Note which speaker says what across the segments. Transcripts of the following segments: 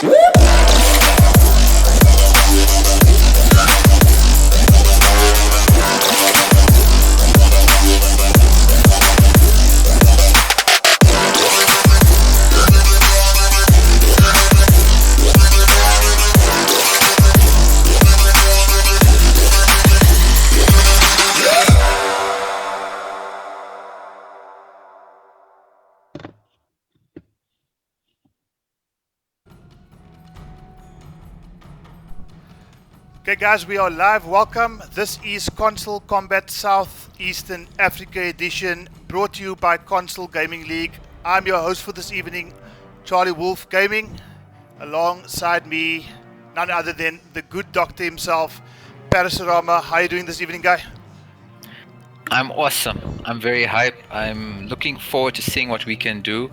Speaker 1: Okay guys, we are live. Welcome. This is Konsole Kombat Southeastern Africa edition, brought to you by Konsole Gaming League. I'm your host for this evening, Charlie Wolf Gaming. Alongside me, none other than the good doctor himself, Parasurama. How are you doing this evening, guy?
Speaker 2: I'm awesome. I'm very hyped. I'm looking forward to seeing what we can do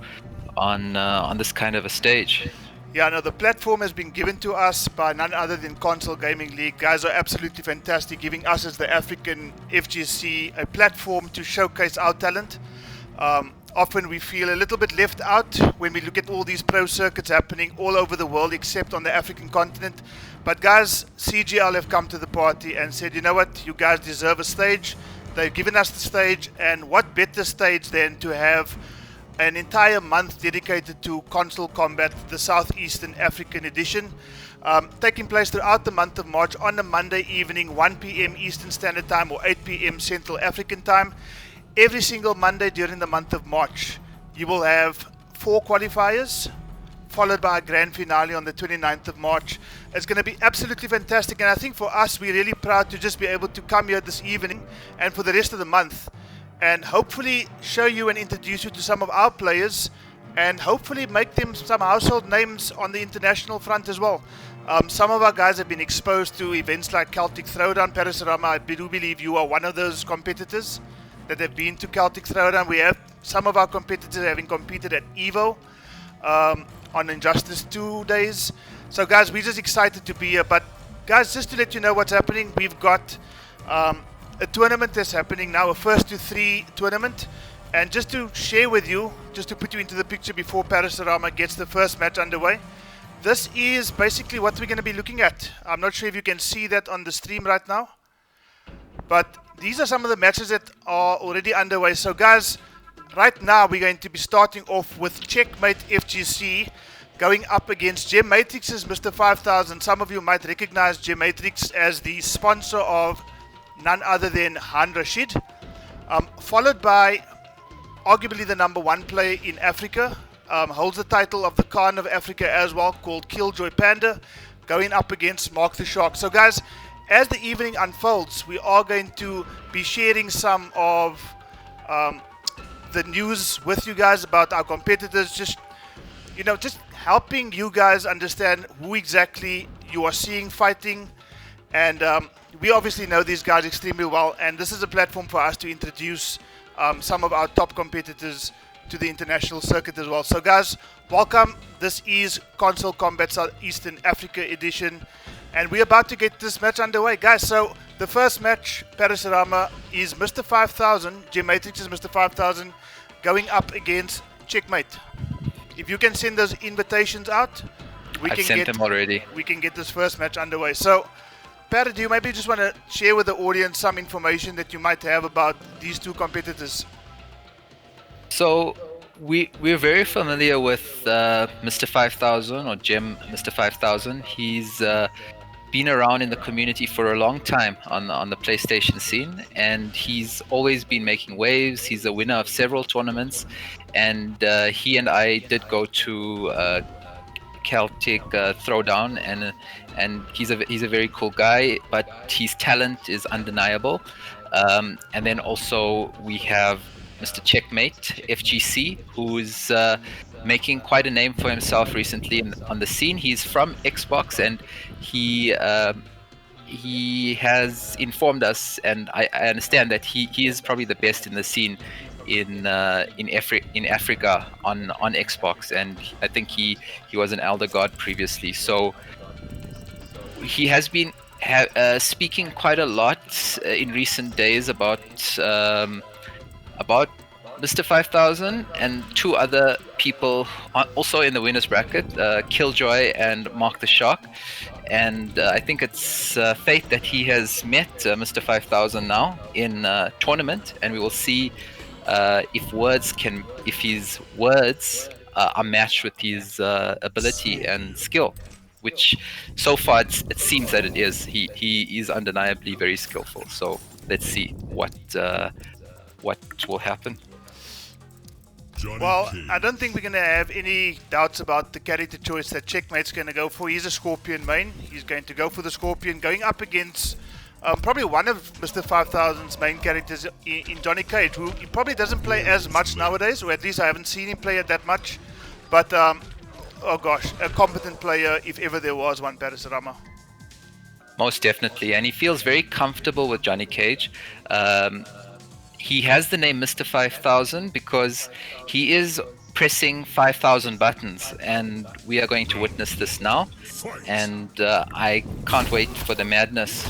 Speaker 2: on this kind of a stage.
Speaker 1: Yeah, no, the platform has been given to us by none other than Konsole Gaming League. Guys are absolutely fantastic, giving us as the African FGC a platform to showcase our talent. Often we feel a little bit left out when we look at all these pro circuits happening all over the world except on the African continent. But guys, CGL have come to the party and said, you know what, you guys deserve a stage. They've given us the stage, and what better stage than to have an entire month dedicated to Konsole Kombat, the Southeastern African edition, taking place throughout the month of March on a Monday evening, 1 p.m. Eastern Standard Time or 8 p.m. Central African Time. Every single Monday during the month of March, you will have 4 qualifiers, followed by a grand finale on the 29th of March. It's going to be absolutely fantastic, and I think for us, we're really proud to just be able to come here this evening and for the rest of the month, and hopefully show you and introduce you to some of our players, and hopefully make them some household names on the international front as well. Some of our guys have been exposed to events like Celtic Throwdown. Parasurama, I do believe you are one of those competitors that have been to Celtic Throwdown. We have some of our competitors having competed at EVO on Injustice 2 days. So guys, we're just excited to be here. But guys, just to let you know what's happening, we've got a tournament that's happening now, a first to 3 tournament, and just to share with you, just to put you into the picture before Parasurama gets the first match underway, this is basically what we're going to be looking at. I'm not sure if you can see that on the stream right now, but these are some of the matches that are already underway. So guys, right now we're going to be starting off with Checkmate FGC going up against Gem Matrix's Mr. 5000. Some of you might recognize Gem Matrix as the sponsor of none other than Han Rashid, followed by arguably the number 1 player in Africa, holds the title of the Khan of Africa as well, called Killjoy Panda, going up against Mark the Shark. So guys, as the evening unfolds, we are going to be sharing some of the news with you guys about our competitors, just helping you guys understand who exactly you are seeing fighting. And we obviously know these guys extremely well, and this is a platform for us to introduce some of our top competitors to the international circuit as well. So guys, welcome. This is Konsole Kombat Southeastern Africa edition, and we're about to get this match underway, guys. So the first match, Parasurama, is Mr. 5000, Gem Matrix is Mr. 5000, going up against Checkmate. If you can send those invitations out,
Speaker 2: I've sent them already.
Speaker 1: We can get this first match underway. So Pat, do you maybe just want to share with the audience some information that you might have about these two competitors?
Speaker 2: So we're very familiar with Mr. 5000 or Gem Mr. 5000. He's been around in the community for a long time on the PlayStation scene, and he's always been making waves. He's a winner of several tournaments, and he and I did go to Celtic Throwdown, and he's a very cool guy, but his talent is undeniable. And then also we have Mr. Checkmate FGC, who's making quite a name for himself recently on the scene. He's from Xbox, and he has informed us, and I understand that he is probably the best in the scene in Africa on Xbox, and I think he was an Elder God previously. So he has been speaking quite a lot in recent days about Mr. 5000 and two other people also in the winners bracket, Killjoy and Mark the Shark. And I think it's fate that he has met Mr. 5000 now in tournament, and we will see if his words are matched with his ability and skill, which so far it seems that it is. He is undeniably very skillful. So let's see what will happen.
Speaker 1: Well, I don't think we're going to have any doubts about the character choice that Checkmate's going to go for. He's a Scorpion main. He's going to go for the Scorpion, going up against probably one of Mr. 5000's main characters in Johnny Cage, who he probably doesn't play as much nowadays, or at least I haven't seen him play it that much. But, oh gosh, a competent player if ever there was one, Parasarama.
Speaker 2: Most definitely, and he feels very comfortable with Johnny Cage. He has the name Mr. 5000 because he is pressing 5,000 buttons, and we are going to witness this now. And I can't wait for the madness.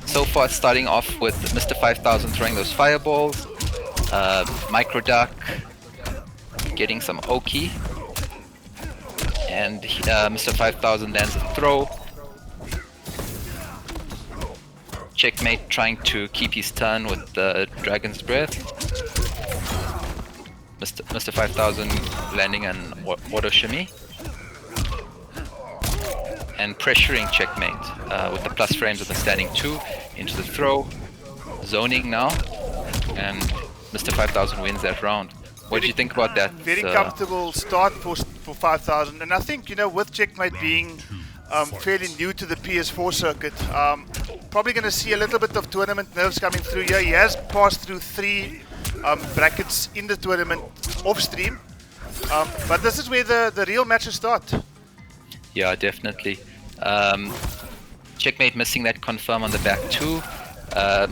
Speaker 2: So far, it's starting off with Mr. 5000 throwing those fireballs, micro duck, getting some Oki, and Mr. 5000 lands a throw. Checkmate trying to keep his turn with the Dragon's Breath. Mr. 5000 landing an auto shimmy. And pressuring Checkmate with the plus frames of the standing 2 into the throw. Zoning now. And Mr. 5000 wins that round. What do you think about that?
Speaker 1: Very comfortable start for 5000. And I think, you know, with Checkmate being fairly new to the PS4 circuit, probably going to see a little bit of tournament nerves coming through here. He has passed through 3 brackets in the tournament off stream, but this is where the real matches start.
Speaker 2: Yeah, definitely. Checkmate missing that confirm on the back 2.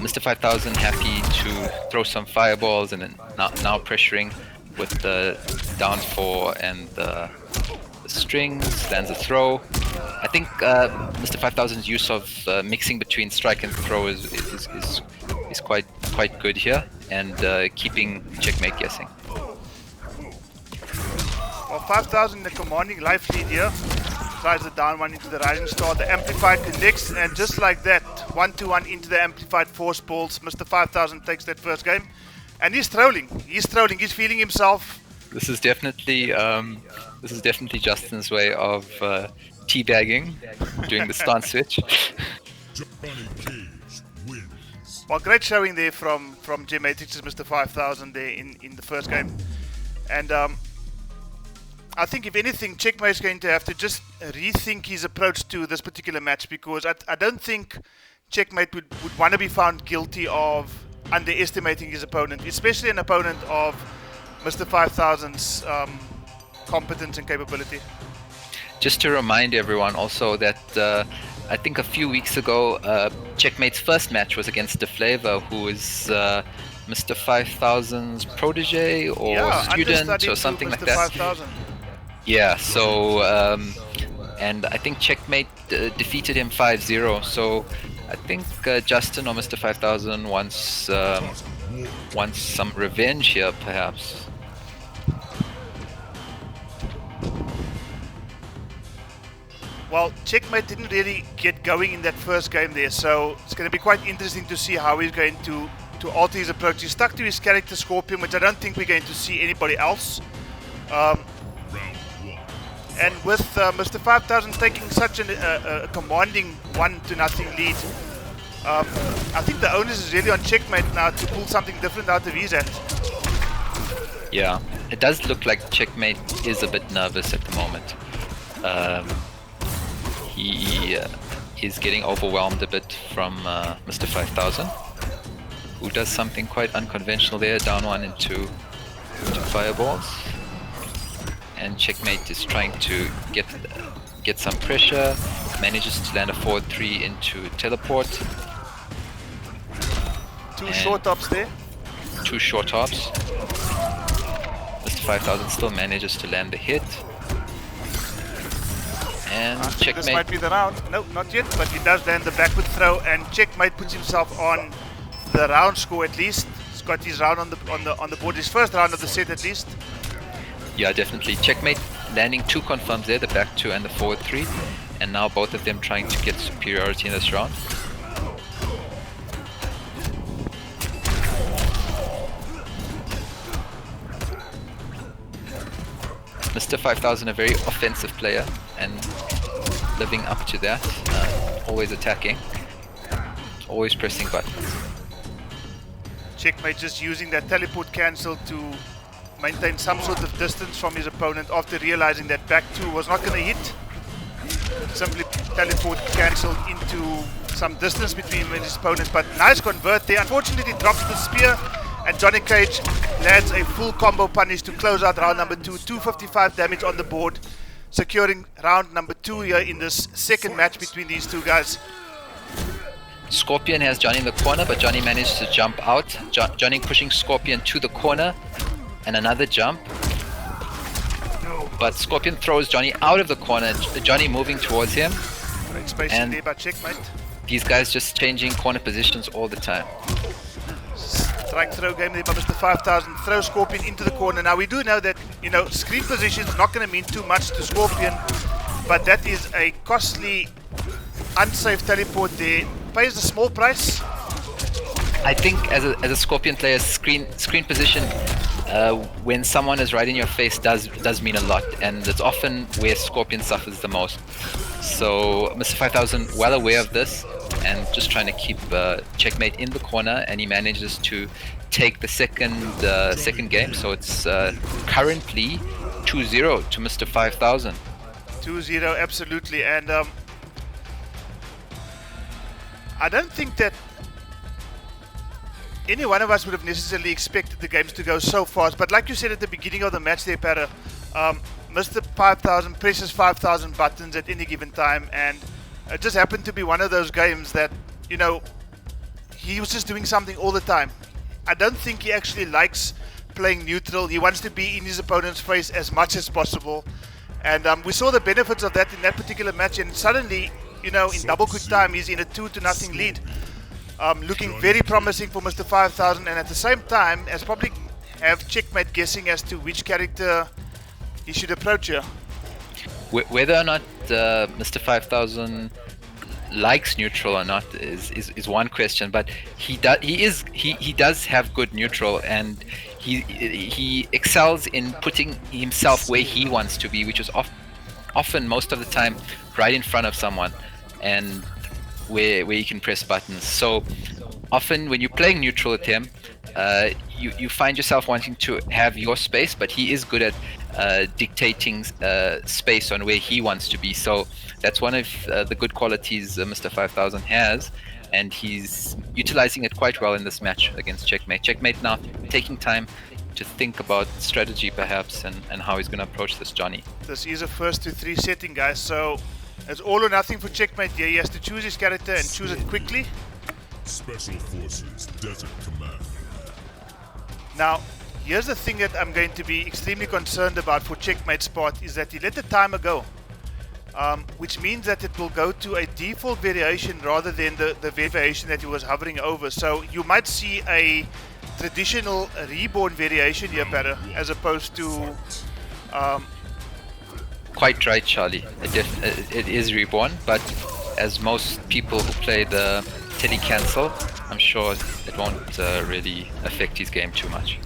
Speaker 2: Mr. 5000 happy to throw some fireballs, and then now pressuring with the down 4 and the strings, lands a throw. I think Mr. 5000's use of mixing between strike and throw is quite good here, and keeping Checkmate guessing.
Speaker 1: Well, 5000 in the commanding life lead here. Tries the down 1 into the rising star. The amplified connects, and just like that, 1-1 into the amplified force balls. Mr. 5000 takes that first game, and he's trolling. He's feeling himself.
Speaker 2: This is definitely Justin's way of teabagging, doing the stance switch.
Speaker 1: Well, great showing there from G-Matrix's Mr. 5000 there in the first game. And I think if anything, Checkmate's going to have to just rethink his approach to this particular match, because I don't think Checkmate would want to be found guilty of underestimating his opponent, especially an opponent of Mr. 5000's competence and capability.
Speaker 2: Just to remind everyone also that I think a few weeks ago, Checkmate's first match was against DeFlavor, who is Mr. 5000's protege or student or something like that.
Speaker 1: 5000.
Speaker 2: Yeah, so and I think Checkmate defeated him 5-0. So I think Justin or Mr. 5000 wants some revenge here, perhaps.
Speaker 1: Well, Checkmate didn't really get going in that first game there, so it's going to be quite interesting to see how he's going to alter his approach. He's stuck to his character Scorpion, which I don't think we're going to see anybody else. And with Mr. 5000 taking such a commanding 1-0 lead, I think the onus is really on Checkmate now to pull something different out of his end.
Speaker 2: Yeah, it does look like Checkmate is a bit nervous at the moment. He is getting overwhelmed a bit from Mr. 5000, who does something quite unconventional there, down 1 into fireballs. And Checkmate is trying to get some pressure, manages to land a forward 3 into teleport.
Speaker 1: 2 short tops there.
Speaker 2: 2 short tops. Mr. 5000 still manages to land the hit. And Checkmate.
Speaker 1: This might be the round. No, not yet, but he does land the backward throw, and Checkmate puts himself on the round score at least. He's got his round on the board, his first round of the set at least.
Speaker 2: Yeah, definitely. Checkmate landing 2 confirms there, the back 2 and the forward 3. And now both of them trying to get superiority in this round. Mr. 5000, a very offensive player, and living up to that. Always attacking, always pressing buttons.
Speaker 1: Checkmate just using that teleport cancel to maintain some sort of distance from his opponent after realizing that back 2 was not going to hit. Simply teleport cancelled into some distance between him and his opponents, but nice convert there. Unfortunately, drops the spear, and Johnny Cage lands a full combo punish to close out round number 2. 255 damage on the board, securing round number 2 here in this second match between these two guys.
Speaker 2: Scorpion has Johnny in the corner, but Johnny managed to jump out. Johnny pushing Scorpion to the corner, and another jump. But Scorpion throws Johnny out of the corner, Johnny moving towards him.
Speaker 1: Great spacing there by Checkmate.
Speaker 2: These guys just changing corner positions all the time.
Speaker 1: Strike throw game there by Mr. 5000. Throw Scorpion into the corner. Now we do know that, you know, screen position is not going to mean too much to Scorpion, but that is a costly, unsafe teleport there. Pays a small price.
Speaker 2: I think as a Scorpion player, screen position when someone is right in your face does mean a lot, and it's often where Scorpion suffers the most. So Mr. 5000 well aware of this and just trying to keep Checkmate in the corner, and he manages to take the second game. So it's currently 2-0 to Mr. 5000.
Speaker 1: 2-0, absolutely, and I don't think that any one of us would have necessarily expected the games to go so fast, but like you said at the beginning of the match there, Para, Mr. 5000 presses 5,000 buttons at any given time, and it just happened to be one of those games that, you know, he was just doing something all the time. I don't think he actually likes playing neutral. He wants to be in his opponent's face as much as possible, and we saw the benefits of that in that particular match, and suddenly, you know, in double quick time, he's in a 2-0 lead. Looking very promising for Mr. 5000, and at the same time, as probably have Checkmate guessing as to which character he should approach here.
Speaker 2: Whether or not Mr. 5000 likes neutral or not is one question, but he does have good neutral, and he excels in putting himself where he wants to be, which is often most of the time right in front of someone, and where you can press buttons. So often when you're playing neutral with him, you find yourself wanting to have your space, but he is good at dictating space on where he wants to be. So that's one of the good qualities Mr. 5000 has, and he's utilizing it quite well in this match against Checkmate. Checkmate now taking time to think about strategy perhaps, and how he's going to approach this Johnny.
Speaker 1: This is a 1-3 setting, guys, so it's all or nothing for Checkmate here. He has to choose his character and choose it quickly.
Speaker 3: Special Forces Desert Command.
Speaker 1: Now, here's the thing that I'm going to be extremely concerned about for Checkmate's part, is that he let the timer go, which means that it will go to a default variation rather than the variation that he was hovering over. So you might see a traditional reborn variation here, Para, as opposed to
Speaker 2: Quite right, Charlie. It is reborn, but as most people who play the tele-cancel, I'm sure it won't really affect his game too much.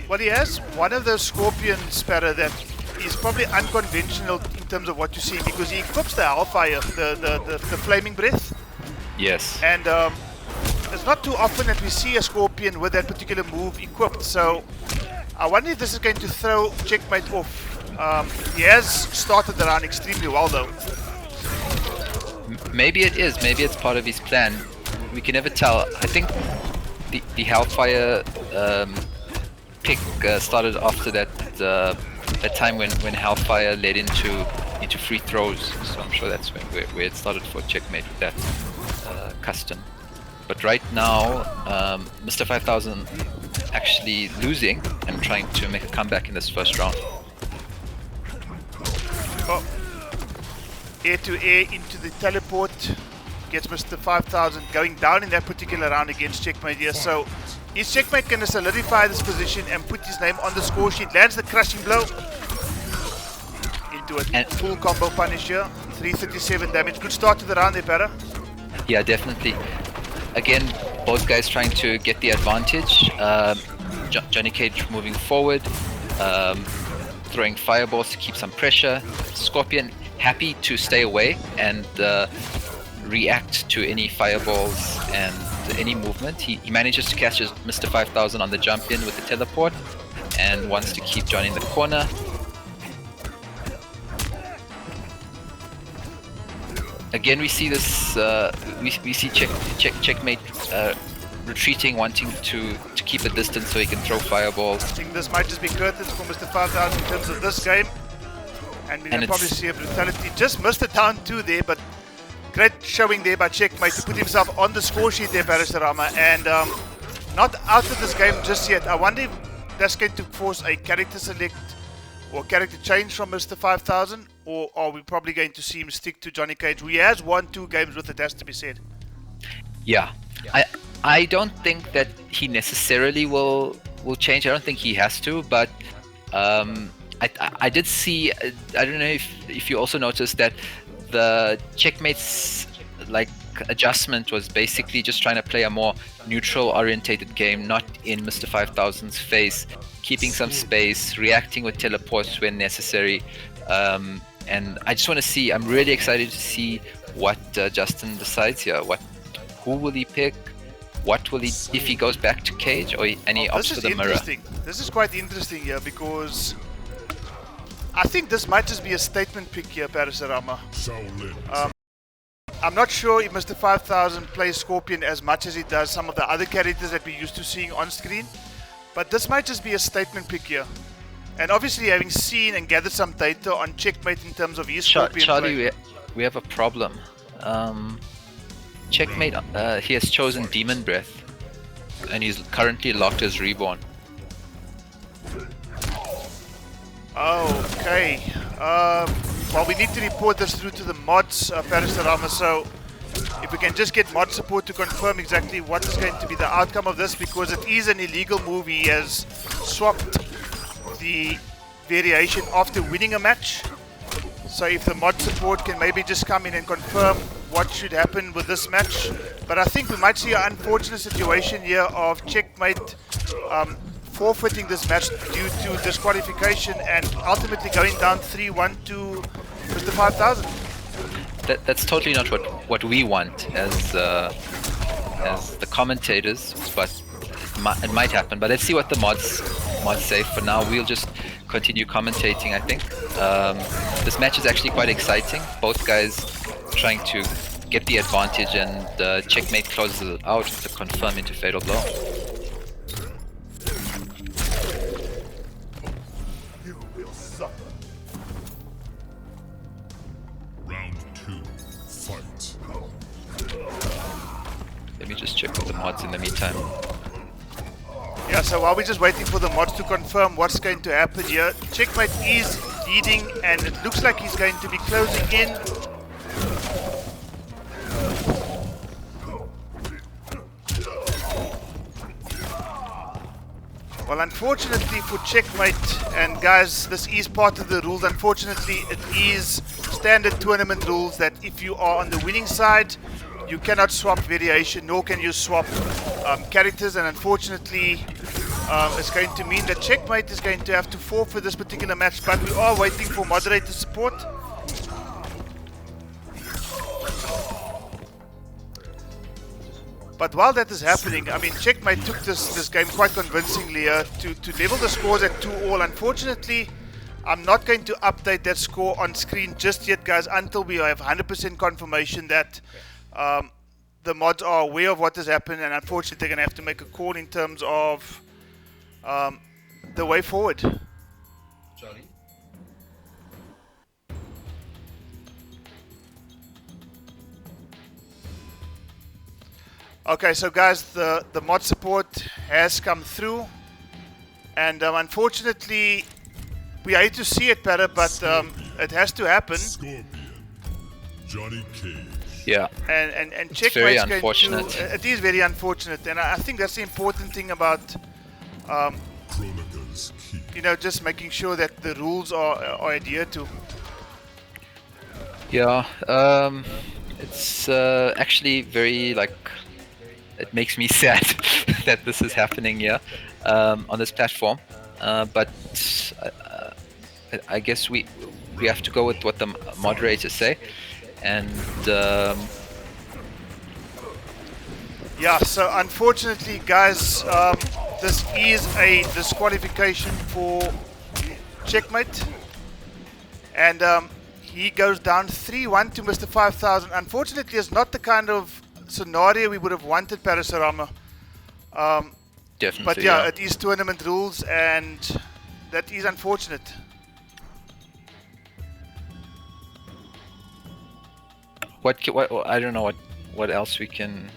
Speaker 1: Well, he has one of those Scorpions, Para, that is probably unconventional in terms of what you see, because he equips the Hellfire, the Flaming Breath.
Speaker 2: Yes.
Speaker 1: And it's not too often that we see a Scorpion with that particular move equipped, so I wonder if this is going to throw Checkmate off. He has started the round extremely well, though.
Speaker 2: Maybe it is. Maybe it's part of his plan. We can never tell. I think the Hellfire pick started after that time when Hellfire led into free throws. So I'm sure that's where it started for Checkmate with that custom. But right now, Mr. 5000 actually losing and trying to make a comeback in this first round.
Speaker 1: Oh. Air to air into the teleport gets Mr. 5000 going down in that particular round against Checkmate here. So Is Checkmate going to solidify this position and put his name on the score sheet? Lands the crushing blow into a full combo punish here. 337 damage. Good start to the round there, Para.
Speaker 2: Yeah, definitely. Again, both guys trying to get the advantage. Johnny Cage moving forward, throwing fireballs to keep some pressure. Scorpion happy to stay away and react to any fireballs and any movement. He manages to catch Mr. 5000 on the jump in with the teleport and wants to keep Johnny in the corner. Again, we see this. We see Checkmate retreating, wanting to keep a distance so he can throw fireballs.
Speaker 1: I think this might just be curtains for Mr. 5000 in terms of this game, and we can probably see a brutality. Just missed it down 2 there, but great showing there by Checkmate to put himself on the score sheet there, Parasarama, and not out of this game just yet. I wonder if that's going to force a character select or character change from Mr. 5000, or are we probably going to see him stick to Johnny Cage, who he has won 2 games with, it has to be said.
Speaker 2: Yeah, I don't think that he necessarily will change. I don't think he has to, but I did see. I don't know if you also noticed that the Checkmate's adjustment was basically just trying to play a more neutral orientated game, not in Mr. 5000's face, keeping some space, reacting with teleports when necessary. And I just want to see. I'm really excited to see what Justin decides here. Who will he pick? What will he, if he goes back to Cage, or any opts to the mirror?
Speaker 1: This is quite interesting here, because I think this might just be a statement pick here, Parasarama. I'm not sure if Mr. 5000 plays Scorpion as much as he does some of the other characters that we're used to seeing on screen, but this might just be a statement pick here. And obviously, having seen and gathered some data on Checkmate in terms of his Scorpion
Speaker 2: Charlie,
Speaker 1: play.
Speaker 2: we have a problem. Checkmate, he has chosen Demon Breath, and he's currently locked as Reborn.
Speaker 1: Okay. Well, we need to report this through to the mods, Parasarama, so if we can just get mod support to confirm exactly what is going to be the outcome of this, because it is an illegal move. He has swapped the variation after winning a match. So if the mod support can maybe just come in and confirm what should happen with this match. But I think we might see an unfortunate situation here of Checkmate forfeiting this match due to disqualification and ultimately going down 3-1 to Mr. 5000.
Speaker 2: That's totally not what we want as the commentators, but it might happen. But let's see what the mods say. For now, we'll just continue commentating, I think. This match is actually quite exciting. Both guys trying to get the advantage, and Checkmate closes it out to confirm into Fatal Blow.
Speaker 3: You will suffer. Round 2, fight.
Speaker 2: Let me just check with the mods in the meantime.
Speaker 1: Yeah, so while we're just waiting for the mods to confirm what's going to happen here, Checkmate is leading, and it looks like he's going to be closing in. Well, unfortunately for Checkmate, and guys, this is part of the rules. Unfortunately, it is standard tournament rules that if you are on the winning side, you cannot swap variation, nor can you swap characters, and unfortunately it's going to mean that Checkmate is going to have to forfeit this particular match, but we are waiting for moderator support. But while that is happening, I mean, Checkmate took this game quite convincingly to level the scores at 2-all. Unfortunately, I'm not going to update that score on screen just yet, guys, until we have 100% confirmation that the mods are aware of what has happened, and unfortunately they're going to have to make a call in terms of the way forward.
Speaker 2: Charlie?
Speaker 1: Okay, so guys, the mod support has come through, and unfortunately we hate to see it, Para, but it has to happen.
Speaker 3: Scorpion. Johnny Cage.
Speaker 2: Yeah.
Speaker 1: And
Speaker 2: It's
Speaker 1: checkmate's
Speaker 2: very
Speaker 1: going to-
Speaker 2: unfortunate.
Speaker 1: it is very unfortunate, and I think that's the important thing about
Speaker 3: Chronica's Keep.
Speaker 1: just making sure that the rules are adhered to.
Speaker 2: Yeah. It's actually very it makes me sad that this is happening here on this platform. But I guess we have to go with what the moderators say, and
Speaker 1: Yeah, so unfortunately, guys, this is a disqualification for checkmate. And he goes down 3-1 to Mr. 5000. Unfortunately, it's not the kind of scenario we would have wanted, Parasurama.
Speaker 2: definitely.
Speaker 1: But yeah, it is tournament rules, and that is unfortunate.
Speaker 2: What I don't know what else we can.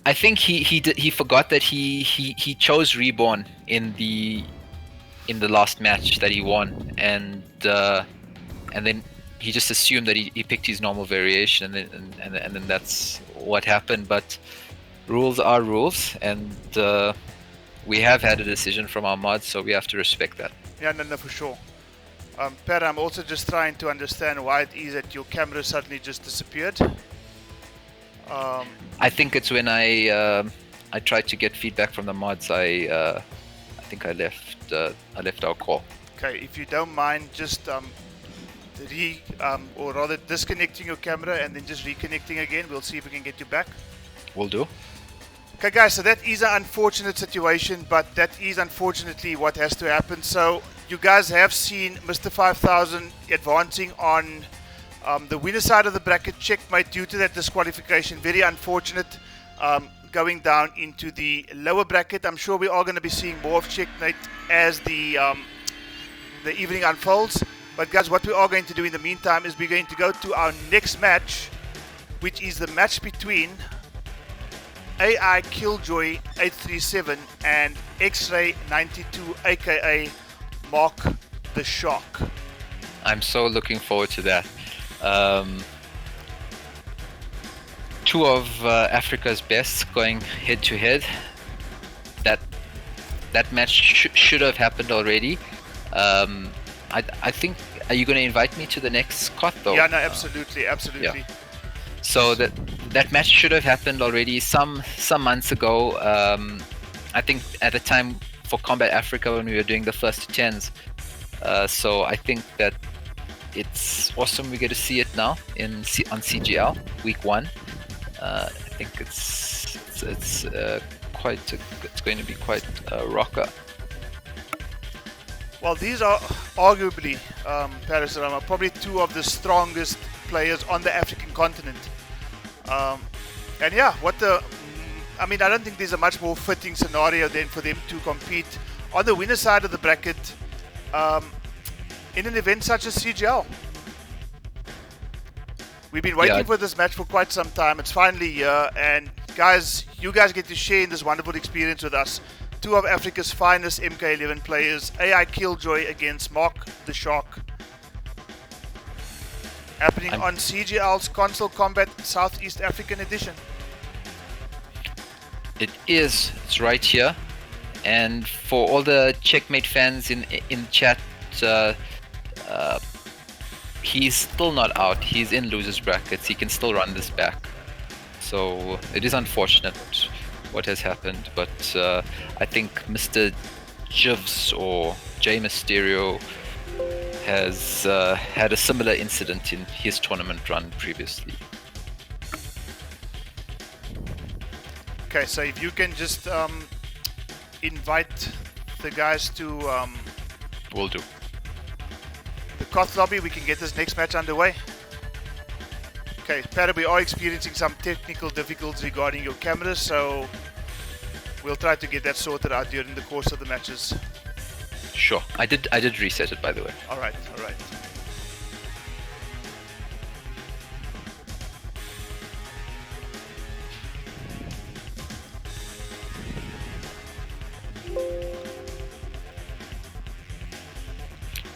Speaker 2: I think he forgot that he chose Reborn in the last match that he won, and then he just assumed that he picked his normal variation, and then that's what happened. But rules are rules, and we have had a decision from our mods, so we have to respect that.
Speaker 1: Yeah, no, for sure. Pat, I'm also just trying to understand why it is that your camera suddenly just disappeared.
Speaker 2: I think it's when I tried to get feedback from the mods. I think I left our call.
Speaker 1: Okay, if you don't mind, just or rather disconnecting your camera and then just reconnecting again. We'll see if we can get you back.
Speaker 2: Will do.
Speaker 1: Okay, guys, so that is an unfortunate situation, but that is unfortunately what has to happen. So you guys have seen Mr. 5000 advancing on the winner side of the bracket, checkmate due to that disqualification. Very unfortunate. Going down into the lower bracket. I'm sure we are going to be seeing more of checkmate as the evening unfolds. But guys, what we are going to do in the meantime is we're going to go to our next match, which is the match between AI Killjoy 837 and X-Ray 92, aka Mark the Shark.
Speaker 2: I'm so looking forward to that. Two of Africa's best going head to head. That match should have happened already. I think. Are you going to invite me to the next COT though?
Speaker 1: Yeah, no, absolutely.
Speaker 2: Yeah. So that match should have happened already some months ago. I think at the time for Kombat Africa when we were doing the first 10s. So I think that it's awesome we get to see it now on CGL week 1. I think it's going to be quite a rocker.
Speaker 1: Well, these are arguably, Parasurama, probably two of the strongest players on the African continent. And yeah, I mean, I don't think there's a much more fitting scenario than for them to compete on the winner side of the bracket in an event such as CGL. We've been waiting for this match for quite some time. It's finally here, and guys, you guys get to share in this wonderful experience with us. Two of Africa's finest MK11 players, AI Killjoy against Mark the Shark. Happening on CGL's Konsole Kombat Southeast African Edition.
Speaker 2: It is. It's right here. And for all the Checkmate fans in chat, he's still not out. He's in losers brackets. He can still run this back. So it is unfortunate what has happened, but I think Mr. Jivs or J Mysterio has had a similar incident in his tournament run previously.
Speaker 1: Okay, so if you can just invite the guys to
Speaker 2: Will do.
Speaker 1: the COT lobby, we can get this next match underway. Okay, Pat, we are experiencing some technical difficulties regarding your cameras, so we'll try to get that sorted out during the course of the matches.
Speaker 2: Sure. I did reset it, by the way.
Speaker 1: All right.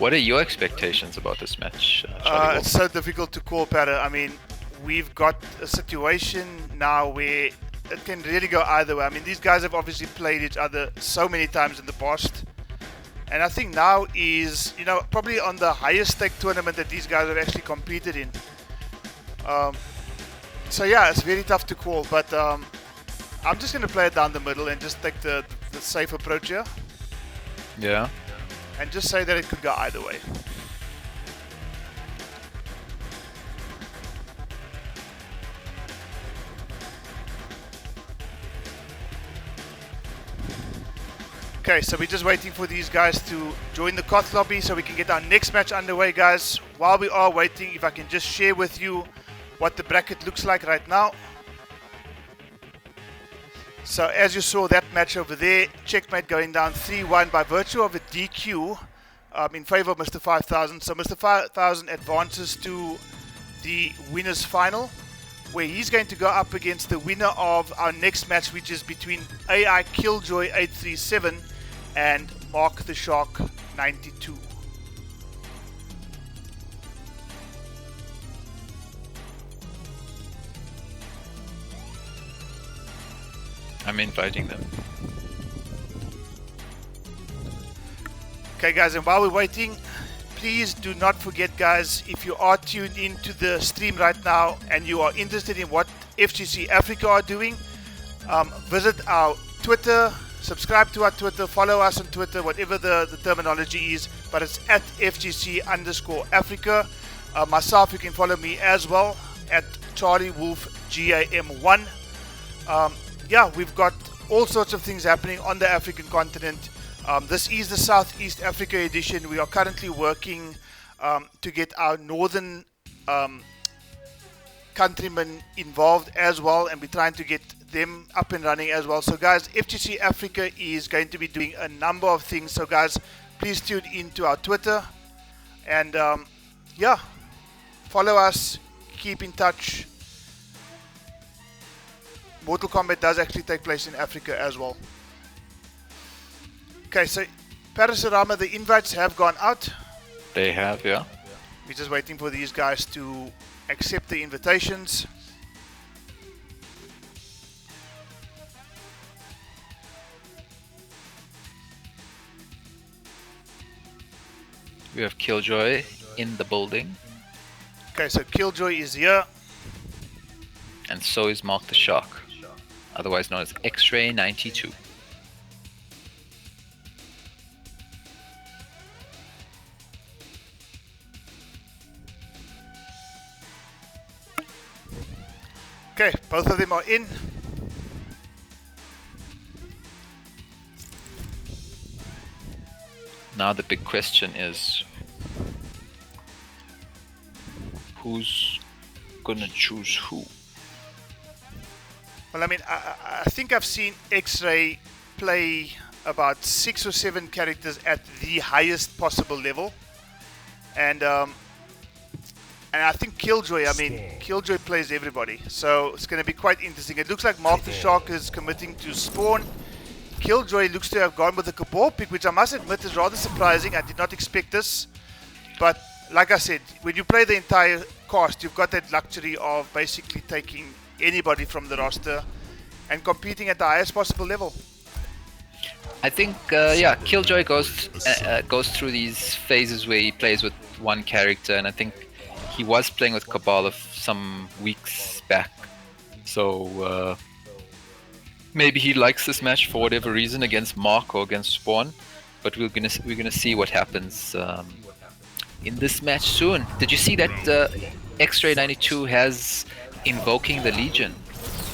Speaker 2: What are your expectations about this match, Charlie Wolf?
Speaker 1: It's so difficult to call, Patter. I mean, we've got a situation now where it can really go either way. I mean, these guys have obviously played each other so many times in the past. And I think now is, probably on the highest stake tournament that these guys have actually competed in. So yeah, it's very tough to call, but I'm just going to play it down the middle and just take the safe approach here.
Speaker 2: Yeah.
Speaker 1: And just say that it could go either way. Okay, so we're just waiting for these guys to join the COTH lobby so we can get our next match underway, guys. While we are waiting, if I can just share with you what the bracket looks like right now. So as you saw that match over there, checkmate going down 3-1 by virtue of a DQ in favor of Mr. 5000. So Mr. 5000 advances to the winners final, where he's going to go up against the winner of our next match, which is between AI Killjoy 837 and Mark the Shark 92.
Speaker 2: I'm inviting them.
Speaker 1: Okay guys, and while we're waiting, please do not forget, guys, if you are tuned into the stream right now and you are interested in what FGC Africa are doing, visit our Twitter, subscribe to our Twitter, follow us on Twitter, whatever the terminology is, but it's at FGC_Africa. Myself, you can follow me as well at Charlie Wolf GAM1. Yeah, we've got all sorts of things happening on the African continent. This is the Southeast Africa edition. We are currently working to get our northern countrymen involved as well, and we're trying to get them up and running as well. So guys, FGC Africa is going to be doing a number of things. So guys, please tune into our Twitter and yeah, follow us, keep in touch. Mortal Kombat does actually take place in Africa as well. Okay, so Parasurama, the invites have gone out.
Speaker 2: They have, yeah.
Speaker 1: We're just waiting for these guys to accept the invitations.
Speaker 2: We have Killjoy in the building.
Speaker 1: Okay, so Killjoy is here.
Speaker 2: And so is Mark the Shark, otherwise known as X-Ray 92.
Speaker 1: Okay, both of them are in.
Speaker 2: Now the big question is, who's gonna choose who?
Speaker 1: Well, I mean, I think I've seen X-Ray play about 6 or 7 characters at the highest possible level. And I think Killjoy, Killjoy plays everybody. So it's going to be quite interesting. It looks like Mark the Shark is committing to Spawn. Killjoy looks to have gone with the Cabal pick, which I must admit is rather surprising. I did not expect this. But like I said, when you play the entire cast, you've got that luxury of basically taking anybody from the roster and competing at the highest possible level.
Speaker 2: I think, yeah, Killjoy goes through these phases where he plays with one character, and I think he was playing with Cabal some weeks back. So maybe he likes this match for whatever reason against Mark or against Spawn, but we're gonna see what happens in this match soon. Did you see that X-Ray 92 has Invoking the Legion?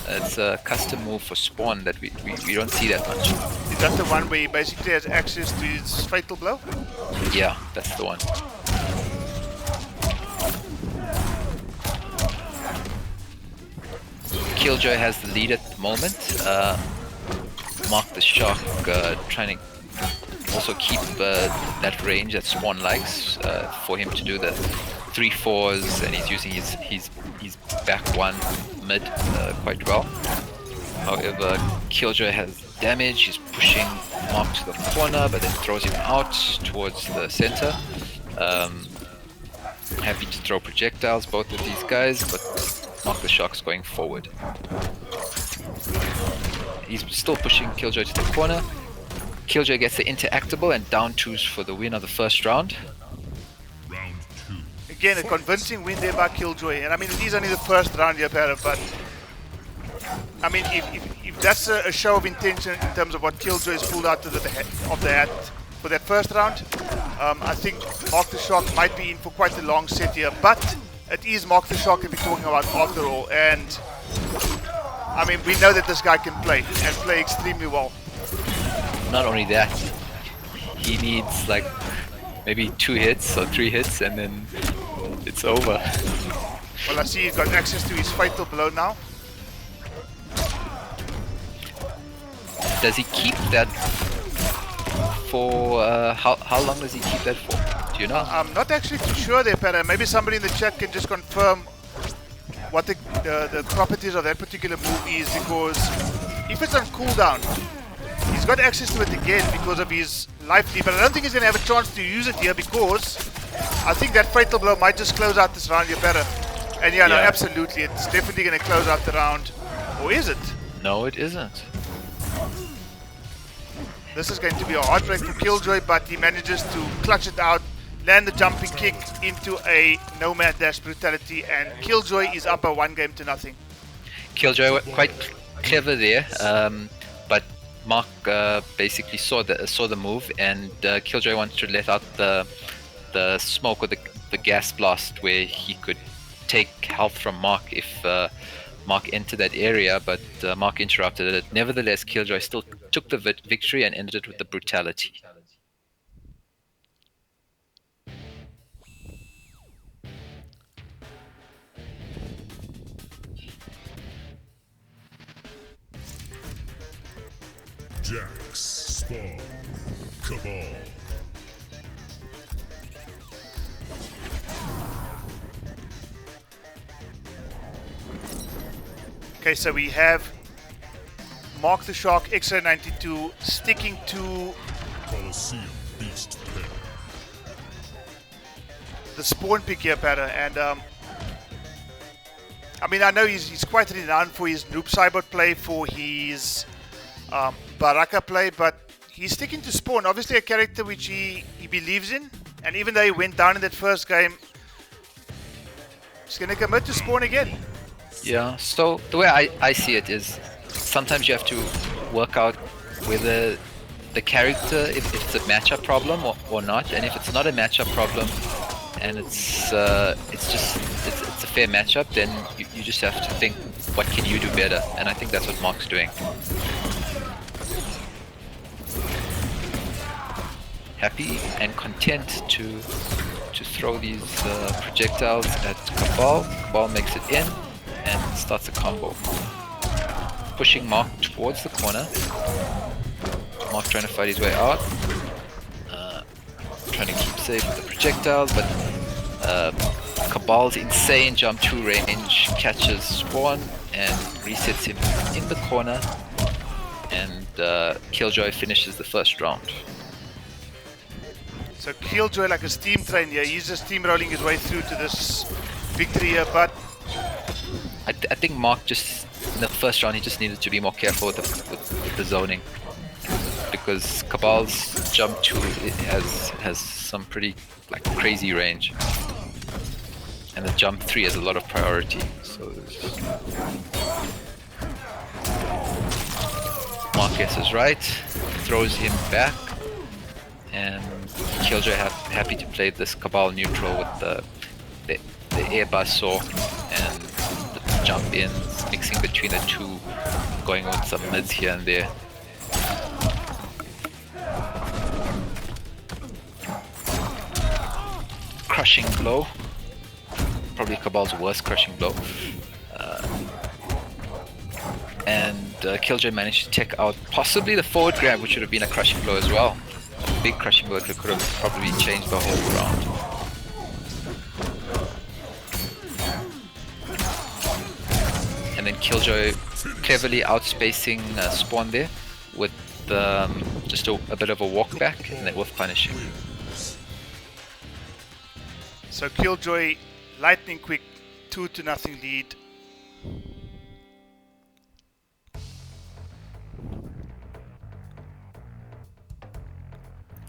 Speaker 2: It's a custom move for Spawn that we don't see that much.
Speaker 1: Is that the one where he basically has access to his Fatal Blow?
Speaker 2: Yeah, that's the one. Killjoy has the lead at the moment. Mark the Shark trying to also keep that range that Spawn likes for him to do the 3-4s, and he's using his back one mid quite well. However, Killjoy has damage. He's pushing Mark to the corner, but then throws him out towards the center. Happy to throw projectiles, both of these guys, but Mark the Shark's going forward. He's still pushing Killjoy to the corner. Killjoy gets the interactable and down 2s for the win of the first round.
Speaker 3: Round 2.
Speaker 1: Again, a convincing win there by Killjoy. And I mean, it is only the first round here, Para, but I mean, if that's a show of intention in terms of what Killjoy has pulled out of the hat for that first round, I think Mark the Shark might be in for quite a long set here. But it is Mark the Shark that we're talking about after all. And I mean, we know that this guy can play and play extremely well.
Speaker 2: Not only that, he needs like maybe 2 hits or 3 hits and then it's over.
Speaker 1: Well, I see he's got access to his fatal blow now.
Speaker 2: Does he keep that for how long does he keep that for? Do you know?
Speaker 1: I'm not actually too sure there, Para. Maybe somebody in the chat can just confirm what the properties of that particular move is, because if it's on cooldown, he's got access to it again because of his life lead, but I don't think he's going to have a chance to use it here because I think that fatal blow might just close out this round here better. And yeah, no, absolutely, it's definitely going to close out the round. Or is it?
Speaker 2: No, it isn't.
Speaker 1: This is going to be a heartbreak for Killjoy, but he manages to clutch it out, land the jumping kick into a Nomad Dash brutality, and Killjoy is up by 1-0.
Speaker 2: Killjoy quite clever there, but Mark basically saw the move, and Killjoy wanted to let out the smoke or the gas blast where he could take health from Mark if Mark entered that area, but Mark interrupted it. Nevertheless, Killjoy still took the victory and ended it with the brutality.
Speaker 3: Jax, Spawn, Cabal.
Speaker 1: Okay, so we have Mark the Shark X-Ray 92 sticking to
Speaker 3: Colosseum Beast Pen.
Speaker 1: the spawn pick here, Para, and I mean, I know he's quite renowned for his Noob Cybot play, for his Baraka play, but he's sticking to spawn. Obviously a character which he believes in, and even though he went down in that first game, he's going to commit to spawn again.
Speaker 2: Yeah, so the way I see it is sometimes you have to work out whether the character, if it's a matchup problem or not, and if it's not a matchup problem and it's a fair matchup, then you just have to think, what can you do better? And I think that's what Mark's doing. Happy and content to throw these projectiles at Cabal. Cabal makes it in and starts a combo. Pushing Mark towards the corner. Mark trying to fight his way out. Trying to keep safe with the projectiles, but Cabal's insane jump 2 range catches Spawn and resets him in the corner, and Killjoy finishes the first round.
Speaker 1: So Killjoy, like a steam train here, he's just steamrolling his way through to this victory here, but
Speaker 2: I think Mark just, in the first round, he just needed to be more careful with the zoning, because Cabal's jump 2 has some pretty crazy range, and the jump 3 has a lot of priority. So Mark guesses right, throws him back, and Killjoy happy to play this Cabal neutral with the air buzz saw and the jump in, mixing between the two, going with some mids here and there. Crushing blow, probably Cabal's worst crushing blow, and Killjoy managed to take out possibly the forward grab, which would have been a crushing blow as well. A big crushing blow that could have probably changed the whole round. And then Killjoy cleverly outspacing Spawn there with just a bit of a walk back and then with punishing.
Speaker 1: So Killjoy, lightning quick, 2-0 lead.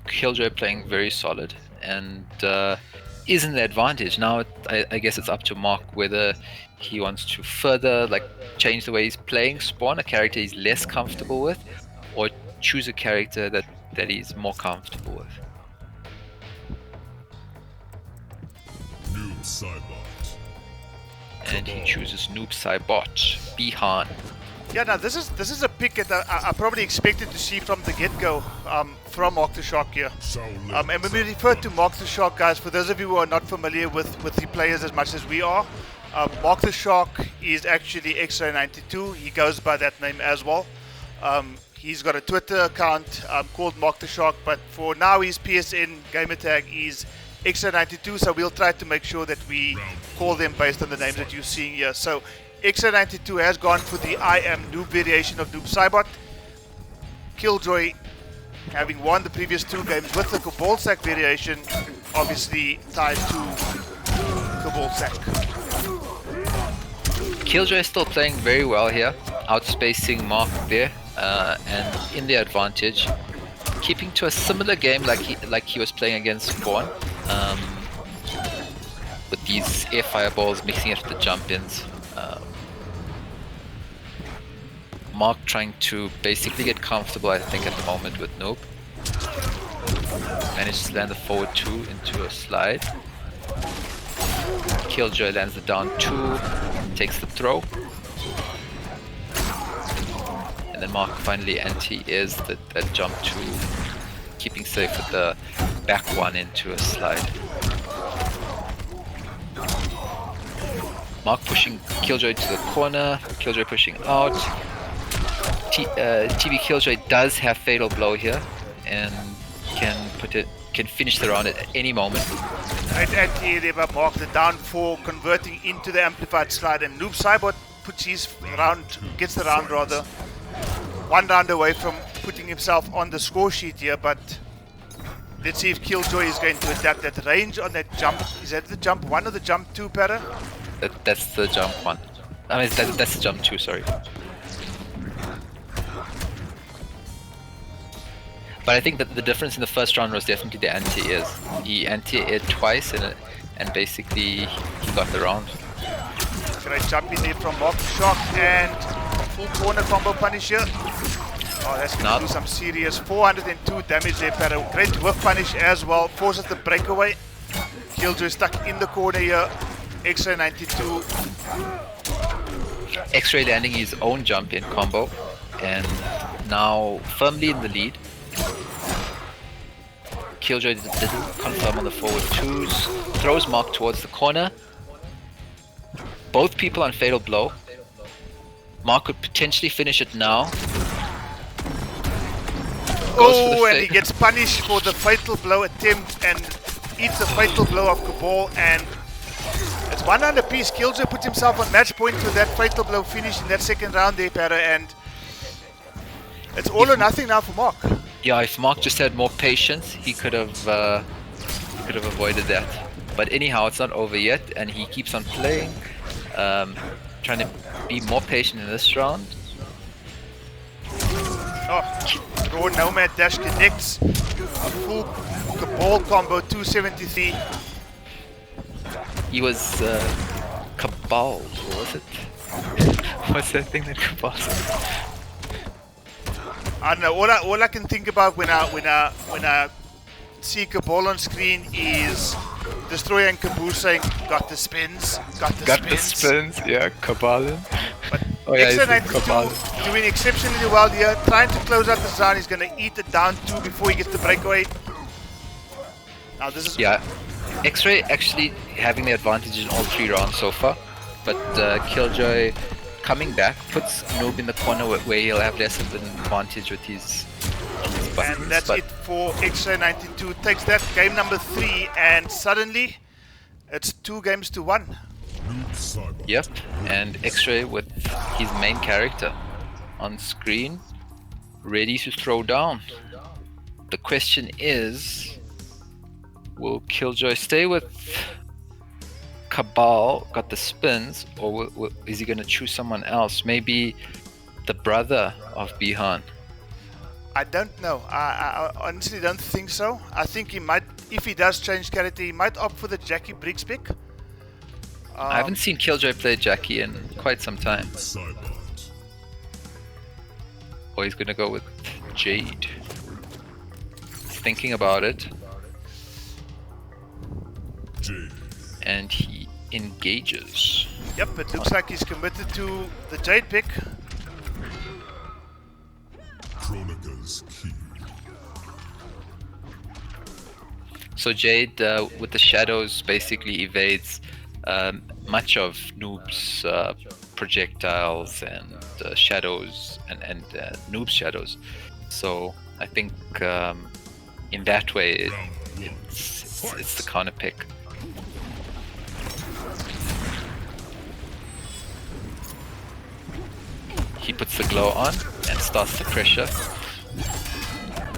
Speaker 2: Killjoy playing very solid and is in the advantage. Now I guess it's up to Mark whether he wants to further change the way he's playing, spawn a character he's less comfortable with, or choose a character that he's more comfortable with.
Speaker 3: Noob Cybot.
Speaker 2: And he chooses Noob Cybot, Bihan.
Speaker 1: Yeah, now this is a pick that I probably expected to see from the get-go from Mark the Shark here. And when we refer to Mark the Shark, guys, for those of you who are not familiar with the players as much as we are, Mark the Shark is actually X-Ray 92. He goes by that name as well. He's got a Twitter account called Mark the Shark, but for now his PSN gamertag is X-Ray 92, so we'll try to make sure that we call them based on the names that you're seeing here. So X-Ray 92 has gone for the I am noob variation of Noob Cybot. Killjoy, having won the previous 2 games with the Cabal Sack variation, obviously tied to Cabal Sack.
Speaker 2: Killjoy is still playing very well here, outspacing Mark there, and in the advantage, keeping to a similar game like he was playing against Spawn, with these air fireballs mixing it with the jump-ins. Mark trying to basically get comfortable, I think, at the moment with Noob. Managed to land the forward 2 into a slide. Killjoy lands the down 2, takes the throw. And then Mark finally anti-airs that jump 2, keeping safe with the back 1 into a slide. Mark pushing Killjoy to the corner, Killjoy pushing out. TV Killjoy does have Fatal Blow here and can finish the round at any moment.
Speaker 1: Right anti-air there by Mark, the down 4 converting into the amplified slide, and Noob Cybot gets the round rather. 1 round away from putting himself on the score sheet here, but let's see if Killjoy is going to adapt that range on that jump. Is that the jump 1 or the jump 2, Para?
Speaker 2: That's the jump 1. I mean, that's the jump 2, sorry. But I think that the difference in the first round was definitely the anti-airs. He anti-aired twice and basically he got the round.
Speaker 1: Great jump in there from Mark the Shark, and full corner combo punish here. Oh, that's going to do some serious 402 damage there, Para. Great whiff punish as well, forces the breakaway. Killjoy stuck in the corner here. X-Ray 92.
Speaker 2: X-Ray landing his own jump in combo and now firmly in the lead. Killjoy didn't confirm on the forward 2s, throws Mark towards the corner. Both people on Fatal Blow. Mark could potentially finish it now.
Speaker 1: Oh, and he gets punished for the Fatal Blow attempt and eats the Fatal Blow of Cabal, and it's 1 round apiece. Killjoy puts himself on match point with that Fatal Blow finish in that second round there, Para, and it's all or nothing now for Mark.
Speaker 2: Yeah, if Mark just had more patience, he could have avoided that. But anyhow, it's not over yet, and he keeps on playing, trying to be more patient in this round.
Speaker 1: Oh, raw Nomad dash connects. A full Cabal combo, 273.
Speaker 2: He was Cabal, what was it? What's that thing that Cabal said?
Speaker 1: I don't know. All I can think about when I see Cabal on screen is Destroyer and Caboose saying, "Got the spins, got the spins."
Speaker 2: Yeah, Cabal.
Speaker 1: But
Speaker 2: oh yeah,
Speaker 1: X92 doing exceptionally well here, trying to close out the zone. He's going to eat it down 2 before he gets the breakaway. Now this is
Speaker 2: X-Ray actually having the advantage in all 3 rounds so far, but Killjoy coming back puts Noob in the corner where he'll have less of an advantage with his buttons.
Speaker 1: And that's it for X-Ray 92. Takes that game number 3, and suddenly it's 2 games to 1.
Speaker 2: Yep, and X-Ray with his main character on screen, ready to throw down. The question is, will Killjoy stay with Cabal got the spins, or is he going to choose someone else? Maybe the brother of Bihan.
Speaker 1: I don't know. I honestly don't think so. I think he might, if he does change character, he might opt for the Jackie Briggs pick.
Speaker 2: I haven't seen Killjoy play Jackie in quite some time.
Speaker 3: Cybot.
Speaker 2: Or he's going to go with Jade. He's thinking about it.
Speaker 3: Jade.
Speaker 2: And he engages.
Speaker 1: Yep, it looks like he's committed to the Jade pick.
Speaker 3: Chronica's key.
Speaker 2: So Jade, with the shadows, basically evades much of Noob's projectiles and shadows and Noob's shadows. So I think in that way it's the counter pick. He puts the glow on and starts the pressure.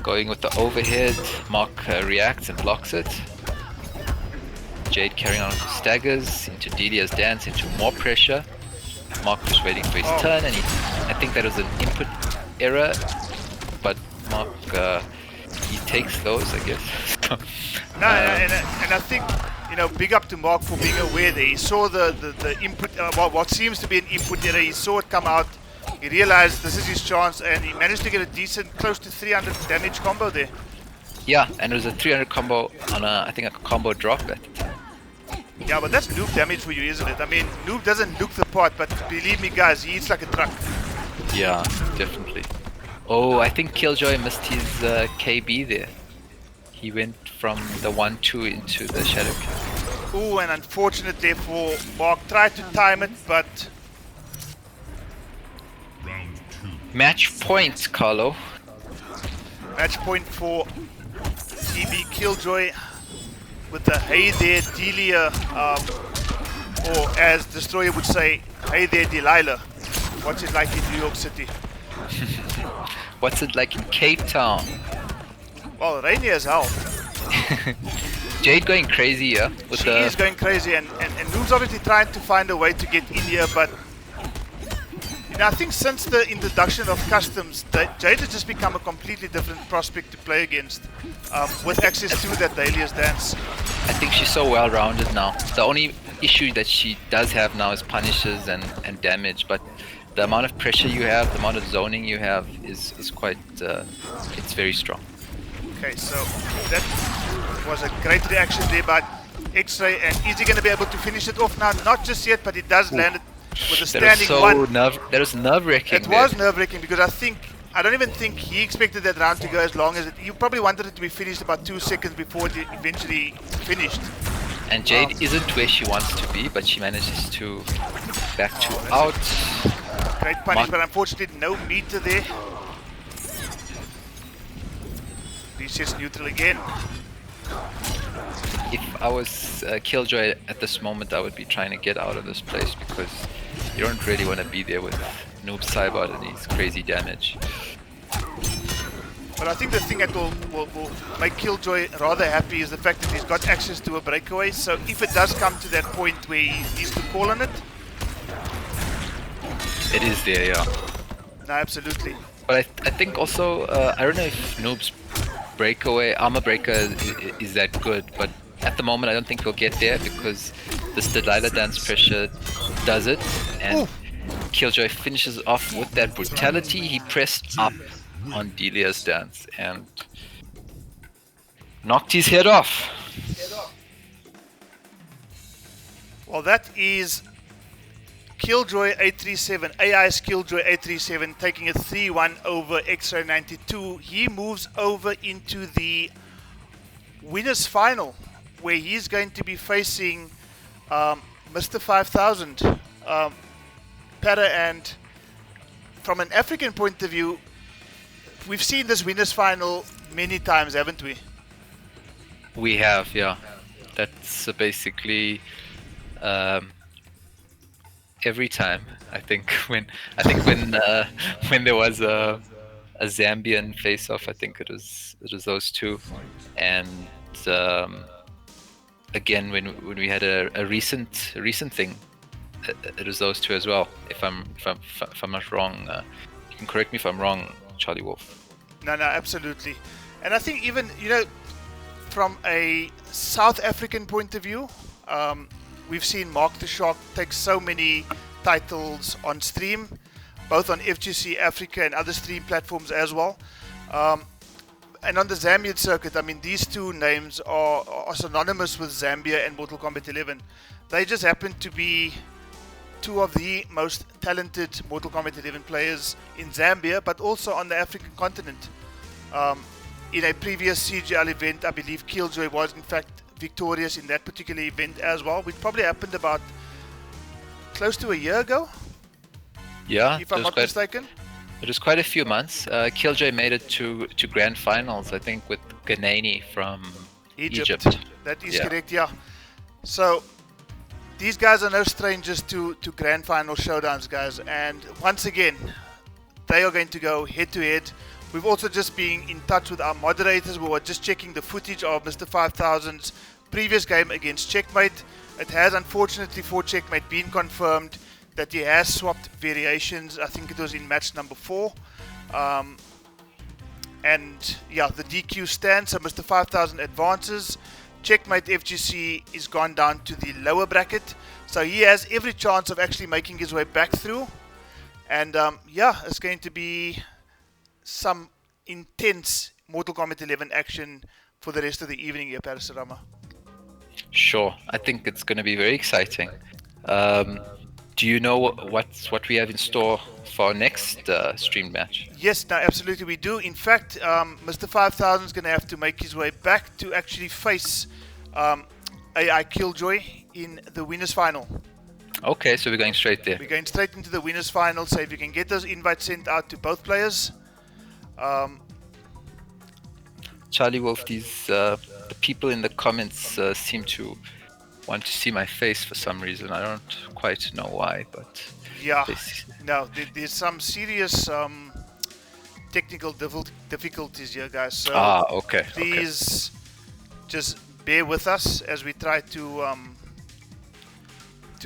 Speaker 2: Going with the overhead, Mark reacts and blocks it. Jade carrying on with staggers into Delia's dance, into more pressure. Mark was waiting for his turn, and I think that was an input error, but Mark he takes those, I guess.
Speaker 1: No, and I think, you know, big up to Mark for being aware there. He saw the input, what seems to be an input error. He saw it come out. He realized this is his chance, and he managed to get a decent, close to 300 damage combo there.
Speaker 2: Yeah, and it was a 300 combo on I think a combo drop at the time.
Speaker 1: Yeah, but that's Noob damage for you, isn't it? I mean, Noob doesn't look the part, but believe me, guys, he eats like a truck.
Speaker 2: Yeah, definitely. Oh, I think Killjoy missed his KB there. He went from the 1-2 into the Shadow King.
Speaker 1: Ooh, and unfortunate there for Mark. Tried to time it, but...
Speaker 3: Round 2.
Speaker 2: Match point, Carlo.
Speaker 1: Match point for TB Killjoy with the hey there Delia, or as Destroyer would say, hey there Delilah. What's it like in New York City?
Speaker 2: What's it like in Cape Town?
Speaker 1: Well, rainy as hell.
Speaker 2: Jade going crazy here.
Speaker 1: She is going crazy, and Noob's obviously trying to find a way to get in here, but you know, I think since the introduction of customs, Jade has just become a completely different prospect to play against, with access to that Dahlia's dance.
Speaker 2: I think she's so well-rounded now. The only issue that she does have now is punishes and damage, but the amount of pressure you have, the amount of zoning you have is quite, it's very strong.
Speaker 1: Okay, so that was a great reaction there by X-Ray, and is he going to be able to finish it off now? Not just yet, but he does land it with a standing one.
Speaker 2: That was nerve-wracking.
Speaker 1: It was nerve-wracking because I don't even think he expected that round to go as long as it. He probably wanted it to be finished about 2 seconds before it eventually finished.
Speaker 2: And Jade isn't where she wants to be, but she manages to back two out.
Speaker 1: Great punish, but unfortunately no meter there. Resets neutral again.
Speaker 2: If I was Killjoy at this moment, I would be trying to get out of this place because you don't really want to be there with Noob Cybot and his crazy damage.
Speaker 1: But I think the thing that will make Killjoy rather happy is the fact that he's got access to a breakaway. So if it does come to that point where he needs to call on it,
Speaker 2: it is there, yeah.
Speaker 1: No, absolutely.
Speaker 2: But I think also, I don't know if Noob's breakaway, armor breaker is that good, but at the moment I don't think we'll get there because this Delilah dance pressure does it, and Killjoy finishes off with that brutality. He pressed up on Delia's dance and knocked his head off.
Speaker 1: Well, that is Killjoy 837, AI's Killjoy 837 taking a 3-1 over X-Ray 92. He moves over into the winners final where he's going to be facing Mr. 5000. Para, and from an African point of view, we've seen this winners final many times, haven't we?
Speaker 2: We have, yeah. That's basically every time. I think when there was a Zambian face-off, I think it was those two, and again, when we had a recent thing, it was those two as well. If I'm not wrong, you can correct me if I'm wrong, Charlie Wolf.
Speaker 1: No, absolutely. And I think even, from a South African point of view, we've seen Mark the Shark take so many titles on stream, both on FGC Africa and other stream platforms as well. And on the Zambian circuit, I mean, these two names are synonymous with Zambia and Mortal Kombat 11. They just happen to be two of the most talented Mortal Kombat 11 players in Zambia, but also on the African continent. In a previous CGL event, I believe Killjoy was in fact victorious in that particular event as well, which probably happened about close to a year ago.
Speaker 2: Yeah,
Speaker 1: if I'm not mistaken.
Speaker 2: It was quite a few months. Killjoy made it to grand finals, I think, with Ganani from Egypt.
Speaker 1: That is correct, yeah. So these guys are no strangers to grand final showdowns, guys. And once again, they are going to go head to head. We've also just been in touch with our moderators. We were just checking the footage of Mr. 5000's previous game against Checkmate. It has unfortunately for Checkmate been confirmed that he has swapped variations. I think it was in match number 4. And yeah, the DQ stands, so Mr. 5000 advances. Checkmate FGC is gone down to the lower bracket, so he has every chance of actually making his way back through. And yeah, it's going to be some intense Mortal Kombat 11 action for the rest of the evening here, Parasurama.
Speaker 2: Sure, I think it's going to be very exciting. Do you know what we have in store for our next stream match?
Speaker 1: Yes, no, absolutely we do. In fact, Mr. 5000 is going to have to make his way back to actually face AI Killjoy in the winners final.
Speaker 2: Okay, so we're going straight there.
Speaker 1: We're going straight into the winners final, so if you can get those invites sent out to both players.
Speaker 2: Charlie Wolf, these the people in the comments seem to want to see my face for some reason. I don't quite know why, but
Speaker 1: yeah, no, there's some serious technical difficulties here, guys. So
Speaker 2: okay.
Speaker 1: Please just bear with us as we try to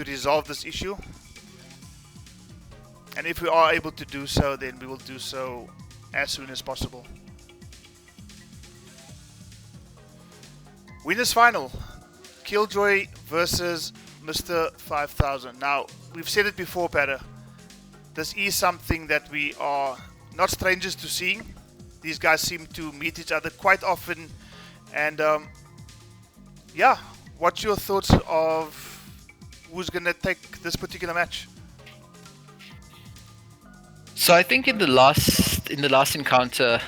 Speaker 1: resolve this issue. And if we are able to do so, then we will do so as soon as possible. Winners final. Killjoy versus Mr. 5000. Now, we've said it before, Para. This is something that we are not strangers to seeing. These guys seem to meet each other quite often. And, yeah, what's your thoughts of who's going to take this particular match?
Speaker 2: So I think in the last encounter,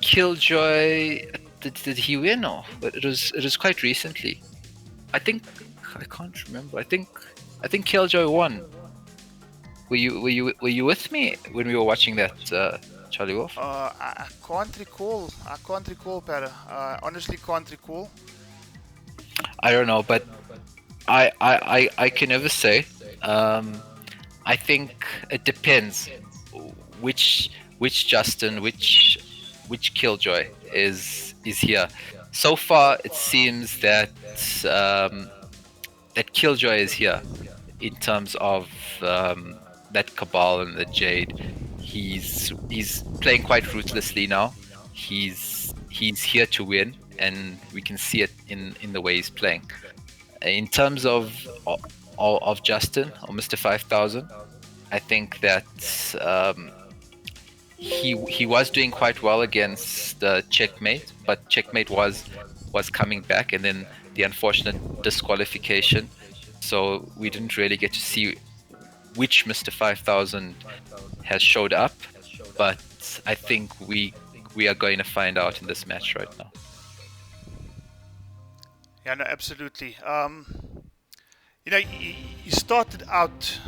Speaker 2: Killjoy, did he win or? But it was quite recently. I can't remember. I think Killjoy won. Were you with me when we were watching that, Charlie Wolf?
Speaker 1: I can't recall. Para. I honestly can't recall.
Speaker 2: I don't know, but I can never say. I think it depends which Justin, which Killjoy is here. So far, it seems that that Killjoy is here in terms of that Cabal and the Jade. He's playing quite ruthlessly now. He's here to win, and we can see it in the way he's playing. In terms of Justin or Mr. 5000, I think that he was doing quite well against Checkmate, but Checkmate was coming back, and then the unfortunate disqualification. So we didn't really get to see which Mr. 5000 has showed up, but I think we are going to find out in this match right now.
Speaker 1: Yeah, no, absolutely. You started out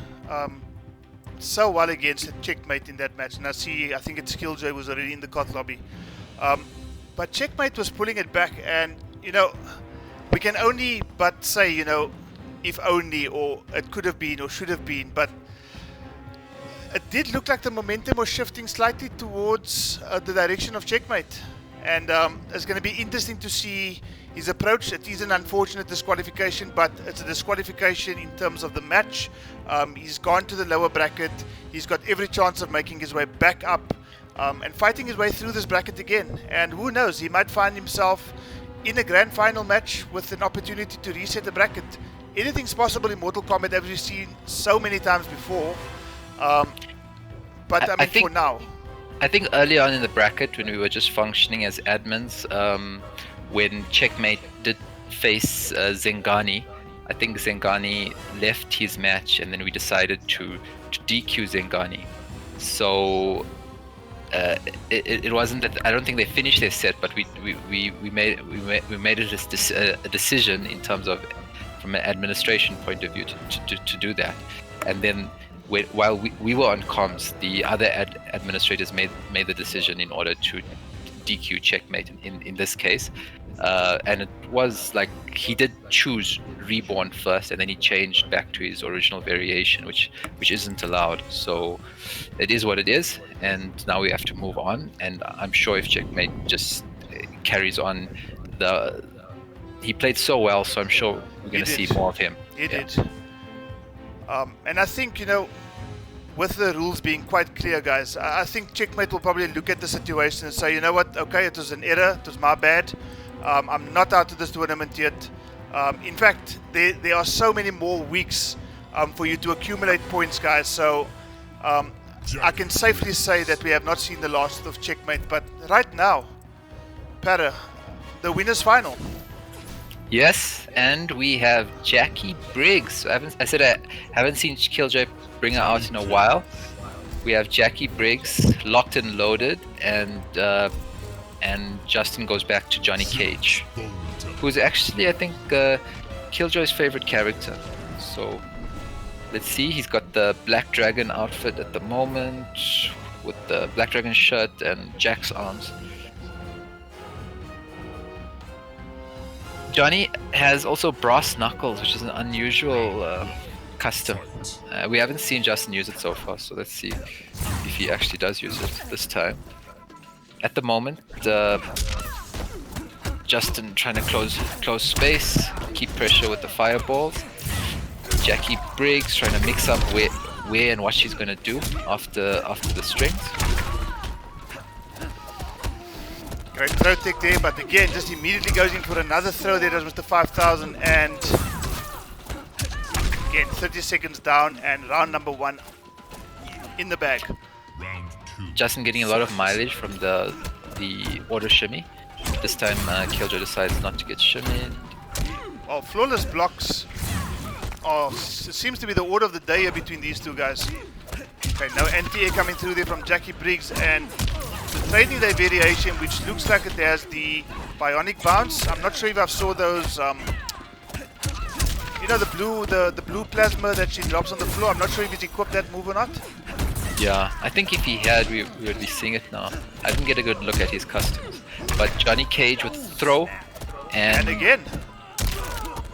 Speaker 1: so well against a Checkmate in that match, and I think it's Killjoy was already in the COT lobby. But Checkmate was pulling it back, and we can only but say, if only, or it could have been or should have been, but it did look like the momentum was shifting slightly towards the direction of Checkmate. And it's going to be interesting to see his approach. It is an unfortunate disqualification, but it's a disqualification in terms of the match. He's gone to the lower bracket. He's got every chance of making his way back up and fighting his way through this bracket again. And who knows, he might find himself in a grand final match with an opportunity to reset the bracket. Anything's possible in Mortal Kombat, as we've seen so many times before. But I mean, for now.
Speaker 2: I think early on in the bracket, when we were just functioning as admins, when Checkmate did face Zengani, I think Zengani left his match, and then we decided to DQ Zengani. So it wasn't that I don't think they finished their set, but we made it a decision in terms of from an administration point of view to do that, and then. While we were on comms, the other administrators made the decision in order to DQ Checkmate in this case, and it was like he did choose Reborn first, and then he changed back to his original variation, which isn't allowed. So it is what it is, and now we have to move on. And I'm sure if Checkmate just carries on, he played so well, so I'm sure we're going to see more of him.
Speaker 1: He did. And I think, with the rules being quite clear, guys, I think Checkmate will probably look at the situation and say, you know what, okay, it was an error, it was my bad. I'm not out of this tournament yet. In fact, there are so many more weeks for you to accumulate points, guys. So I can safely say that we have not seen the last of Checkmate. But right now, Para, the winner's final.
Speaker 2: Yes, and we have Jackie Briggs. I haven't seen Killjoy bring her out in a while. We have Jackie Briggs locked and loaded, and Justin goes back to Johnny Cage, who's actually, I think, Killjoy's favorite character. So let's see. He's got the Black Dragon outfit at the moment, with the Black Dragon shirt and Jack's arms. Johnny has also brass knuckles, which is an unusual custom. We haven't seen Justin use it so far, so let's see if he actually does use it this time. At the moment, Justin trying to close space, keep pressure with the fireballs. Jackie Briggs trying to mix up where and what she's going to do after the strings.
Speaker 1: Great throw tech there, but again, just immediately goes in for another throw there as Mr. 5000, and again, 30 seconds down, and round number 1 in the bag.
Speaker 2: Justin getting a lot of mileage from the auto shimmy. This time, Killjoy decides not to get shimmied.
Speaker 1: Oh, flawless blocks. Oh, it seems to be the order of the day here between these two guys. Okay, no anti-air coming through there from Jackie Briggs, and the training day variation, which looks like it has the bionic bounce. I'm not sure if I saw those, the blue plasma that she drops on the floor. I'm not sure if he's equipped that move or not.
Speaker 2: Yeah, I think if he had, we would be seeing it now. I didn't get a good look at his customs. But Johnny Cage with throw, and
Speaker 1: again.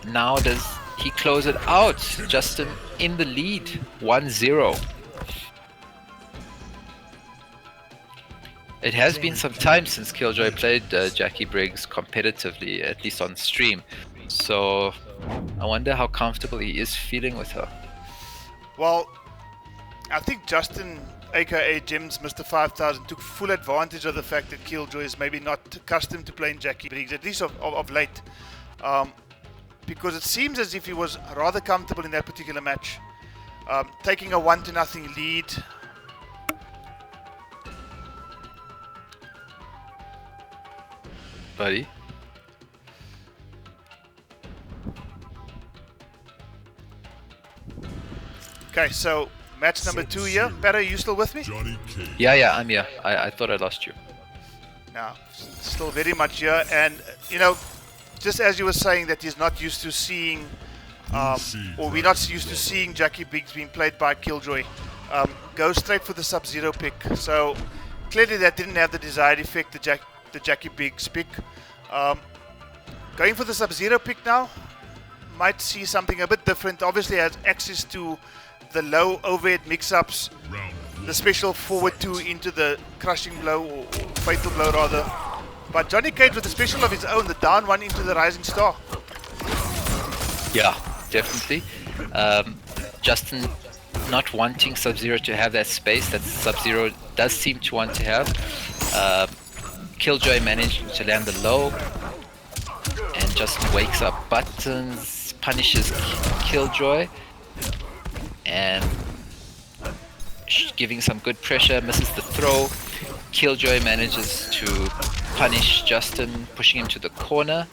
Speaker 2: Now does he close it out? Justin in the lead, 1-0. It has been some time since Killjoy played Jackie Briggs competitively, at least on stream. So I wonder how comfortable he is feeling with her.
Speaker 1: Well, I think Justin, aka Jim's Mr. 5000, took full advantage of the fact that Killjoy is maybe not accustomed to playing Jackie Briggs, at least of late. Because it seems as if he was rather comfortable in that particular match. Taking a 1-0 lead.
Speaker 2: Buddy.
Speaker 1: Okay, so match number 2 here. Para, are you still with me?
Speaker 2: Yeah, I'm here. I thought I lost you.
Speaker 1: No, still very much here. And, just as you were saying that he's not used to seeing, or we're not used to seeing Jackie Briggs being played by Killjoy, go straight for the Sub-Zero pick. So clearly that didn't have the desired effect, the Jackie Briggs pick. Going for the Sub-Zero pick now, might see something a bit different. Obviously has access to the low overhead mix-ups, the special forward 2 into the crushing blow, or fatal blow rather. But Johnny Cage with a special of his own, the down one into the Rising Star.
Speaker 2: Yeah, definitely. Justin not wanting Sub-Zero to have that space that Sub-Zero does seem to want to have. Killjoy managed to land the low, and Justin wakes up Buttons, punishes Killjoy, and giving some good pressure, misses the throw. Killjoy manages to punish Justin, pushing him to the corner.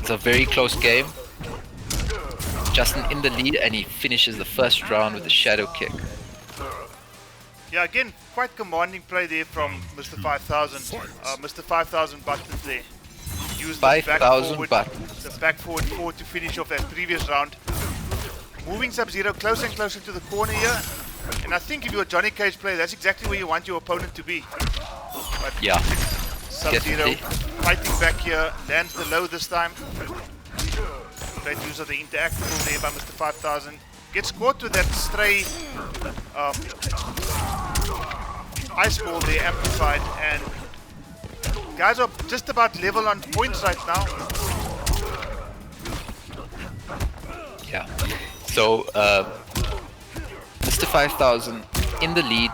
Speaker 2: It's a very close game. Justin in the lead, and he finishes the first round with a shadow kick.
Speaker 1: Yeah, again, quite commanding play there from Mr. 5000. Mr. 5000 Buttons there. Used the back
Speaker 2: 5,000
Speaker 1: forward,
Speaker 2: buttons.
Speaker 1: the back forward four to finish off that previous round. Moving Sub-Zero closer and closer to the corner here. And I think if you're a Johnny Cage player, that's exactly where you want your opponent to be. But
Speaker 2: Yeah,
Speaker 1: Sub-Zero
Speaker 2: definitely.
Speaker 1: fighting back here, lands the low this time. Great use of the interactable there by Mr. 5000. Gets caught with that stray ice ball there, amplified, and guys are just about level on points right now.
Speaker 2: Yeah. So Mr. 5000 in the lead,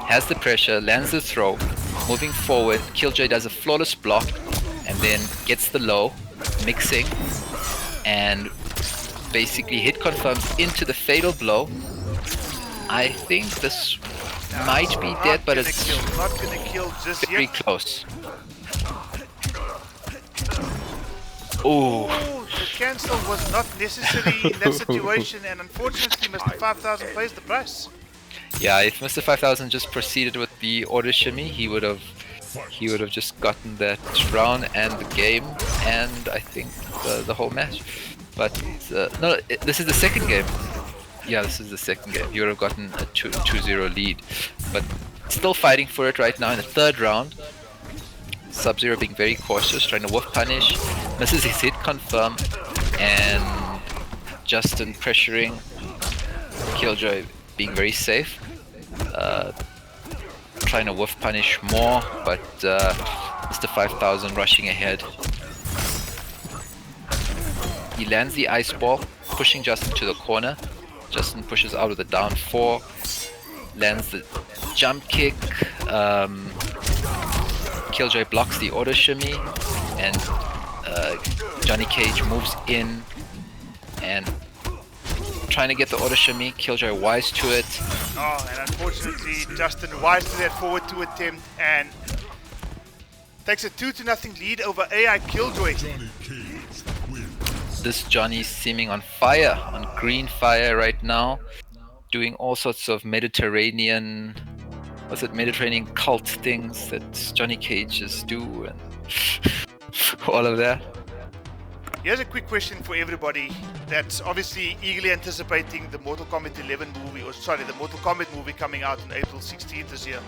Speaker 2: has the pressure, lands the throw, moving forward. Killjoy does a flawless block, and then gets the low, mixing, and basically hit confirms into the fatal blow. I think this might be dead, but it's
Speaker 1: not gonna kill just
Speaker 2: very
Speaker 1: yet.
Speaker 2: close. Ooh.
Speaker 1: Oh, the cancel was not necessary in that situation, and unfortunately Mr. 5000 pays the price.
Speaker 2: Yeah, if Mr. 5000 just proceeded with the order shimmy, he would have just gotten that round and the game, and I think the whole match. But no, this is the second game. Yeah, this is the second game. He would have gotten a 2-0 lead, but still fighting for it right now in the third round. Sub-Zero being very cautious, trying to whiff punish, misses his hit confirm, and Justin pressuring, Killjoy being very safe, trying to whiff punish more, but Mr. 5000 rushing ahead. He lands the ice ball, pushing Justin to the corner. Justin pushes out of the down 4, lands the jump kick. Killjoy blocks the auto shimmy, and Johnny Cage moves in and trying to get the auto shimmy. Killjoy wise to it.
Speaker 1: Oh, and unfortunately Justin wise to that forward 2 attempt and takes a 2-0 lead over AI Killjoy.
Speaker 3: Johnny Cage wins.
Speaker 2: This Johnny's seeming on fire, on green fire right now, doing all sorts of Mediterranean cult things that Johnny Cages do, and all of that.
Speaker 1: Here's a quick question for everybody that's obviously eagerly anticipating the Mortal Kombat 11 movie, the Mortal Kombat movie coming out on April 16th this year.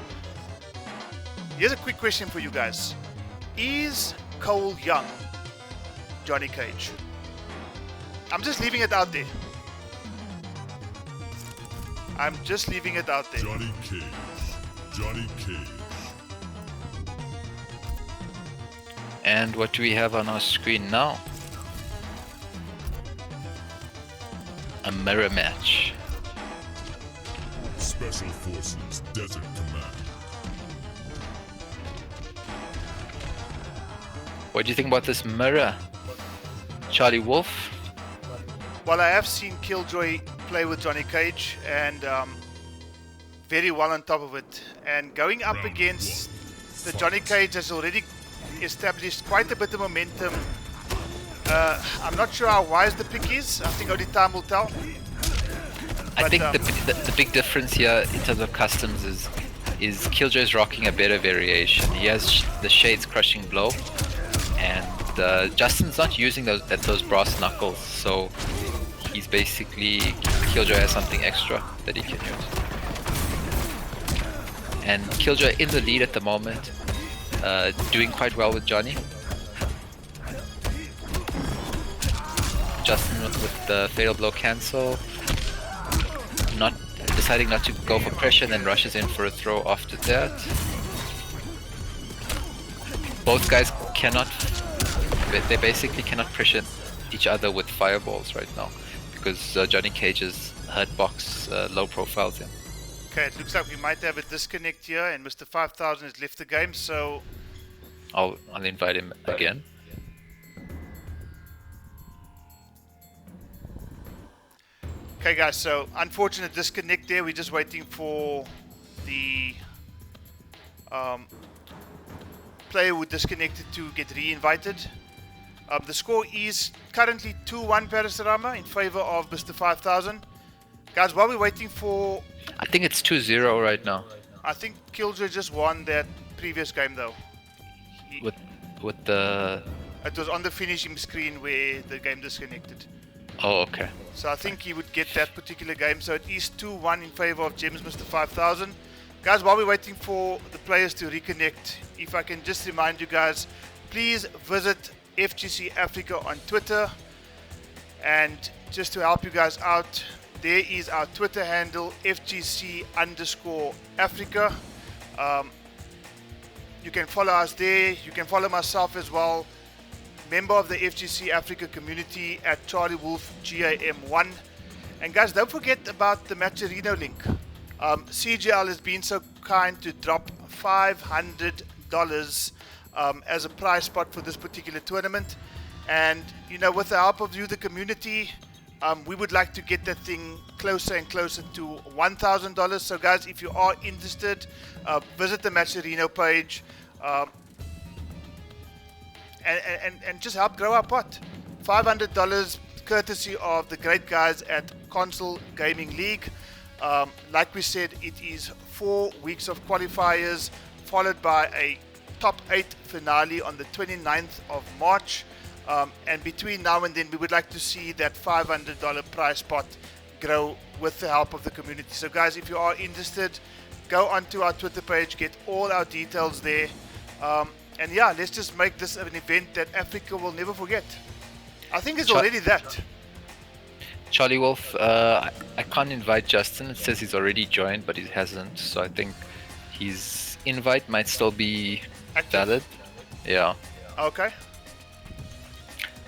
Speaker 1: Here's a quick question for you guys. Is Cole Young Johnny Cage? I'm just leaving it out there. I'm just leaving it out there.
Speaker 3: Johnny Cage. Johnny Cage.
Speaker 2: And what do we have on our screen now? A mirror match.
Speaker 3: Special Forces Desert Command.
Speaker 2: What do you think about this mirror, Charlie Wolf?
Speaker 1: Well, I have seen Killjoy play with Johnny Cage, and very well on top of it. And going up against the Johnny Cage has already established quite a bit of momentum. I'm not sure how wise the pick is. I think only time will tell.
Speaker 2: I think the big difference here in terms of customs is Killjoy's rocking a better variation. He has the Shades Crushing Blow, and Justin's not using those brass knuckles, so he's basically, Killjoy has something extra that he can use. And Killjoy in the lead at the moment, doing quite well with Johnny. Justin with the fatal blow cancel, deciding not to go for pressure, and then rushes in for a throw after that. both guys cannot. They basically cannot pressure each other with fireballs right now because Johnny Cage's hurtbox low profiles him.
Speaker 1: Okay, it looks like we might have a disconnect here, and Mr. 5000 has left the game, so
Speaker 2: I'll invite him again.
Speaker 1: okay guys, so unfortunate disconnect there. We're just waiting for the player who disconnected to get re-invited. The score is currently 2-1 Parasurama in favor of Mr. 5000. Guys, while we're waiting for...
Speaker 2: I think it's 2-0 right now.
Speaker 1: I think Killjoy just won that previous game though.
Speaker 2: With the...
Speaker 1: It was on the finishing screen where the game disconnected.
Speaker 2: Oh, okay.
Speaker 1: So I think he would get that particular game. So it is 2-1 in favor of Gems Mr. 5000. Guys, while we're waiting for the players to reconnect, if I can just remind you guys, please visit FGC Africa on Twitter. And just to help you guys out, there is our Twitter handle, FGC_Africa. You can follow us there. You can follow myself as well. Member of the FGC Africa community at Charlie Wolf GAM1. And guys, don't forget about the Matcherino link. CGL has been so kind to drop $500 as a prize spot for this particular tournament. And you know, with the help of you, the community, we would like to get that thing closer and closer to $1,000. So guys, if you are interested, visit the Matcherino page. And just help grow our pot. $500 courtesy of the great guys at Konsole Gaming League. Like we said, it is 4 weeks of qualifiers followed by a top 8 finale on the 29th of March. And between now and then, we would like to see that $500 prize pot grow with the help of the community. So guys, if you are interested, go onto our Twitter page, get all our details there. And yeah, let's just make this an event that Africa will never forget. I think it's already that.
Speaker 2: Charlie Wolf, I can't invite Justin. It says he's already joined, but he hasn't. So I think his invite might still be valid. Yeah.
Speaker 1: Okay.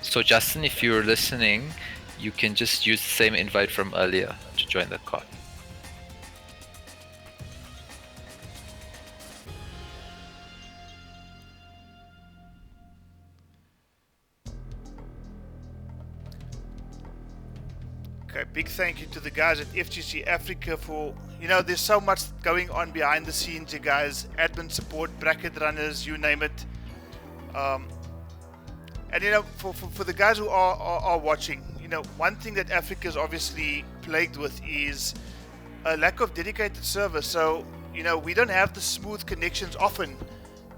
Speaker 2: So Justin, if you're listening, you can just use the same invite from earlier to join the call.
Speaker 1: Okay, big thank you to the guys at FGC Africa for, you know, there's so much going on behind the scenes, you guys. Admin support, bracket runners, you name it. And you know, for the guys who are watching, you know, one thing that Africa is obviously plagued with is a lack of dedicated servers. So, you know, we don't have the smooth connections often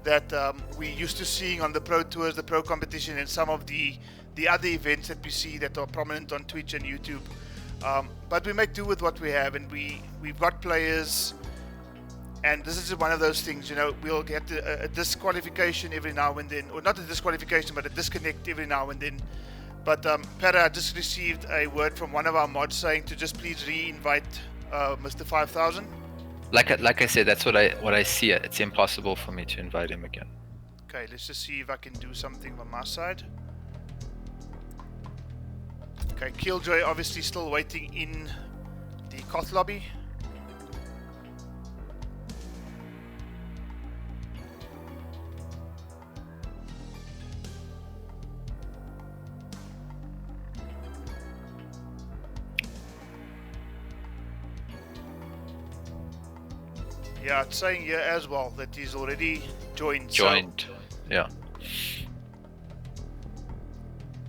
Speaker 1: that we used to seeing on the Pro Tours, the Pro Competition, and some of the other events that we see that are prominent on Twitch and YouTube. But we make do with what we have, and we've got players, and this is one of those things, you know, we'll get a disqualification every now and then, or not a disqualification, but a disconnect every now and then. But Para, I just received a word from one of our mods saying to just please re-invite Mr. 5000.
Speaker 2: Like I said, that's what I see. It's impossible for me to invite him again.
Speaker 1: Okay, let's just see if I can do something on my side. Okay, Killjoy obviously still waiting in the Koth lobby. Yeah, it's saying here as well that he's already joined.
Speaker 2: Joined, so, yeah.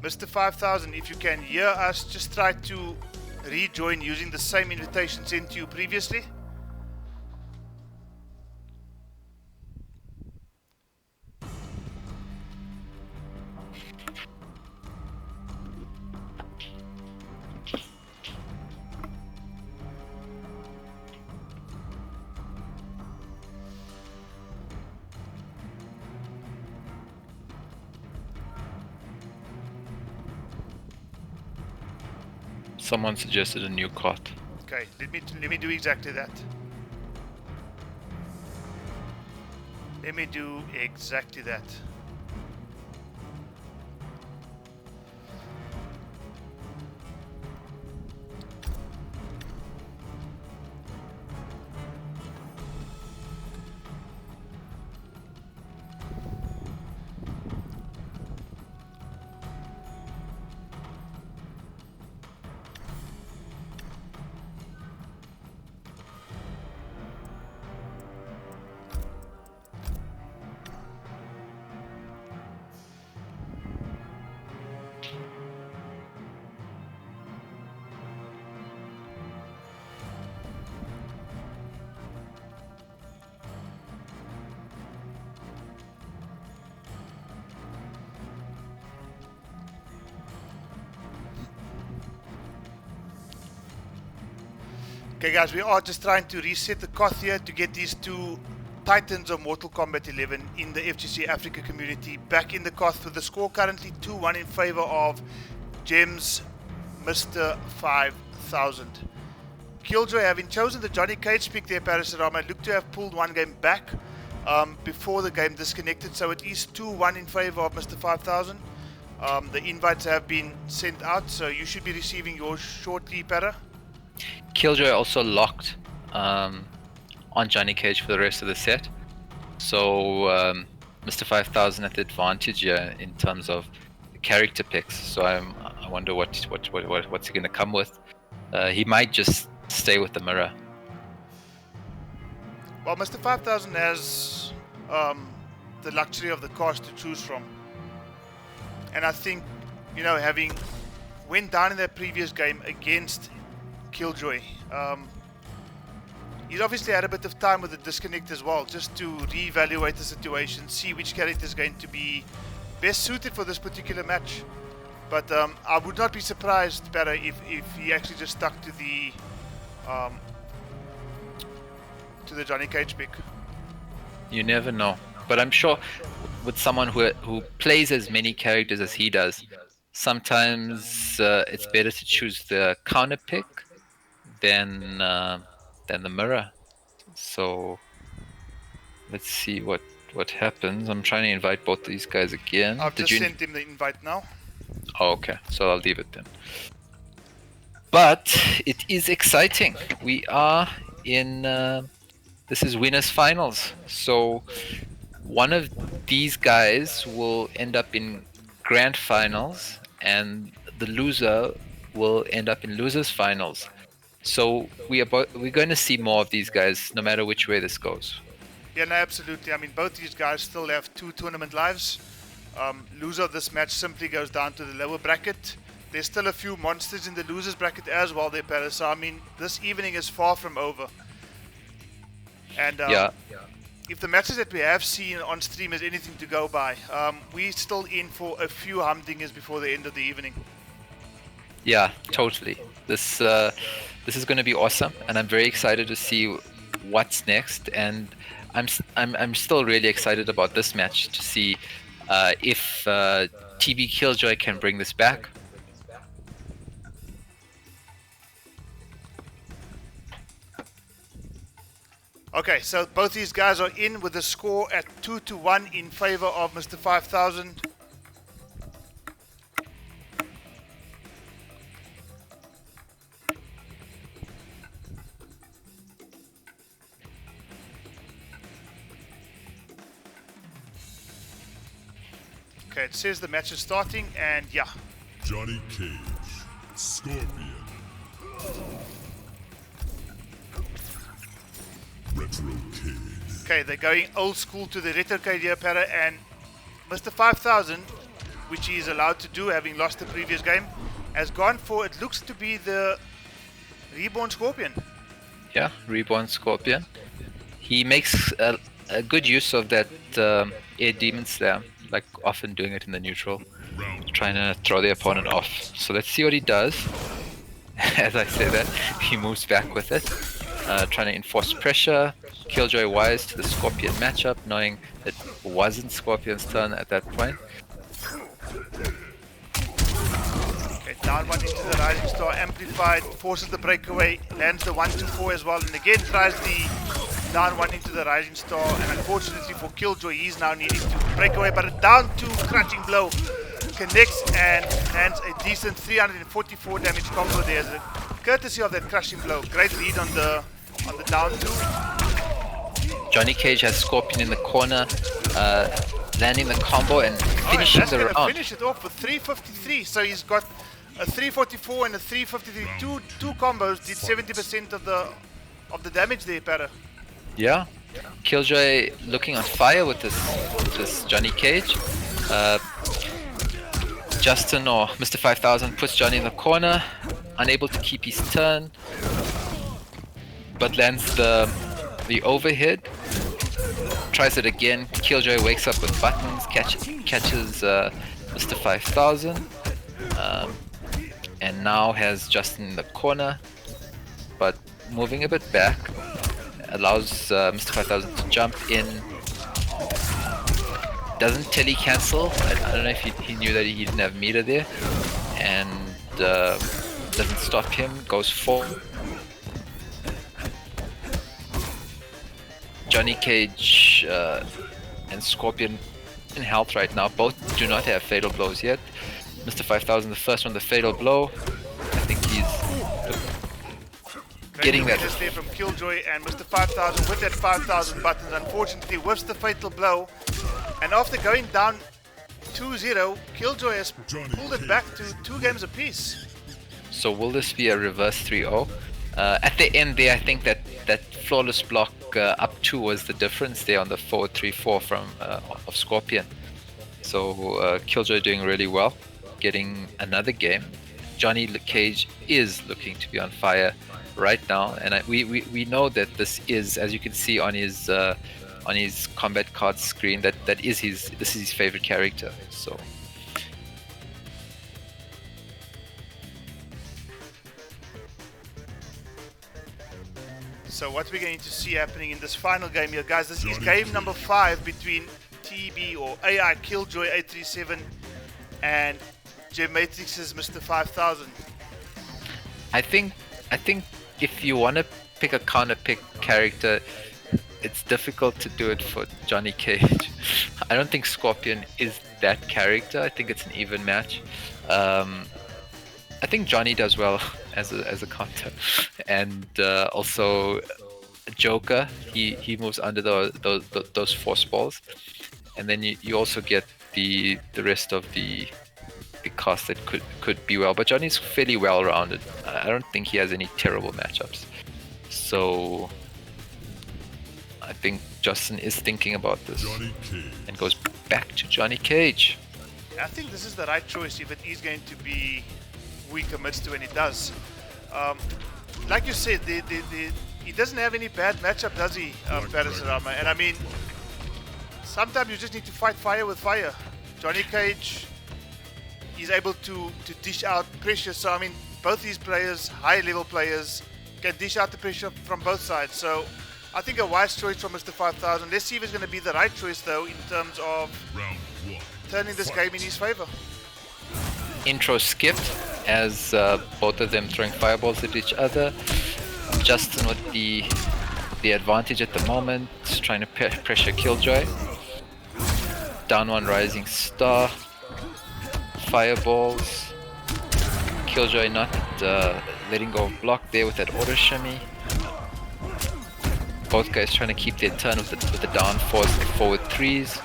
Speaker 1: Mr. 5000, if you can hear us, just try to rejoin using the same invitation sent to you previously.
Speaker 2: Someone suggested a new cot.
Speaker 1: Okay, let me do exactly that. Let me do exactly that. Okay guys, we are just trying to reset the coth here to get these two titans of Mortal Kombat 11 in the FGC Africa community back in the coth, with the score currently 2-1 in favor of Gems Mr. 5000. Killjoy, having chosen the Johnny Cage pick there, Parasarama, looked to have pulled one game back before the game disconnected, so it is 2-1 in favor of Mr. 5000. The invites have been sent out, so you should be receiving yours shortly, Para.
Speaker 2: Killjoy also locked on Johnny Cage for the rest of the set, so Mr. 5000 at the advantage here in terms of the character picks. So I wonder what's he going to come with. He might just stay with the mirror.
Speaker 1: Well, Mr. 5000 has the luxury of the cast to choose from, and I think, you know, having went down in that previous game against Killjoy, he's obviously had a bit of time with the disconnect as well, just to reevaluate the situation, see which character is going to be best suited for this particular match. But I would not be surprised, Para, if he actually just stuck to the Johnny Cage pick.
Speaker 2: You never know, but I'm sure with someone who plays as many characters as he does, sometimes it's better to choose the counter pick than the mirror. So let's see what happens. I'm trying to invite both these guys again.
Speaker 1: I've just sent him the invite now.
Speaker 2: Oh, okay, so I'll leave it then. But it is exciting. We are in this is winners finals, so one of these guys will end up in grand finals and the loser will end up in losers finals. So we're going to see more of these guys no matter which way this goes.
Speaker 1: Yeah, no, absolutely. I mean, both these guys still have 2 tournament lives. Loser of this match simply goes down to the lower bracket. There's still a few monsters in the losers bracket as well there, Paris. So I mean, this evening is far from over. And if the matches that we have seen on stream is anything to go by, we're still in for a few humdingers before the end of the evening.
Speaker 2: Yeah, totally. This is going to be awesome, and I'm very excited to see what's next. And I'm still really excited about this match to see if TB Killjoy can bring this back.
Speaker 1: Okay, so both these guys are in with the score at 2-1 in favor of Mr. 5000. Okay, it says the match is starting, and yeah.
Speaker 3: Johnny Cage, Scorpion. Retro Kid.
Speaker 1: Okay, they're going old school to the Retro Kid here, Para, and Mr. 5000, which he is allowed to do, having lost the previous game, has gone for, it looks to be the Reborn Scorpion.
Speaker 2: Yeah, Reborn Scorpion. He makes a good use of that air demon slam, like often doing it in the neutral, trying to throw the opponent off. So let's see what he does. As I say that, he moves back with it. Trying to enforce pressure. Killjoy wise to the Scorpion matchup, knowing it wasn't Scorpion's turn at that point.
Speaker 1: Okay, down one into the Rising Star, amplified, forces the breakaway, lands the 1-2-4 as well, and again tries the down one into the Rising Star, and unfortunately for Killjoy, he's now needing to break away, but a down 2 crushing blow connects and lands a decent 344 damage combo there, courtesy of that crushing blow. Great lead on the down 2.
Speaker 2: Johnny Cage has Scorpion in the corner, landing the combo and finishing the round.
Speaker 1: Finish it off with 353. So he's got a 344 and a 353. Two combos did 70% of the damage there, Para.
Speaker 2: Yeah, Killjoy looking on fire with this Johnny Cage. Justin or Mr. 5000 puts Johnny in the corner, unable to keep his turn, but lands the overhead. Tries it again. Killjoy wakes up with buttons, catches Mr. 5000, and now has Justin in the corner. But moving a bit back allows Mr. 5000 to jump in. Doesn't tele-cancel. I don't know if he knew that he didn't have meter there. And doesn't stop him. Goes forward. Johnny Cage and Scorpion in health right now. Both do not have fatal blows yet. Mr. 5000, the first one, the fatal blow. I think he's getting that.
Speaker 1: There from Killjoy, and Mr. 5000 with that 5000 buttons, unfortunately whiffs the fatal blow. And after going down 2-0, Killjoy has pulled it back to 2 games apiece.
Speaker 2: So will this be a reverse 3-0? At the end there, I think that flawless block up 2 was the difference there on the 4-3-4 from of Scorpion. So Killjoy doing really well, getting another game. Johnny Cage is looking to be on fire right now, and we know that this is, as you can see on his combat card screen, this is his favorite character. So.
Speaker 1: So what we're going to see happening in this final game here, guys, this is game number 5 between TB or AI Killjoy 837 and Gem Matrix's Mr. 5000.
Speaker 2: I think if you want to pick a counter pick character, it's difficult to do it for Johnny Cage. I don't think Scorpion is that character. I think it's an even match. I think Johnny does well as a counter, and also Joker. He moves under those force balls, and then you also get the rest of the cast that could be well. But Johnny's fairly well rounded. I don't think he has any terrible matchups. So I think Justin is thinking about this and goes back to Johnny Cage.
Speaker 1: I think this is the right choice if it is going to be weak amidst when it does. Like you said, he doesn't have any bad matchup, does he, Parasarama? And I mean, sometimes you just need to fight fire with fire. Johnny Cage is able to dish out pressure. So I mean, both these players, high-level players, can dish out the pressure from both sides. So I think a wise choice from Mr. 5000. Let's see if it's going to be the right choice, though, in terms of turning this game in his favor.
Speaker 2: Intro skipped as both of them throwing fireballs at each other. Justin with the advantage at the moment, trying to pressure Killjoy. Down one rising star. Fireballs. Killjoy not letting go of block there with that auto shimmy. Both guys trying to keep their turn with the down fours and forward threes.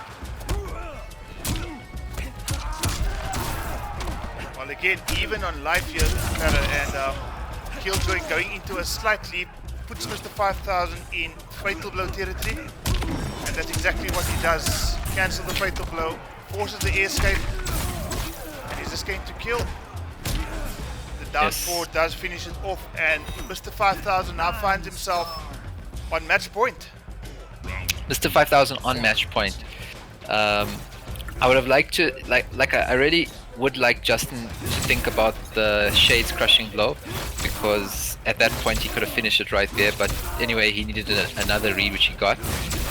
Speaker 1: Well, again, even on life here, and Killjoy going into a slight lead puts Mr. 5000 in fatal blow territory, and that's exactly what he does. Cancel the fatal blow, forces the escape, and he's just going to kill. The down four does finish it off, and Mr. 5000 now finds himself on match point.
Speaker 2: Mr. 5000 on match point. I would have liked to, I really would like Justin to think about the Shades crushing blow, because at that point he could have finished it right there. But anyway, he needed another read, which he got,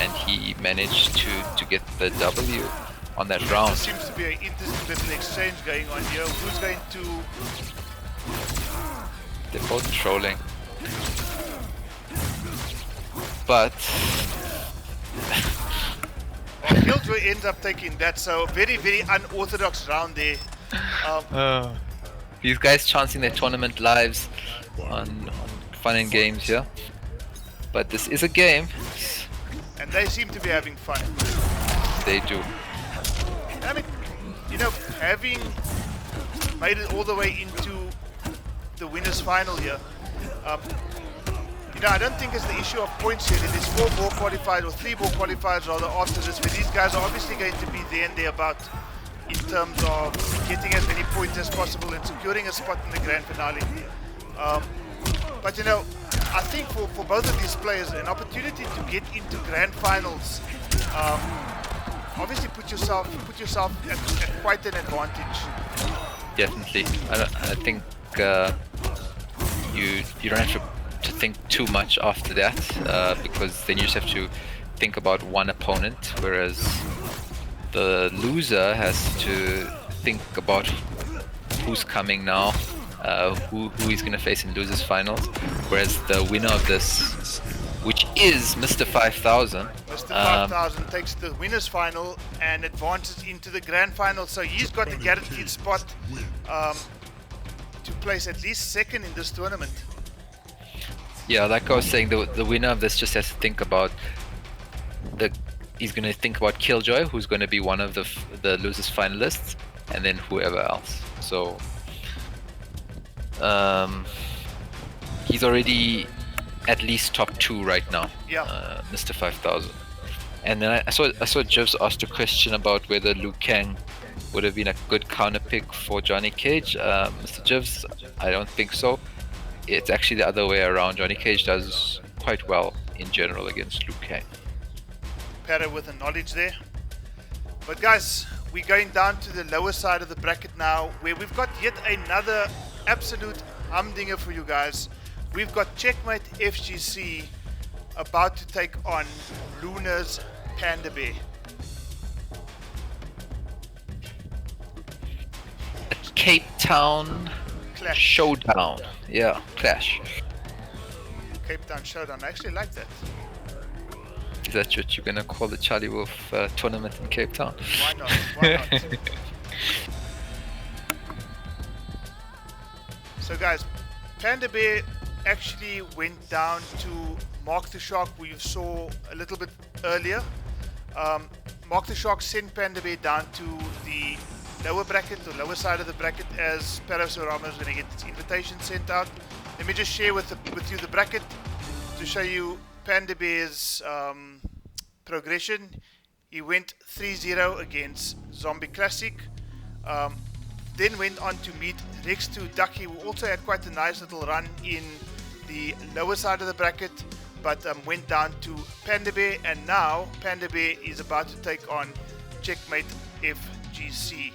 Speaker 2: and he managed to get the W on that round.
Speaker 1: There seems to be an interesting little exchange going on here. Who's going to...
Speaker 2: They're both trolling. But
Speaker 1: Killjoy ends up taking that, so very, very unorthodox round there.
Speaker 2: These guys chancing their tournament lives on fun and games here. But this is a game.
Speaker 1: And they seem to be having fun.
Speaker 2: They do.
Speaker 1: I mean, you know, having made it all the way into the winners final here, I don't think it's the issue of points here. There's 4 ball qualifiers, or 3 ball qualifiers rather, after this, where these guys are obviously going to be there and thereabout in terms of getting as many points as possible and securing a spot in the grand finale. But I think for both of these players, an opportunity to get into grand finals, obviously put yourself at quite an advantage.
Speaker 2: Definitely. I think you don't have to think too much after that, because then you just have to think about one opponent, whereas the loser has to think about who's coming now, who he's going to face in losers finals, whereas the winner of this, which is Mr. 5000,
Speaker 1: Mr. 5000 takes the winners final and advances into the grand final, so he's got a guaranteed spot to place at least second in this tournament.
Speaker 2: Yeah, like I was saying, the winner of this just has to think about he's going to think about Killjoy, who's going to be one of the losers finalists, and then whoever else. So he's already at least top 2 right now.
Speaker 1: Yeah.
Speaker 2: Mr. 5000. And then I saw Jivs asked a question about whether Liu Kang would have been a good counter pick for Johnny Cage. Mr. Jivs, I don't think so. It's actually the other way around. Johnny Cage does quite well in general against Liu Kang.
Speaker 1: Para with the knowledge there. But guys, we're going down to the lower side of the bracket now, where we've got yet another absolute humdinger for you guys. We've got Checkmate FGC about to take on Luna's Panda Bear.
Speaker 2: Cape Town
Speaker 1: Clash.
Speaker 2: Showdown. Yeah, Clash.
Speaker 1: Cape Town Showdown. I actually like that.
Speaker 2: Is that what you're gonna call the Charlie Wolf tournament in Cape Town?
Speaker 1: Why not? Why not? So guys, Panda Bear actually went down to Mark the Shark, who you saw a little bit earlier. Mark the Shark sent Panda Bear down to the lower bracket, the lower side of the bracket, as Parasorama is going to get its invitation sent out. Let me just share with you the bracket to show you Panda Bear's progression. He went 3-0 against Zombie Classic. Then went on to meet Rex 2 Ducky, who also had quite a nice little run in the lower side of the bracket, but went down to Panda Bear, and now Panda Bear is about to take on Checkmate FGC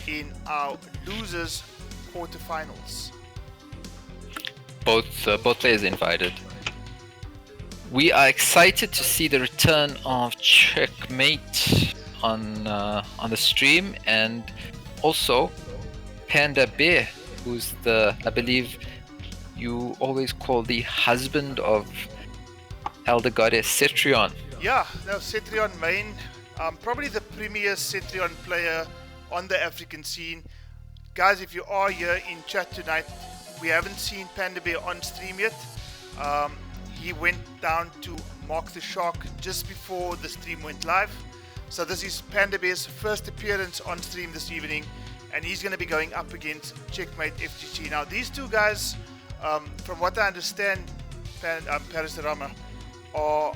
Speaker 1: in our losers quarterfinals.
Speaker 2: Both players invited. We are excited to see the return of Checkmate on the stream, and also Panda Bear, who's I believe you always call the husband of Elder Goddess Cetrion.
Speaker 1: Yeah, no, Cetrion main, probably the premier Cetrion player on the African scene. Guys, if you are here in chat tonight, we haven't seen Panda Bear on stream yet. He went down to Mark the Shark just before the stream went live. So this is Panda Bear's first appearance on stream this evening, and he's going to be going up against Checkmate FGC. Now these two guys, from what I understand, Parasorama, are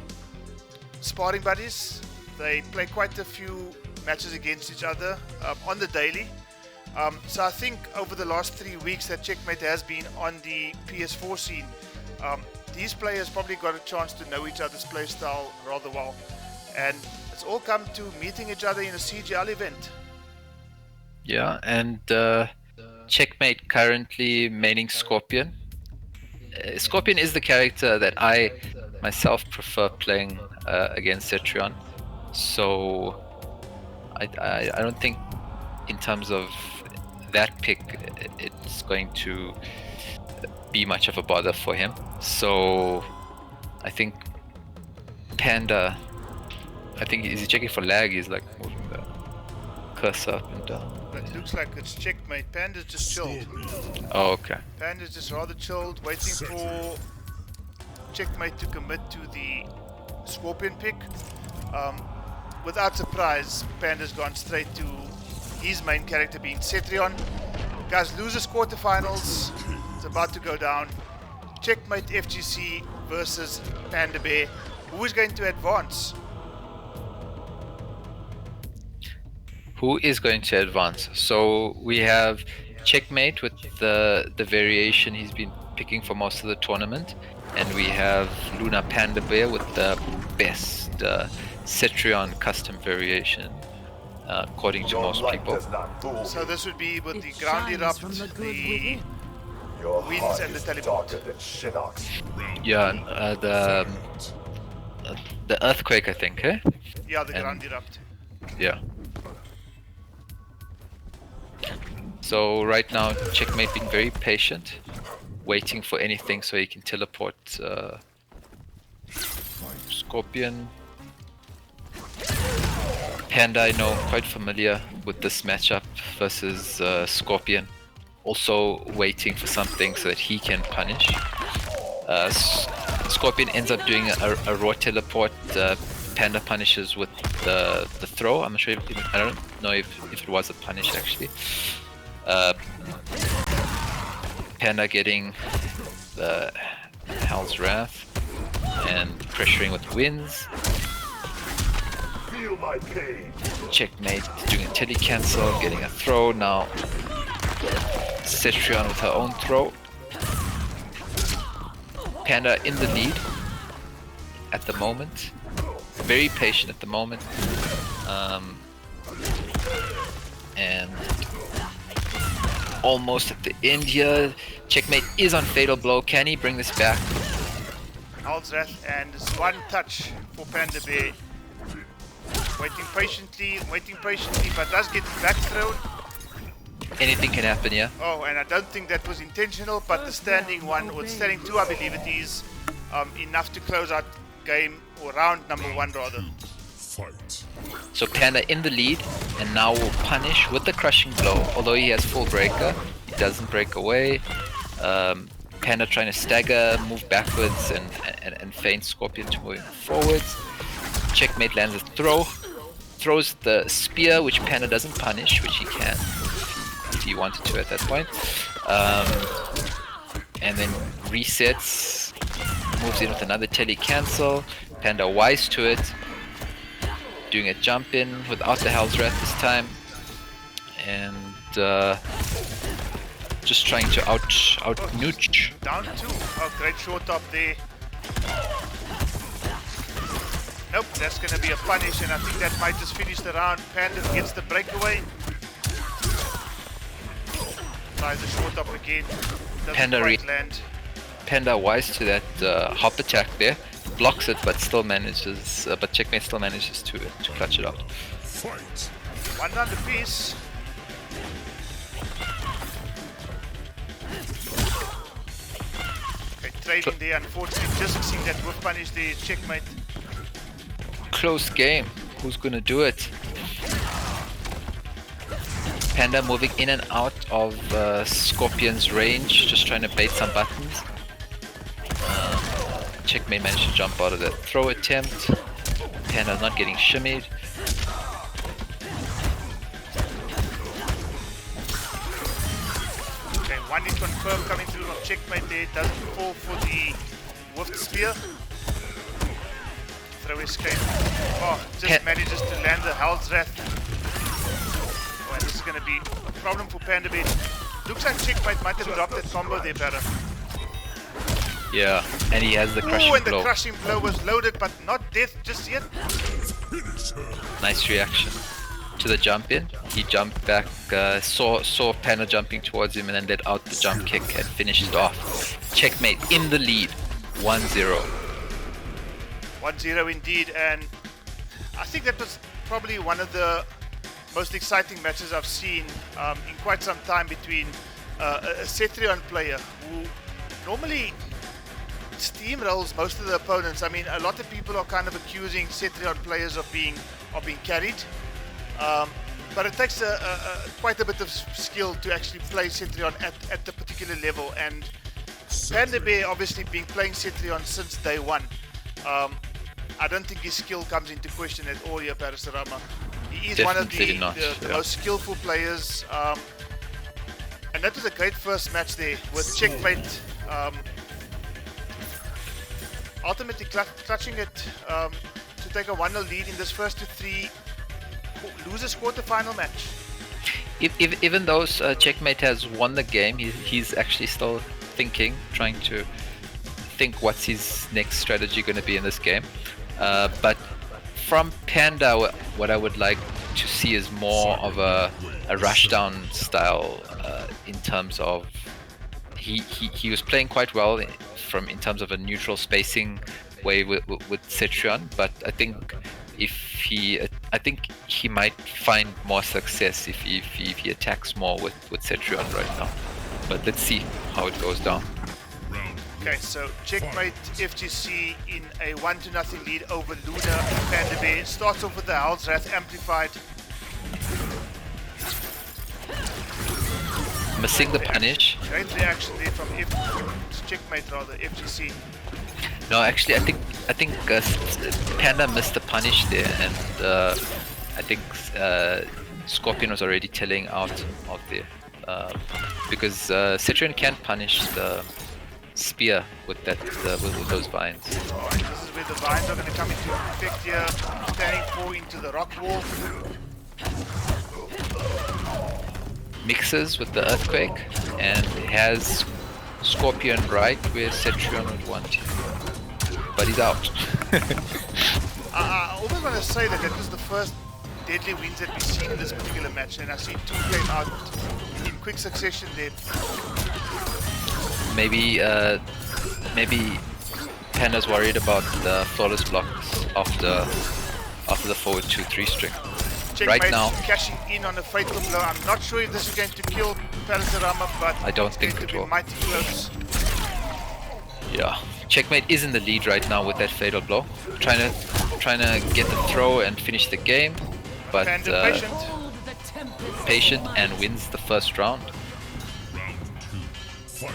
Speaker 1: sparring buddies. They play quite a few matches against each other on the daily. So I think over the last 3 weeks that Checkmate has been on the PS4 scene, these players probably got a chance to know each other's playstyle rather well, and it's all come to meeting each other in a CGL event.
Speaker 2: Yeah, and Checkmate currently maining Scorpion. Scorpion is the character that I myself prefer playing against Cetrion, so I don't think in terms of that pick it's going to be much of a bother for him. So I think Panda, is he checking for lag? He's like moving the cursor up and down.
Speaker 1: It looks like it's Checkmate. Panda's just chilled.
Speaker 2: Oh, okay.
Speaker 1: Panda's just rather chilled, waiting for Checkmate to commit to the Scorpion pick. Without surprise, Panda's gone straight to his main character being Cetrion. Guys, losers quarterfinals. It's about to go down. Checkmate FGC versus Panda Bear. Who is going to advance?
Speaker 2: Who is going to advance? So we have Checkmate with the variation he's been picking for most of the tournament, and we have Luna Panda Bear with the best Cetrion custom variation, according to most people.
Speaker 1: So this would be with the ground erupt, the wins and the teleport.
Speaker 2: Yeah, the earthquake, I think, eh?
Speaker 1: Yeah, the ground erupt.
Speaker 2: Yeah. So right now, Checkmate being very patient, waiting for anything so he can teleport Scorpion. Panda, I know, quite familiar with this matchup versus Scorpion. Also waiting for something so that he can punish. Scorpion ends up doing a raw teleport. Panda punishes with the throw. I'm not sure I don't know if it was a punish actually. Panda getting the Hell's Wrath and pressuring with wins. Checkmate doing a tele cancel, getting a throw now. Cetrion with her own throw. Panda in the lead at the moment. Very patient at the moment. And almost at the end here. Checkmate is on Fatal Blow. Can he bring this back?
Speaker 1: Hell's Wrath and just one touch for Panda Bear. Waiting patiently, but does get back thrown.
Speaker 2: Anything can happen, yeah?
Speaker 1: Oh, and I don't think that was intentional, but the standing one, or standing two, I believe it is, enough to close out game, or round number one rather.
Speaker 3: Fight.
Speaker 2: So Panda in the lead, and now will punish with the crushing blow. Although he has full breaker, he doesn't break away. Panda trying to stagger, move backwards, and feint Scorpion to moving forwards. Checkmate lands a throw, throws the spear, which Panda doesn't punish, which he can if he wanted to at that point. And then resets, moves in with another tele cancel. Panda wise to it, doing a jump in without the Hell's Wrath this time, and just trying to out nooch.
Speaker 1: Down two. Oh, great short up there. Nope, that's going to be a punish, and I think that might just finish the round. Panda gets the breakaway. Tries the short up again. Doesn't quite land.
Speaker 2: Panda wise to that hop attack there. Blocks it, but still manages. But Checkmate still manages to clutch it out.
Speaker 3: Fight.
Speaker 1: One round apiece. Okay, trading there. Unfortunately, just seeing that whiff punish there. Checkmate.
Speaker 2: Close game. Who's gonna do it? Panda moving in and out of Scorpion's range, just trying to bait some buttons. Checkmate managed to jump out of that throw attempt. Panda's not getting shimmied.
Speaker 1: Okay, one is confirmed coming through from Checkmate there. Doesn't fall for the whiffed spear. Throw escape. Oh, just manages to land the Hell's Wrath. Oh, and this is going to be a problem for Panda Bear. Looks like Checkmate might have dropped that combo there better.
Speaker 2: Yeah, and he has the crushing
Speaker 1: blow. And the
Speaker 2: blow.
Speaker 1: crushing blow was loaded, but not death just yet.
Speaker 2: Nice reaction to the jump in. He jumped back, saw Panda jumping towards him, and then let out the jump kick and finished it off. Checkmate in the lead, 1-0.
Speaker 1: 1-0 indeed, and I think that was probably one of the most exciting matches I've seen in quite some time between a Cetrion player who normally steamrolls most of the opponents. I mean, a lot of people are kind of accusing Cetrion players of being carried, but it takes quite a bit of skill to actually play Cetrion at the particular level, and Panda Bear obviously been playing Cetrion since day one. I don't think his skill comes into question at all here, Parasarama. He is
Speaker 2: Definitely
Speaker 1: one of the most skillful players, and that was a great first match there with Checkmate ultimately clutching it to take a 1-0 lead in this first to three losers quarterfinal match.
Speaker 2: Even though Checkmate has won the game, he's actually still trying to think what's his next strategy going to be in this game. But from Panda, what I would like to see is more of a rushdown style in terms of he was playing quite well in terms of a neutral spacing way with Cetrion, but I think I think he might find more success if he attacks more with Cetrion right now. But let's see how it goes down.
Speaker 1: Okay, so checkmate FGC in a 1-0 lead over Luna. Panda Bear starts off with the Hell's Wrath amplified.
Speaker 2: Missing the punish.
Speaker 1: Great reaction there from checkmate rather, FGC.
Speaker 2: No, actually, I think Panda missed the punish there, and I think Scorpion was already telling out there because Cetrion can't punish the spear with with those vines.
Speaker 1: Alright, this is where the vines are going to come into effect here. Standing 4 into the rock wall.
Speaker 2: Mixes with the earthquake and has Scorpion right where Cetrion would want him. But he's out.
Speaker 1: I almost want to say that was the first deadly wins that we've seen in this particular match, and I see 2 came out in quick succession there.
Speaker 2: Maybe Panda's worried about the flawless blocks after the forward 2-3 string.
Speaker 1: Checkmate
Speaker 2: right now,
Speaker 1: cashing in on a fatal blow. I'm not sure if this is going to kill Parasurama, but
Speaker 2: I don't think it will.
Speaker 1: Mighty close.
Speaker 2: Yeah, checkmate is in the lead right now with that fatal blow, trying to get the throw and finish the game, but
Speaker 1: Panda
Speaker 2: patient and wins the first round.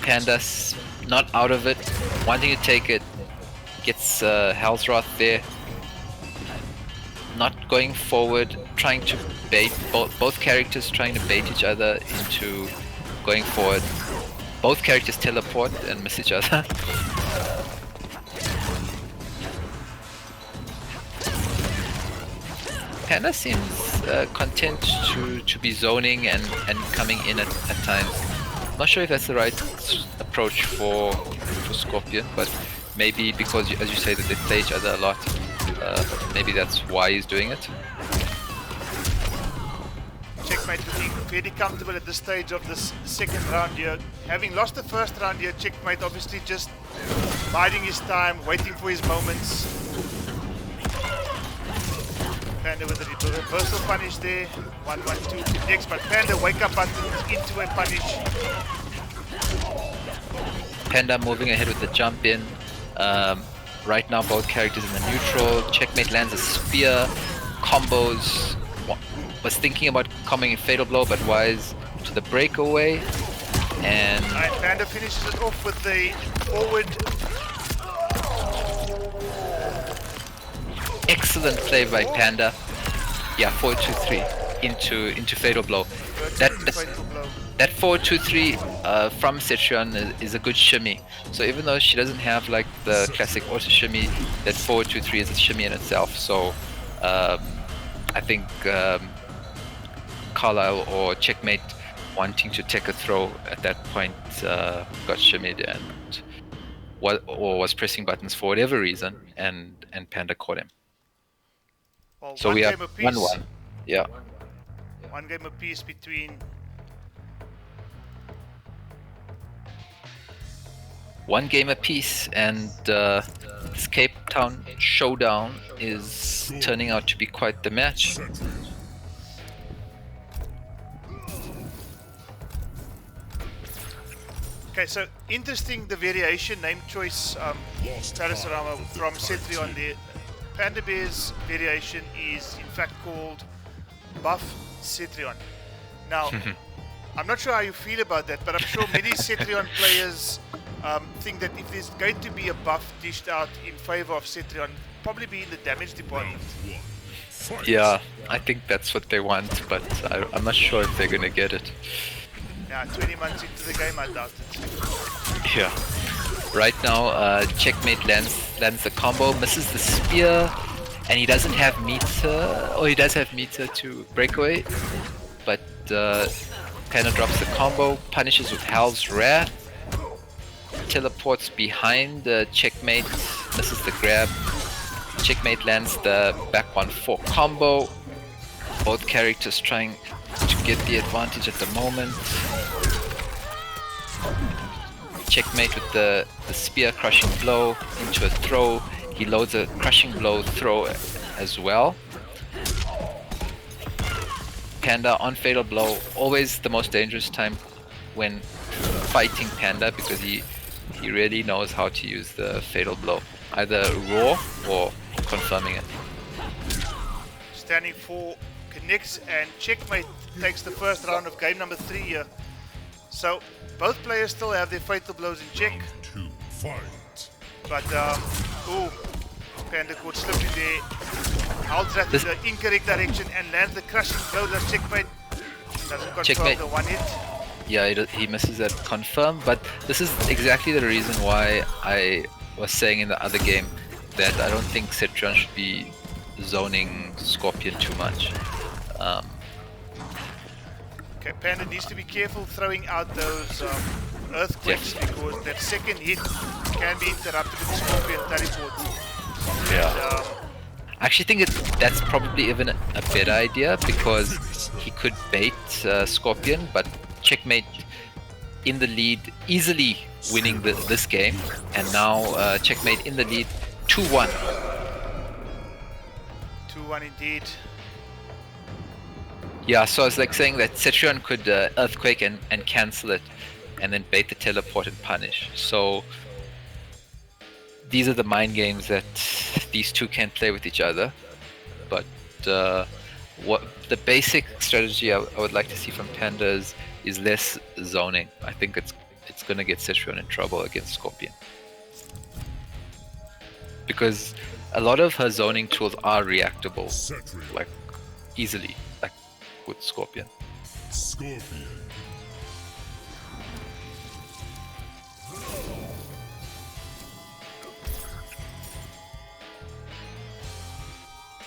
Speaker 2: Panda's not out of it, wanting to take it, gets Hell's Wrath there, not going forward, trying to bait, both characters trying to bait each other into going forward. Both characters teleport and miss each other. Panda seems content to be zoning and coming in at times. Not sure if that's the right approach for Scorpion, but maybe because, as you say, that they play each other a lot, maybe that's why he's doing it.
Speaker 1: Checkmate looking fairly comfortable at this stage of this second round here. Having lost the first round here, Checkmate obviously just biding his time, waiting for his moments. Panda with a reversal punish there. 1-1-2 next, but Panda wake up button into a punish.
Speaker 2: Panda moving ahead with the jump in. Right now both characters in the neutral. Checkmate lands a spear, combos. Was thinking about coming in fatal blow, but wise to the breakaway. And
Speaker 1: Panda finishes it off with the forward.
Speaker 2: Excellent play by Panda. Yeah, 4-2-3 into fatal blow. That 4-2-3 from Cetrion is a good shimmy. So even though she doesn't have like the classic auto shimmy, that 4-2-3 is a shimmy in itself. So I think Carlisle or Checkmate wanting to take a throw at that point got shimmied and was pressing buttons for whatever reason, and Panda caught him.
Speaker 1: Well,
Speaker 2: so we have 1-1. Yeah.
Speaker 1: One game apiece between.
Speaker 2: One game apiece, and this Cape Town showdown is turning out to be quite the match.
Speaker 1: Okay, so interesting the variation name choice Parasurama from Cetrion there. Panda Bear's variation is in fact called Buff Cetrion. Now, I'm not sure how you feel about that, but I'm sure many Cetrion players think that if there's going to be a buff dished out in favor of Cetrion, probably be in the damage department.
Speaker 2: Yeah, I think that's what they want, but I'm not sure if they're gonna get it.
Speaker 1: Yeah, 20 months into the game, I doubt it.
Speaker 2: Yeah. Right now, Checkmate lands the combo, misses the spear, and he doesn't have meter, or he does have meter to breakaway, but Panda drops the combo, punishes with Hell's Wrath, teleports behind Checkmate, misses the grab. Checkmate lands the back 1-4 combo. Both characters trying to get the advantage at the moment. checkmate with the spear crushing blow into a throw. He loads a crushing blow throw as well. Panda on fatal blow, always the most dangerous time when fighting Panda, because he really knows how to use the fatal blow, either raw or confirming it.
Speaker 1: Standing 4 connects and checkmate takes the first round of game number 3 here. So both players still have their fatal blows in check.
Speaker 3: Round 2, fight.
Speaker 1: But ooh, Panda caught slipping there. Holds that in the incorrect direction and lands the crushing blow. Does checkmate. Doesn't confirm
Speaker 2: Checkmate.
Speaker 1: the one hit.
Speaker 2: Yeah, he misses that confirm, but this is exactly the reason why I was saying in the other game that I don't think Cetrion should be zoning Scorpion too much.
Speaker 1: Okay, Panda needs to be careful throwing out those earthquakes, because that second hit can be interrupted with the Scorpion teleport.
Speaker 2: Yeah. I actually think that's probably even a better idea, because he could bait Scorpion, but checkmate in the lead, easily winning this game, and now checkmate in the lead 2-1.
Speaker 1: 2-1 indeed.
Speaker 2: Yeah, so I was like saying that Cetrion could earthquake and cancel it, and then bait the teleport and punish. So these are the mind games that these two can play with each other. But what the basic strategy I would like to see from Panda is less zoning. I think it's going to get Cetrion in trouble against Scorpion, because a lot of her zoning tools are reactable, like easily, like with Scorpion.
Speaker 3: Scorpion.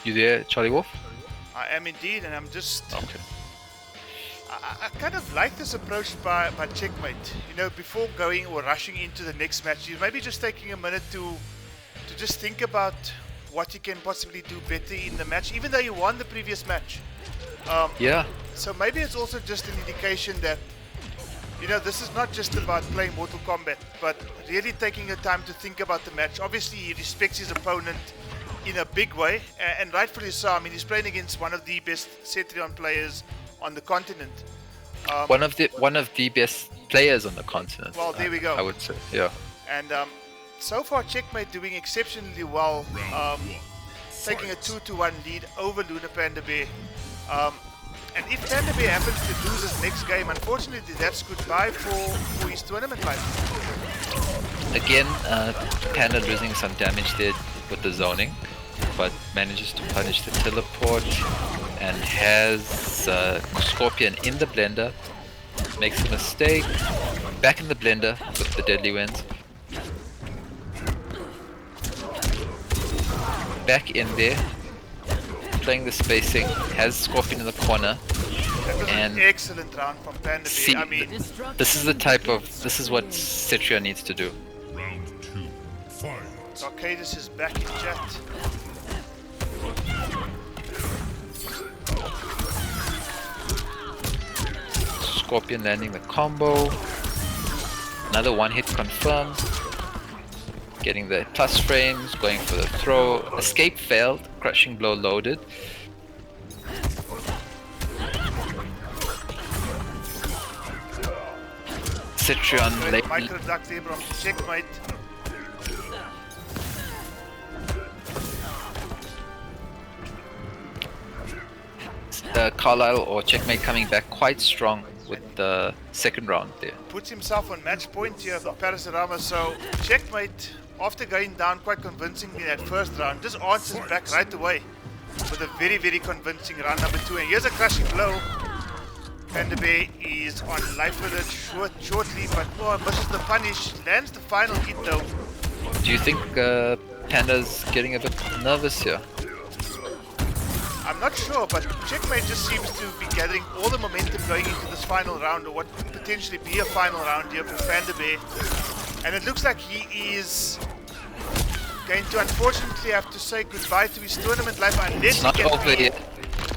Speaker 2: You there, Charlie Wolf?
Speaker 1: I am indeed, and I'm just...
Speaker 2: Okay.
Speaker 1: I kind of like this approach by checkmate. You know, before going or rushing into the next match, you maybe just taking a minute to just think about what you can possibly do better in the match, even though you won the previous match.
Speaker 2: Yeah.
Speaker 1: So maybe it's also just an indication that, you know, this is not just about playing Mortal Kombat, but really taking the time to think about the match. Obviously, he respects his opponent in a big way, and rightfully so. I mean, he's playing against one of the best Cetrion players on the continent.
Speaker 2: One of the best players on the continent.
Speaker 1: Well, there we go.
Speaker 2: I would say, yeah.
Speaker 1: And so far, checkmate doing exceptionally well, taking a 2-1 lead over Luna Panda Bear. And if Panda Bear happens to lose his next game, unfortunately, that's goodbye for his tournament life.
Speaker 2: Again, Panda losing some damage there with the zoning, but manages to punish the teleport and has Scorpion in the blender. Makes a mistake. Back in the blender with the deadly winds. Back in there. Playing the spacing. Has Scorpion in the corner.
Speaker 1: That was
Speaker 2: and
Speaker 1: an excellent round from Panda
Speaker 2: see,
Speaker 1: Bear. I mean,
Speaker 2: this is what Cetrion needs to do.
Speaker 3: Round 2, fight.
Speaker 1: Arcadis is back in chat.
Speaker 2: Scorpion landing the combo. Another one hit confirmed. Getting the plus frames, going for the throw. Escape failed, crushing blow loaded. Cetrion late.
Speaker 1: Micro duck there from checkmate.
Speaker 2: Carlisle or checkmate coming back quite strong with the second round there.
Speaker 1: Puts himself on match point here for Parasurama, so checkmate, after going down quite convincingly in that first round, just answers back right away with a very, very convincing round number 2. And here's a crushing blow. Panda Bear is on life with it shortly, but misses the punish, lands the final hit though.
Speaker 2: Do you think Panda's getting a bit nervous here?
Speaker 1: I'm not sure, but checkmate just seems to be gathering all the momentum going into this final round, or what could potentially be a final round here for Panda Bear. And it looks like he is going to unfortunately have to say goodbye to his tournament life unless
Speaker 2: It's not
Speaker 1: he can
Speaker 2: over yet.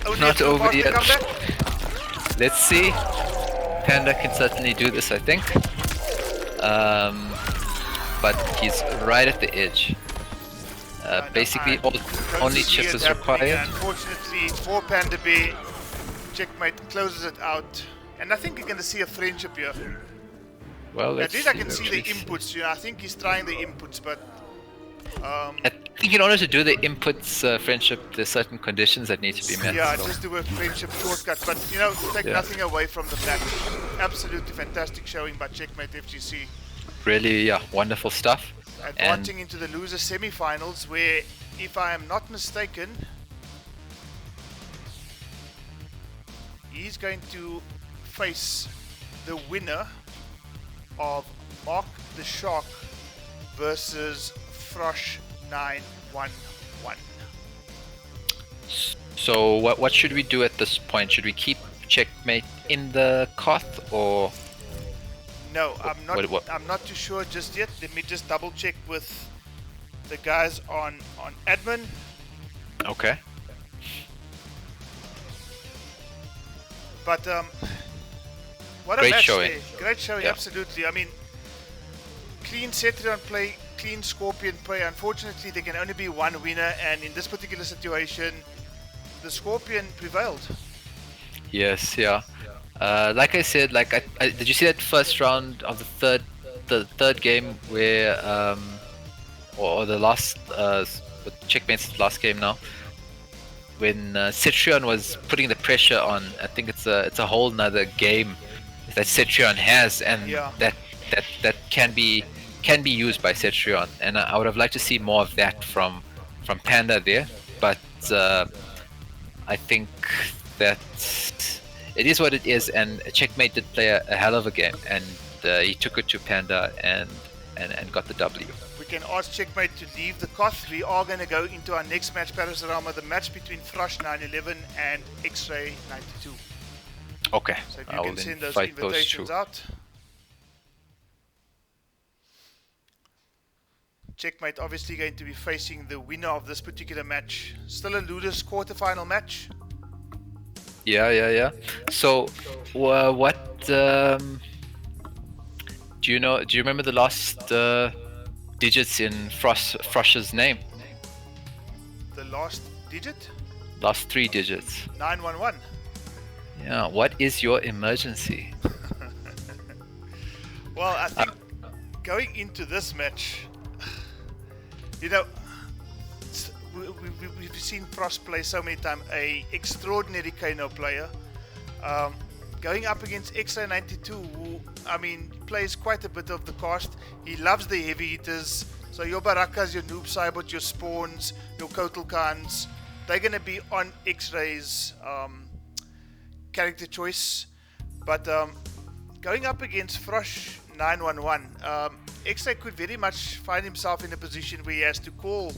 Speaker 1: only
Speaker 2: Not
Speaker 1: have to
Speaker 2: over
Speaker 1: pass the
Speaker 2: yet.
Speaker 1: comeback.
Speaker 2: Let's see. Panda can certainly do this, I think. but he's right at the edge. Basically, only chip is required.
Speaker 1: Unfortunately, for Panda Bear, Checkmate closes it out. And I think you're going to see a friendship here.
Speaker 2: Well,
Speaker 1: at least I can see the inputs. You know, I think he's trying the inputs, but
Speaker 2: I think in order to do the inputs friendship, there's certain conditions that need to be met.
Speaker 1: Yeah,
Speaker 2: so.
Speaker 1: just do a friendship shortcut. But you know, take nothing away from the match. Absolutely fantastic showing by Checkmate FGC.
Speaker 2: Really, yeah, wonderful stuff.
Speaker 1: Advancing into the loser semi-finals, where, if I am not mistaken, he's going to face the winner of Mark the Shark versus Frosh 911.
Speaker 2: So what should we do at this point? Should we keep Checkmate in the Koth, or?
Speaker 1: No, I'm not too sure just yet. Let me just double check with the guys on admin.
Speaker 2: Okay.
Speaker 1: But what a
Speaker 2: Great
Speaker 1: match
Speaker 2: showing.
Speaker 1: there. Great showing, absolutely. I mean, clean Cetrion play, clean Scorpion play. Unfortunately, there can only be one winner, and in this particular situation, the Scorpion prevailed.
Speaker 2: Yes, yeah. Like I said, did you see that first round of the third game where, or the last, Checkmate's last game now, when Cetrion was putting the pressure on? I think it's a whole nother game that Cetrion has, and that can be used by Cetrion, and I would have liked to see more of that from Panda there, but I think that it is what it is, and Checkmate did play a hell of a game, and he took it to Panda and got the W.
Speaker 1: We can ask Checkmate to leave the Koth. We are going to go into our next match, Parasarama, the match between Frosh 911 and X-Ray 92.
Speaker 2: Okay,
Speaker 1: so if you can send those invitations out. Checkmate obviously going to be facing the winner of this particular match. Still a Ludus quarterfinal match.
Speaker 2: Yeah. So, what do you know? Do you remember the last digits in Frosh's name?
Speaker 1: The last digit?
Speaker 2: Last 3 digits.
Speaker 1: 911.
Speaker 2: Yeah. What is your emergency?
Speaker 1: Well, I think going into this match, you know, we've seen Frost play so many times, a extraordinary Kano player. Going up against X-Ray 92, who, I mean, plays quite a bit of the cast. He loves the heavy hitters. So your Barakas, your Noob Cybot, your Spawns, your Kotal Khans, they're going to be on X-Ray's character choice. But going up against Frosh 911, X-Ray could very much find himself in a position where he has to call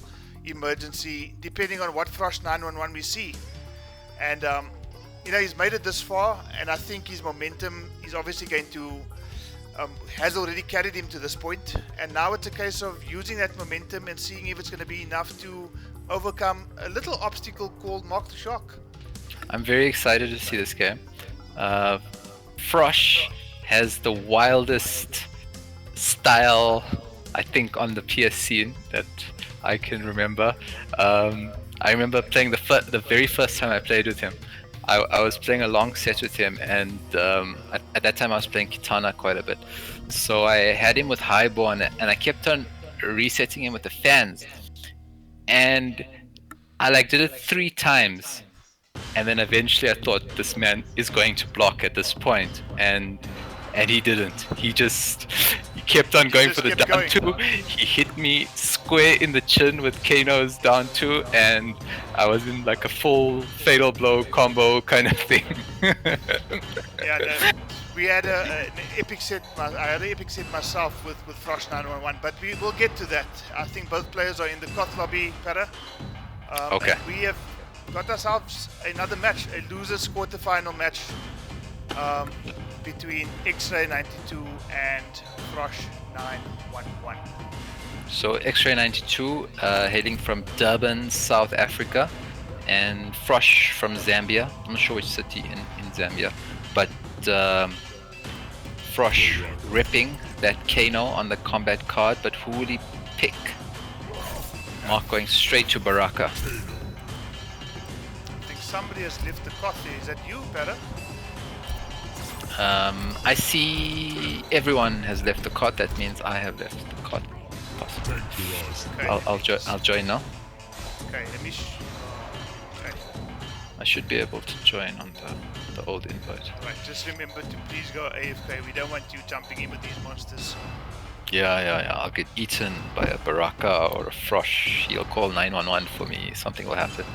Speaker 1: emergency depending on what Frosh 911 we see. And you know, he's made it this far, and I think his momentum is obviously going to has already carried him to this point, and now it's a case of using that momentum and seeing if it's going to be enough to overcome a little obstacle called Mark the Shark.
Speaker 2: I'm very excited to see this game. Frosh has the wildest style, I think, on the PS scene that I can remember. I remember playing the very first time I played with him. I was playing a long set with him, and at that time I was playing Kitana quite a bit. So I had him with Highborn, and I kept on resetting him with the fans. And I did it 3 times. And then eventually I thought, this man is going to block at this point, and he didn't. He kept on going for the down 2. He hit me square in the chin with Kano's down 2, and I was in like a full fatal blow combo kind of thing.
Speaker 1: Yeah, no, we had an epic set. I had an epic set myself with Frosh 911, but we will get to that. I think both players are in the Koth lobby, Para.
Speaker 2: Okay.
Speaker 1: We have got ourselves another match, a losers quarterfinal match between X-Ray 92 and Frosh 911.
Speaker 2: So X-Ray 92 hailing from Durban, South Africa, and Frosh from Zambia. I'm not sure which city in Zambia, but Frosh ripping that Kano on the combat card, but who will he pick? Mark going straight to Baraka.
Speaker 1: I think somebody has left the coffee. Is that you, Para?
Speaker 2: I see everyone has left the cot. That means I have left the cot. Possibly.
Speaker 1: Okay.
Speaker 2: I'll join now.
Speaker 1: Okay, let me. Okay.
Speaker 2: I should be able to join on the old invite.
Speaker 1: Right, just remember to please go AFK. We don't want you jumping in with these monsters.
Speaker 2: Yeah. I'll get eaten by a Baraka or a Frosh. He'll call 911 for me. Something will happen.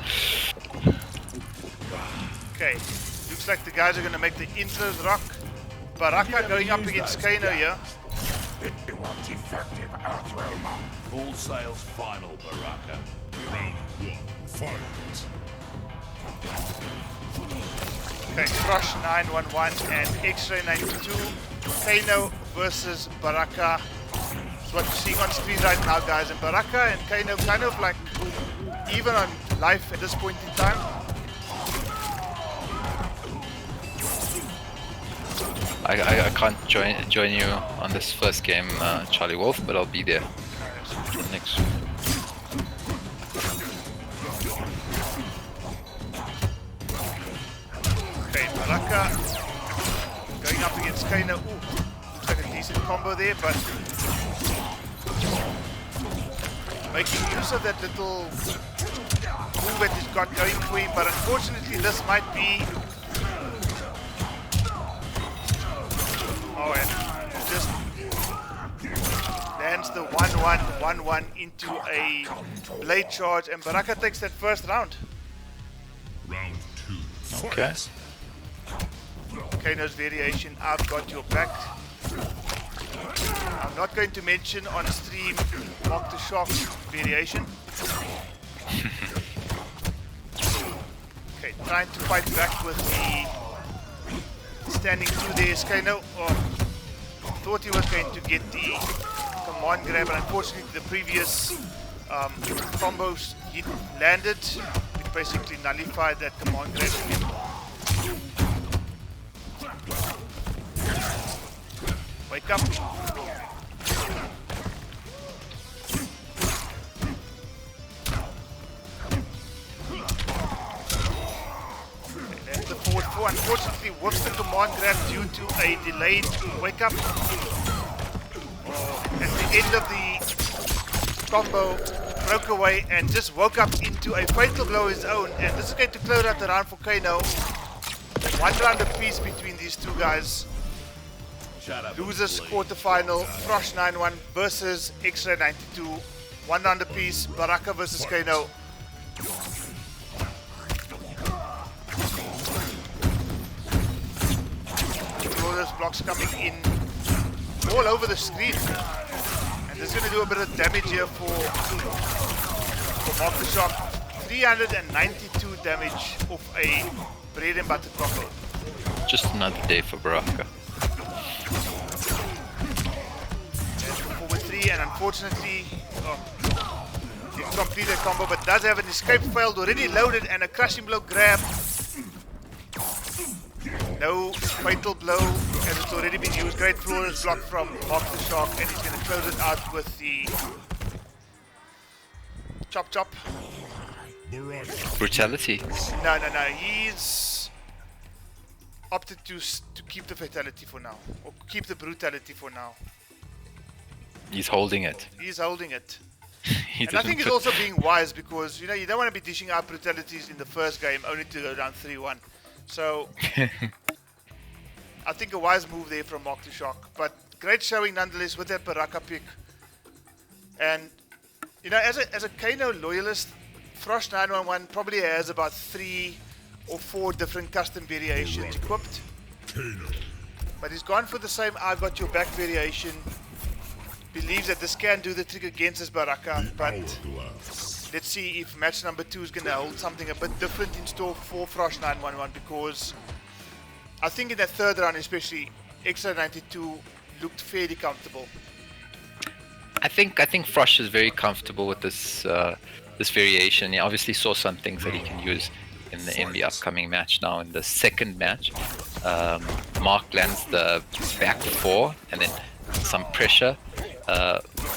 Speaker 1: Okay, looks like the guys are going to make the intros rock. Baraka going up against Kano here.
Speaker 4: All sales final, Baraka.
Speaker 3: Round 1, fight.
Speaker 1: Okay, Crush 911 and X-Ray 92. Kano versus Baraka. That's what you're seeing on screen right now, guys. And Baraka and Kano kind of like even on life at this point in time.
Speaker 2: I can't join you on this first game, Charlie Wolf, but I'll be there next.
Speaker 1: Okay, Baraka going up against Kano. Ooh, looks like a decent combo there, but making use of that little move that he's got going for him. But unfortunately, this might be. Oh, and just lands the 1-1 into a blade charge, and Baraka takes that first round.
Speaker 3: Round 2, fight.
Speaker 2: Okay.
Speaker 1: Kano's variation, I've got your back. I'm not going to mention on stream Mock the Shock variation. Okay, trying to fight back with the standing through there is Kano. Oh, thought he was going to get the command grab, and unfortunately the previous combos he landed, it basically nullified that command grab. Wake up. Left the forward four. Unfortunately, works the command grab due to a delayed wake up. At the end of the combo, broke away and just woke up into a fatal blow of his own. And this is going to close out the round for Kano. One round apiece between these two guys. Losers quarterfinal, Frosh 9-1 versus X-Ray 92. One round apiece, Baraka versus Kano. All those blocks coming in all over the screen. And this is going to do a bit of damage here for Mock the Shock. 392 damage off a bread and butter combo.
Speaker 2: Just another day for Baraka.
Speaker 1: And unfortunately, didn't complete that combo, but does have an escape failed, already loaded, and a crushing blow grab. No fatal blow, as it's already been used. Great flawless block from Mock the Shark, and he's going to close it out with the chop chop.
Speaker 2: Brutality.
Speaker 1: No. He's opted to keep the fatality for now, or keep the brutality for now.
Speaker 2: He's holding it.
Speaker 1: He's holding it.
Speaker 2: And
Speaker 1: I think he's also being wise, because you don't want to be dishing out brutalities in the first game only to go down 3-1. So I think a wise move there from Mock the Shock. But great showing nonetheless with that Baraka pick. And as a Kano loyalist, Frosh 911 probably has about 3 or 4 different custom variations equipped. But he's gone for the same I got your back variation. Believes that this can do the trick against his Baraka, but let's see if match number 2 is going to hold something a bit different in store for Frosh 911, because I think in that third round especially, X-Ray 92 looked fairly comfortable.
Speaker 2: I think Frosh is very comfortable with this this variation. He obviously saw some things that he can use in the upcoming match now. In the second match, Mark lands the back 4 and then some pressure.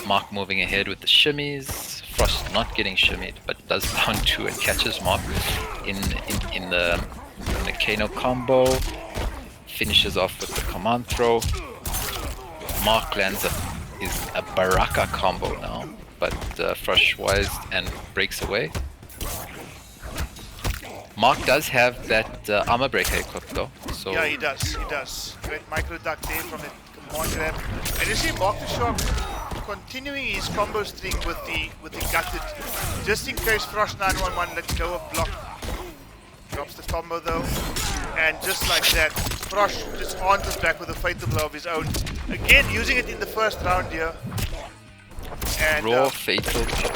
Speaker 2: Mark moving ahead with the shimmies. Frost not getting shimmied, but does down 2 and catches Mark in the Kano combo. Finishes off with the command throw. Mark lands a Baraka combo now, but Frost wise and breaks away. Mark does have that armor breaker equipped though. So
Speaker 1: Yeah, he does. He does. Great micro duck there from the command grab. And you see Mark the Shark continuing his combo string with the gutted, just in case Frost 911 lets go of block. Drops the combo though, and just like that, Frost just answers back with a fatal blow of his own. Again, using it in the first round here. And,
Speaker 2: raw fatal blow.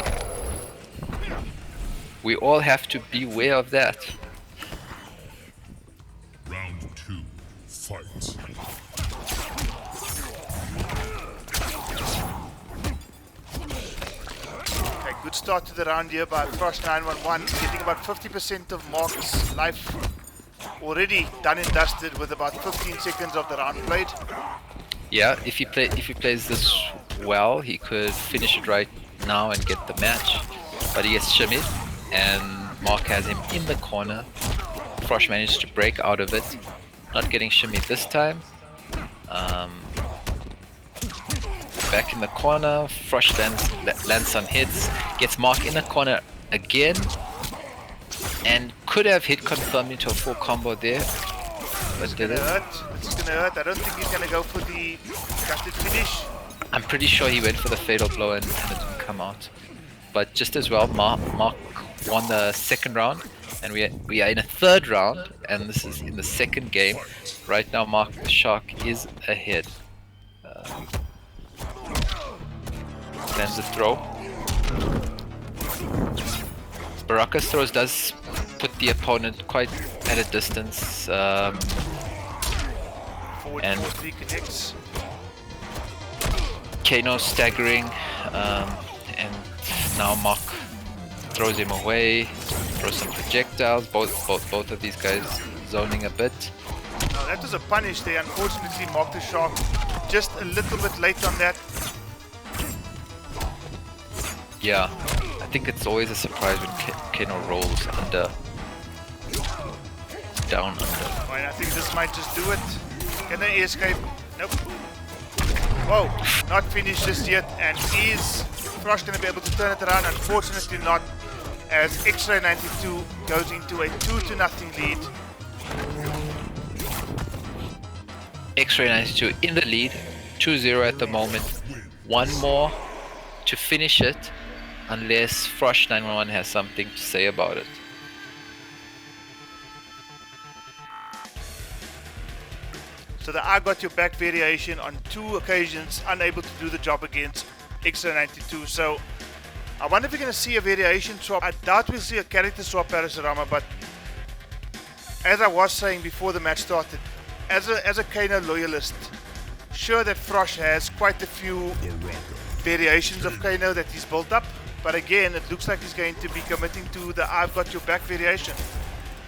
Speaker 2: We all have to beware of that.
Speaker 3: Round 2, fight.
Speaker 1: Okay, good start to the round here by Frost 911, getting about 50% of Mark's life already done and dusted with about 15 seconds of the round played.
Speaker 2: Yeah, if he plays this well, he could finish it right now and get the match. But he gets shimmied, and Mark has him in the corner. Frost managed to break out of it, not getting shimmied this time. Back in the corner, Frost lands some hits, gets Mark in the corner again, and could have hit confirmed into a full combo there, but didn't.
Speaker 1: It's gonna hurt. I don't think he's gonna go for the gutted finish.
Speaker 2: I'm pretty sure he went for the fatal blow and it didn't come out. But just as well, Mark won the second round, and we are in a third round, and this is in the second game. Right now, Mark the Shark is ahead. Lands the throw. Baraka's throws does put the opponent quite at a distance.
Speaker 1: Forward
Speaker 2: And
Speaker 1: 4-3 connects.
Speaker 2: Kano staggering, and now Mark throws him away, throws some projectiles. Both of these guys zoning a bit.
Speaker 1: Now that was a punish there. Unfortunately, Mark the Shark just a little bit late on that.
Speaker 2: Yeah, I think it's always a surprise when Kano rolls under, down under.
Speaker 1: Right, I think this might just do it. Can they escape? Nope. Whoa, not finished just yet. And is Frost going to be able to turn it around? Unfortunately not, as X-Ray 92 goes into a 2-0 lead.
Speaker 2: X-Ray 92 in the lead, 2-0 at the moment. One more to finish it, unless Frost 911 has something to say about it.
Speaker 1: So the I got your back variation on 2 occasions, unable to do the job against X-Ray 92. So I wonder if we're going to see a variation swap. I doubt we'll see a character swap, Parasarama, but as I was saying before the match started, as a Kano loyalist, sure that Frost has quite a few variations of Kano that he's built up, but again, it looks like he's going to be committing to the I've got your back variation.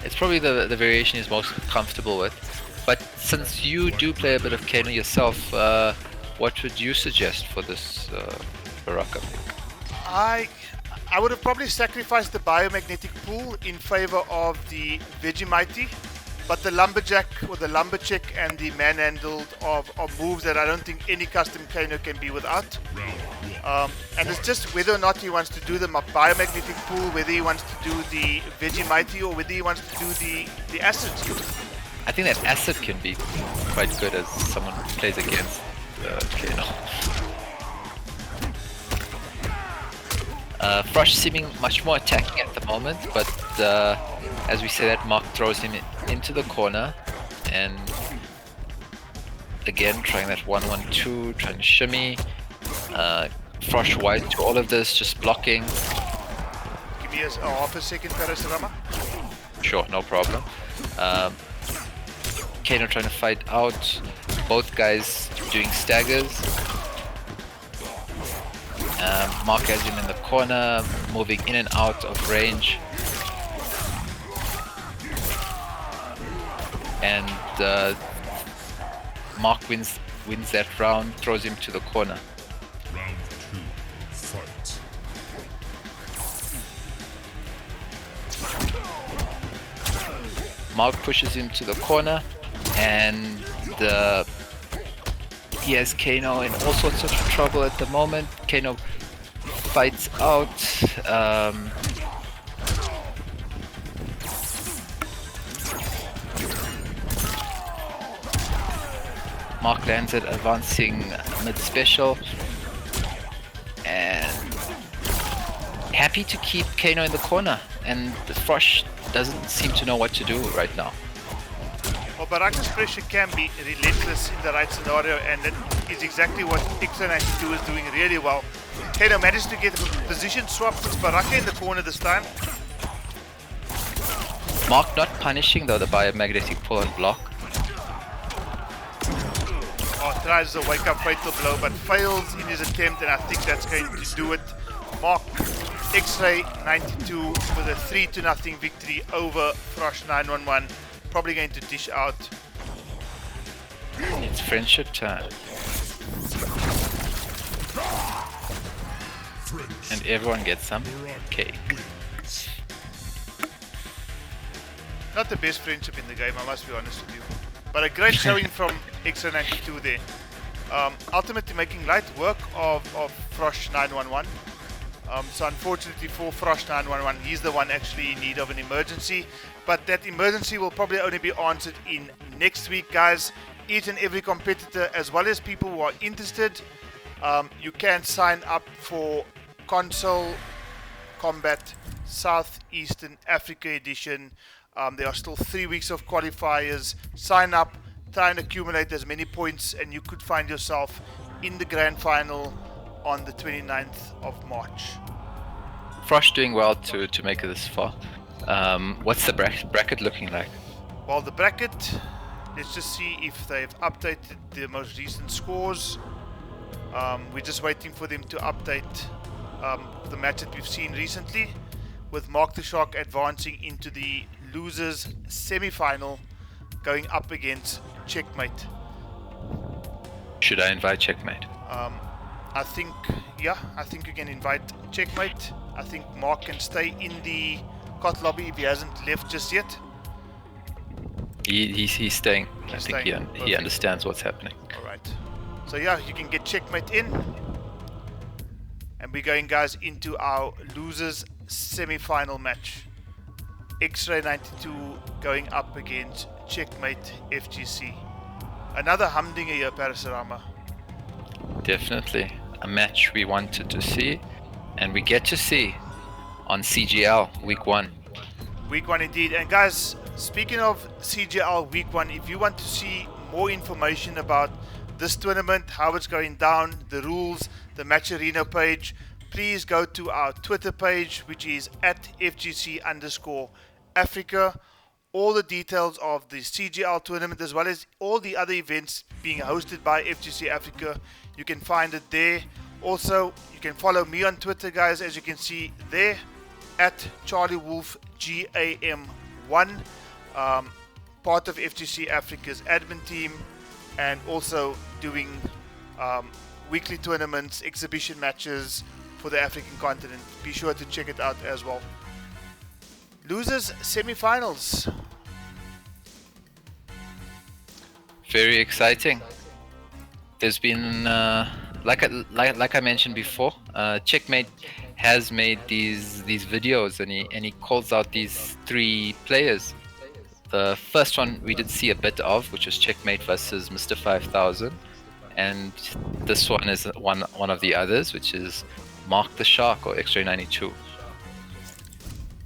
Speaker 2: It's probably the variation he's most comfortable with. But since you do play a bit of Kano yourself, what would you suggest for this Baraka pick?
Speaker 1: I would have probably sacrificed the biomagnetic pool in favor of the Vegemite, but the lumberjack or the lumbercheck and the manhandled are moves that I don't think any custom Kano can be without. And it's just whether or not he wants to do the biomagnetic pool, whether he wants to do the Vegemite, or whether he wants to do the acid.
Speaker 2: I think that acid can be quite good as someone who plays against Kano. Frost seeming much more attacking at the moment, but as we say that, Mark throws him into the corner, and again trying that 1-1-2, trying to shimmy. Frost wide to all of this, just blocking.
Speaker 1: Give me a half a second, Parasarama.
Speaker 2: Sure, no problem. Kano trying to fight out, both guys doing staggers. Mark has him in the corner, moving in and out of range. and Mark wins that round, throws him to the corner.
Speaker 3: Round 2, fight.
Speaker 2: Mark pushes him to the corner, and he has Kano in all sorts of trouble at the moment. Kano fights out. Mark lands it, advancing mid special, and happy to keep Kano in the corner, and the Frosh doesn't seem to know what to do right now.
Speaker 1: Well, Baraka's pressure can be relentless in the right scenario, and that is exactly what X92 is doing really well. Kano managed to get a position swap, puts Baraka in the corner this time.
Speaker 2: Mark not punishing though the biomagnetic pull and block.
Speaker 1: Oh, tries a wake-up fatal blow, but fails in his attempt, and I think that's going to do it. Mark X-Ray 92 with a 3-0 victory over Frosh 911. Probably going to dish out.
Speaker 2: It's friendship time. And everyone gets some cake.
Speaker 1: Not the best friendship in the game, I must be honest with you. But a great showing from X-Ray 92 there. Ultimately making light work of Frosh 911. So unfortunately for Frosh 911, he's the one actually in need of an emergency. But that emergency will probably only be answered in next week, guys. Each and every competitor, as well as people who are interested, you can sign up for Konsole Kombat Southeastern Africa Edition. There are still 3 weeks of qualifiers. Sign up, try and accumulate as many points, and you could find yourself in the grand final on the 29th of March.
Speaker 2: Frosh doing well to make it this far. What's the bracket looking like?
Speaker 1: Well, the bracket, let's just see if they've updated the most recent scores. We're just waiting for them to update the match that we've seen recently, with Mark the Shark advancing into the losers semi-final, going up against Checkmate.
Speaker 2: Should I invite Checkmate?
Speaker 1: I think you can invite Checkmate. I think Mark can stay in the COT lobby if he hasn't left just yet.
Speaker 2: He's staying. I think he
Speaker 1: Perfect.
Speaker 2: understands what's happening.
Speaker 1: Alright. So yeah, you can get Checkmate in. And we're going, guys, into our losers semi-final match. X-Ray 92 going up against Checkmate FGC. Another humdinger here, Parasurama.
Speaker 2: Definitely a match we wanted to see, and we get to see on CGL week 1.
Speaker 1: Week 1 indeed. And guys, speaking of CGL week 1, if you want to see more information about this tournament, how it's going down, the rules, the match arena page, please go to our Twitter page, which is at FGC_Africa. All the details of the CGL tournament, as well as all the other events being hosted by FGC Africa, you can find it there. Also, you can follow me on Twitter, guys, as you can see there, at CharlieWolfGAM1, part of FGC Africa's admin team, and also doing weekly tournaments, exhibition matches for the African continent. Be sure to check it out as well. Losers semi-finals.
Speaker 2: Very exciting. There's been, like I mentioned before, Checkmate has made these videos, and he calls out these 3 players. The first one we did see a bit of, which was Checkmate versus Mr. 5000, and this one is one of the others, which is Mark the Shark or X-Ray 92.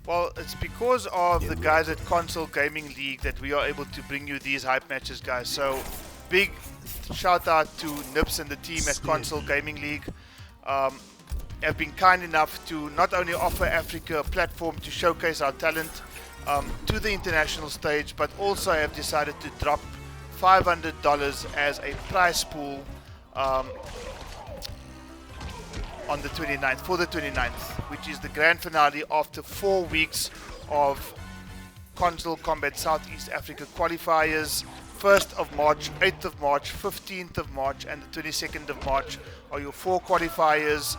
Speaker 1: Well, it's because of the guys at Konsole Gaming League that we are able to bring you these hype matches, guys. So, big shout out to Nips and the team at Konsole Gaming League. Have been kind enough to not only offer Africa a platform to showcase our talent to the international stage, but also have decided to drop $500 as a prize pool on the 29th, for the 29th, which is the grand finale after 4 weeks of Konsole Kombat Southeast Africa qualifiers. 1st of March, 8th of March, 15th of March, and the 22nd of March are your 4 qualifiers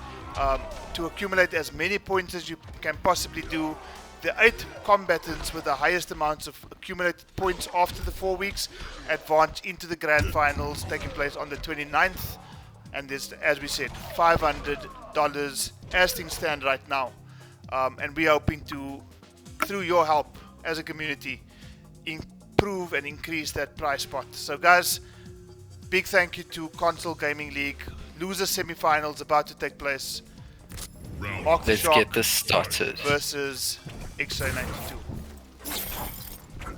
Speaker 1: to accumulate as many points as you can possibly do. The 8 combatants with the highest amounts of accumulated points after the 4 weeks advance into the grand finals taking place on the 29th. And there's, as we said, $500 as things stand right now. And we are hoping to, through your help as a community, improve and increase that prize pot. So guys, big thank you to Konsole Gaming League. Loser semi-finals about to take place.
Speaker 2: Let's get this started.
Speaker 1: Versus X-Ray92.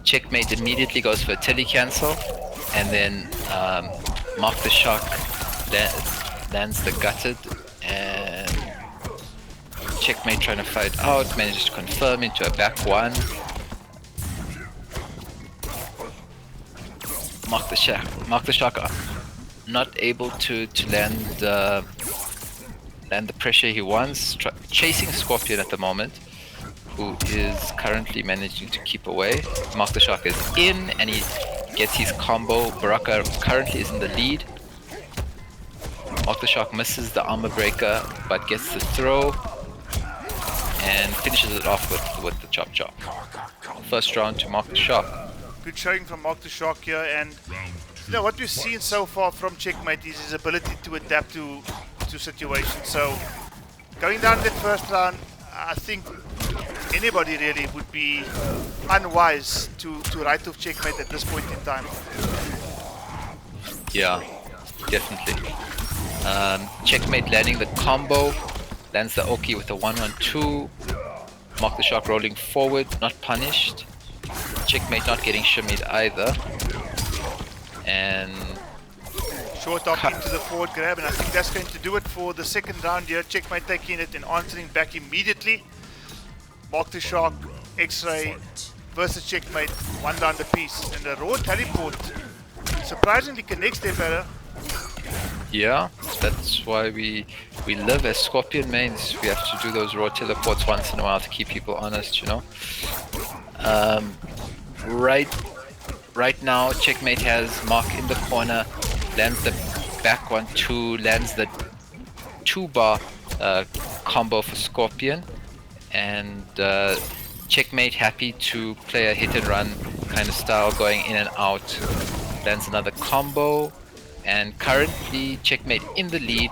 Speaker 2: Checkmate immediately goes for a telecancel, and then Mark the Shark lands the gutted, and Checkmate trying to fight out, manages to confirm into a back one. Mark the Shark not able to land the pressure he wants, chasing Scorpion at the moment, who is currently managing to keep away. Mark the Shark is in, and he gets his combo. Baraka currently is in the lead. Mark the Shark misses the armor breaker, but gets the throw, and finishes it off with the chop chop. First round to Mark the Shark.
Speaker 1: Good showing from Mark the Shark here, and you know what we've seen so far from Checkmate is his ability to adapt to situations. So going down that first round, I think anybody really would be unwise to write off Checkmate at this point in time.
Speaker 2: Yeah, definitely. Checkmate landing the combo, lands the Oki with a 1-1-2. Mark the Shark rolling forward, not punished. Checkmate not getting shimmied either. And
Speaker 1: short up into the forward grab, and I think that's going to do it for the second round here. Checkmate taking it and answering back immediately. Mark the Shark, X-Ray versus Checkmate, 1 round apiece. And the raw teleport surprisingly connects there better.
Speaker 2: yeah, that's why we live as Scorpion mains. We have to do those raw teleports once in a while to keep people honest, you know. Right now, Checkmate has Mark in the corner, lands the back 1-2, lands the 2-bar combo for Scorpion, and Checkmate happy to play a hit and run kind of style, going in and out. Lands another combo, and currently Checkmate in the lead.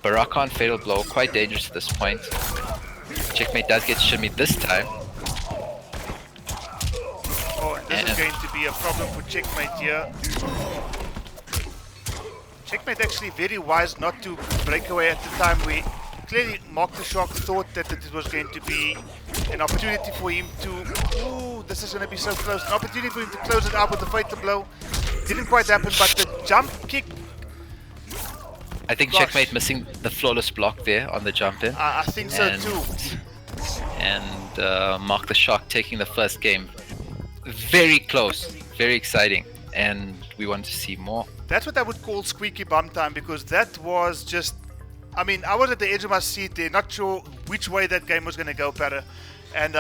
Speaker 2: Baraka on Fatal Blow, quite dangerous at this point. Checkmate does get shimmied this time.
Speaker 1: Oh, and this is going to be a problem for Checkmate here. Checkmate actually very wise not to break away at the time where clearly Mark the Shark thought that it was going to be an opportunity for him to... Ooh, this is going to be so close. An opportunity for him to close it out with the Fatal Blow. Didn't quite happen, but the jump kick...
Speaker 2: I think
Speaker 1: Gosh.
Speaker 2: Checkmate missing the flawless block there on the jump in.
Speaker 1: I think so too.
Speaker 2: And Mark the Shark taking the first game. Very close, very exciting, and we want to see more.
Speaker 1: That's what I would call squeaky bum time, because that was just... I mean, I was at the edge of my seat there, not sure which way that game was going to go, Para. And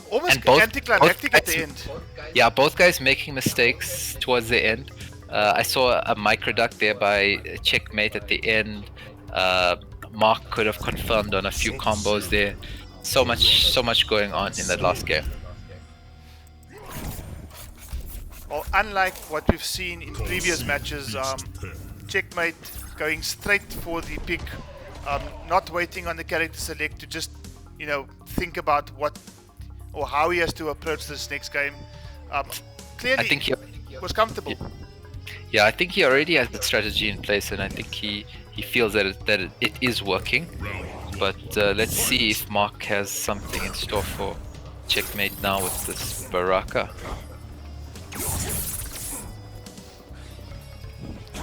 Speaker 1: almost anticlimactic at the end.
Speaker 2: Yeah, both guys making mistakes towards the end. I saw a micro duck there by Checkmate at the end. Mark could have confirmed on a few combos there. So much going on in that last game.
Speaker 1: Well, unlike what we've seen in previous matches, Checkmate going straight for the pick, not waiting on the character select to just, you know, think about what or how he has to approach this next game. Clearly,
Speaker 2: I think he
Speaker 1: was comfortable.
Speaker 2: Yeah, I think he already has the strategy in place, and I think he feels that it is working. But let's see if Mark has something in store for Checkmate now with this Baraka.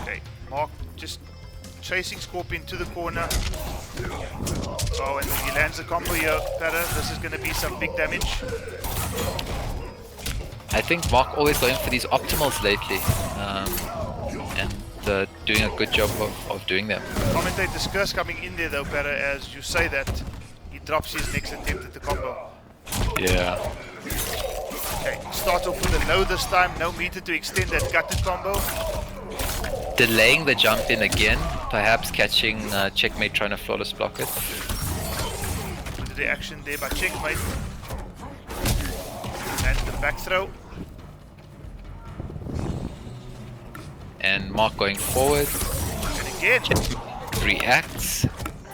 Speaker 1: Okay, Mark just chasing Scorpion to the corner. Oh, and he lands the combo here. Para, this is going to be some big damage.
Speaker 2: I think Mark always going for these optimals lately, and doing a good job of doing them.
Speaker 1: Commentator's curse coming in there though, Para, as you say that. He drops his next attempt at the combo.
Speaker 2: Yeah.
Speaker 1: starts off with a low this time, no meter to extend that gutted combo.
Speaker 2: Delaying the jump in again, perhaps catching Checkmate trying to flawless block it.
Speaker 1: The reaction there by Checkmate. And the back throw.
Speaker 2: And Mark going forward.
Speaker 1: And again.
Speaker 2: Reacts.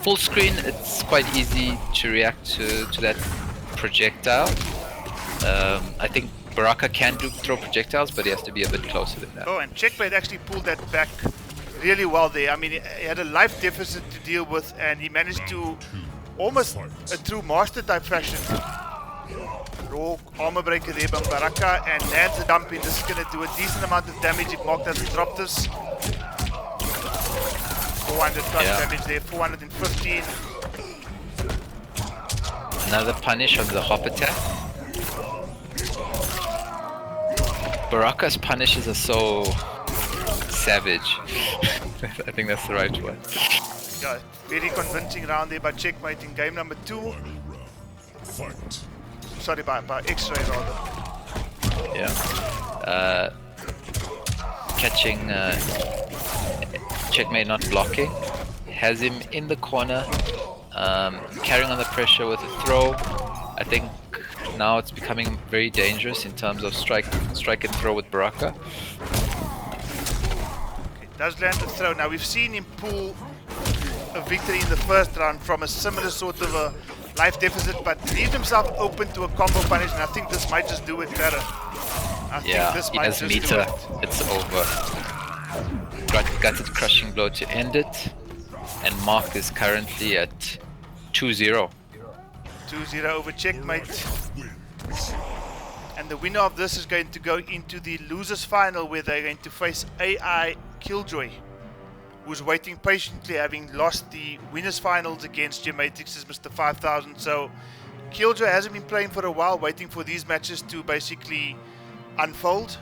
Speaker 2: Full screen, it's quite easy to react to that projectile. I think Baraka can throw projectiles, but he has to be a bit closer than that.
Speaker 1: Oh, and Checkmate actually pulled that back really well there. I mean, he had a life deficit to deal with, and he managed to almost a true master type fashion. Raw armor breaker there by Baraka, and lands a dump in. This is going to do a decent amount of damage if Mark doesn't drop this. 400 plus damage there, 415.
Speaker 2: Another punish on the hop attack. Baraka's punishes are so savage. I think that's the right word.
Speaker 1: Yeah, very convincing round there by Checkmate in game number 2.
Speaker 3: Fight.
Speaker 1: Sorry, by X-Ray rather.
Speaker 2: Yeah. Catching Checkmate not blocking. Has him in the corner. Carrying on the pressure with a throw. I think now it's becoming very dangerous in terms of strike and throw with Baraka.
Speaker 1: Okay, does land the throw. Now we've seen him pull a victory in the first round from a similar sort of a life deficit, but leaves himself open to a combo punish, and I think this might just do it better. I think this
Speaker 2: he
Speaker 1: might
Speaker 2: has
Speaker 1: just
Speaker 2: meter.
Speaker 1: do it.
Speaker 2: It's over. Gutted crushing blow to end it, and Mark is currently at 2-0.
Speaker 1: 2-0 over Checkmate. And the winner of this is going to go into the losers final, where they're going to face AI Killjoy, who's waiting patiently, having lost the winners finals against Gematrix's Mr. 5000. So Killjoy hasn't been playing for a while, waiting for these matches to basically unfold.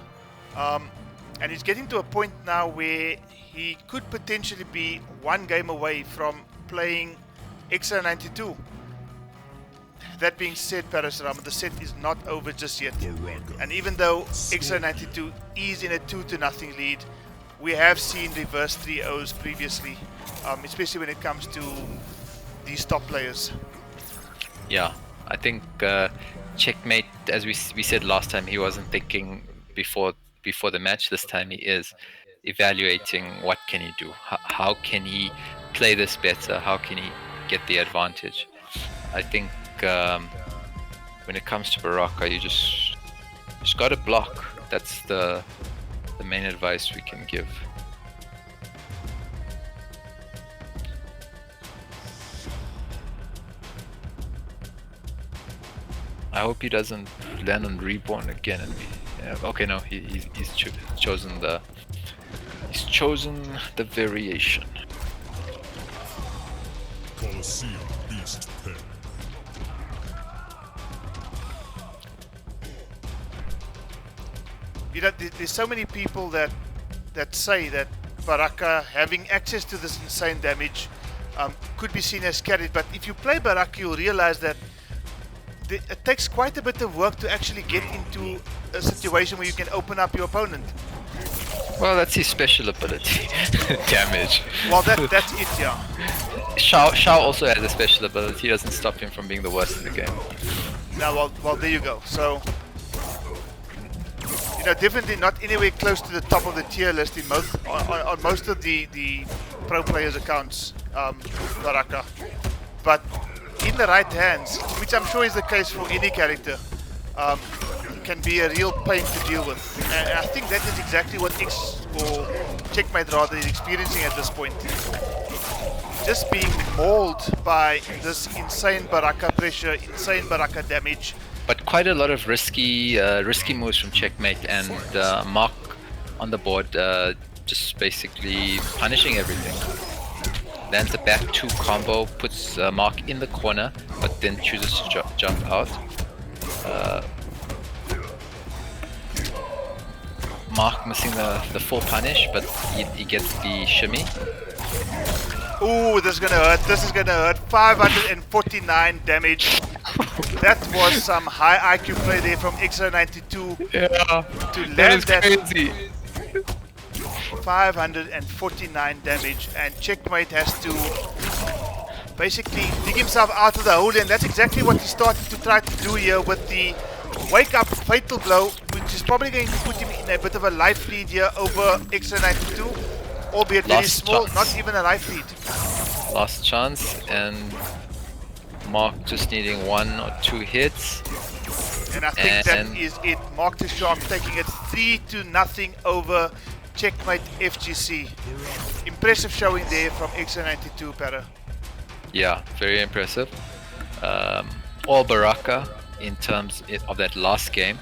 Speaker 1: And he's getting to a point now where he could potentially be one game away from playing XO92. That being said, Parasurama, the set is not over just yet. And even though XO92 is in a 2-0 lead, we have seen reverse 3-0s previously, especially when it comes to these top players.
Speaker 2: Yeah, I think Checkmate, as we said last time, he wasn't thinking before the match. This time he is evaluating what can he do, how can he play this better, how can he get the advantage. I think when it comes to Baraka, you just got to block. That's the main advice we can give. I hope he doesn't land on Reborn again and be... okay, no, he's chosen the variation.
Speaker 3: Colosseum Beast Pen.
Speaker 1: You know, there's so many people that say that Baraka having access to this insane damage could be seen as carried, but if you play Baraka, you'll realize that it takes quite a bit of work to actually get into a situation where you can open up your opponent.
Speaker 2: Well, that's his special ability, damage.
Speaker 1: Well, that's it, yeah.
Speaker 2: Shao also has a special ability. It doesn't stop him from being the worst in the game.
Speaker 1: Now, well, there you go. So, you know, definitely not anywhere close to the top of the tier list in on most of the pro players' accounts, Baraka. But in the right hands, which I'm sure is the case for any character, can be a real pain to deal with. And I think that is exactly what Checkmate rather is experiencing at this point. Just being mauled by this insane Baraka pressure, insane Baraka damage.
Speaker 2: But quite a lot of risky moves from Checkmate, and Mark on the board just basically punishing everything. Lands a back 2 combo, puts Mark in the corner, but then chooses to jump out. Mark missing the full punish, but he gets the shimmy.
Speaker 1: Ooh, this is gonna hurt. This is gonna hurt. 549 damage. That was some high IQ play there from X92
Speaker 2: Yeah.
Speaker 1: to
Speaker 2: That
Speaker 1: land
Speaker 2: is
Speaker 1: that
Speaker 2: crazy.
Speaker 1: 549 damage, and Checkmate has to basically dig himself out of the hole, and that's exactly what he started to try to do here with the wake up fatal blow, which is probably going to put him in a bit of a life lead here over X92, albeit very small, not even a life lead.
Speaker 2: Last chance, and Mark just needing 1 or 2 hits.
Speaker 1: And I think that is it. Mark the Shark taking it 3-0 over Checkmate FGC. Impressive showing there from X92, Para.
Speaker 2: Yeah, very impressive. All Baraka in terms of that last game.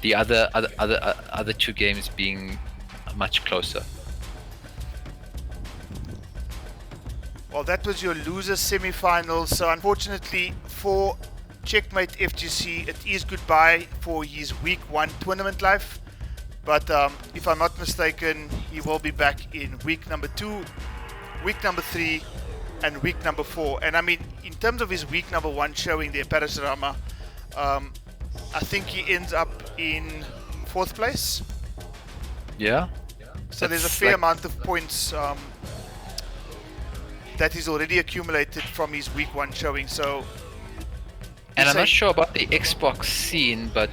Speaker 2: The other 2 games being much closer.
Speaker 1: Well, that was your loser semi-final. So unfortunately for Checkmate FGC, it is goodbye for his week 1 tournament life. But if I'm not mistaken, he will be back in week number 2, week number 3, and week number 4. And I mean, in terms of his week number 1 showing there, Parasarama, I think he ends up in 4th place.
Speaker 2: Yeah.
Speaker 1: So there's a fair amount of points that he's already accumulated from his week 1 showing. So,
Speaker 2: and I'm not sure about the Xbox scene, but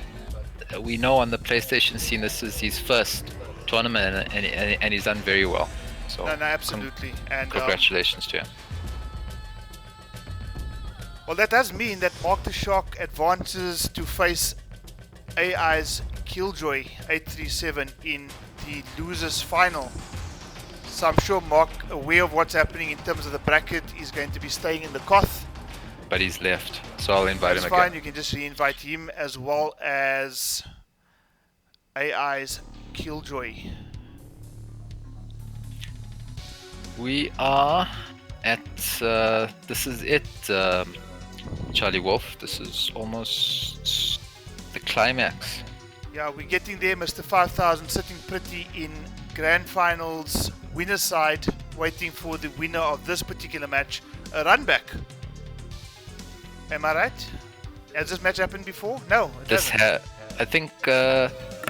Speaker 2: we know on the PlayStation scene this is his first tournament, and he's done very well. So
Speaker 1: no, absolutely. And
Speaker 2: congratulations to him.
Speaker 1: Well, that does mean that Mark the Shark advances to face AI's Killjoy 837 in the losers final. So I'm sure Mark, aware of what's happening in terms of the bracket, is going to be staying in the Koth.
Speaker 2: But he's left, so I'll invite him again.
Speaker 1: That's fine, you can just re-invite him as well as AI's Killjoy.
Speaker 2: We are at, this is it, Charlie Wolf. This is almost the climax.
Speaker 1: Yeah, we're getting there. Mr. 5000 sitting pretty in grand finals, winner side, waiting for the winner of this particular match, a run back. Am I right? Has this match happened before? No, it hasn't.
Speaker 2: I think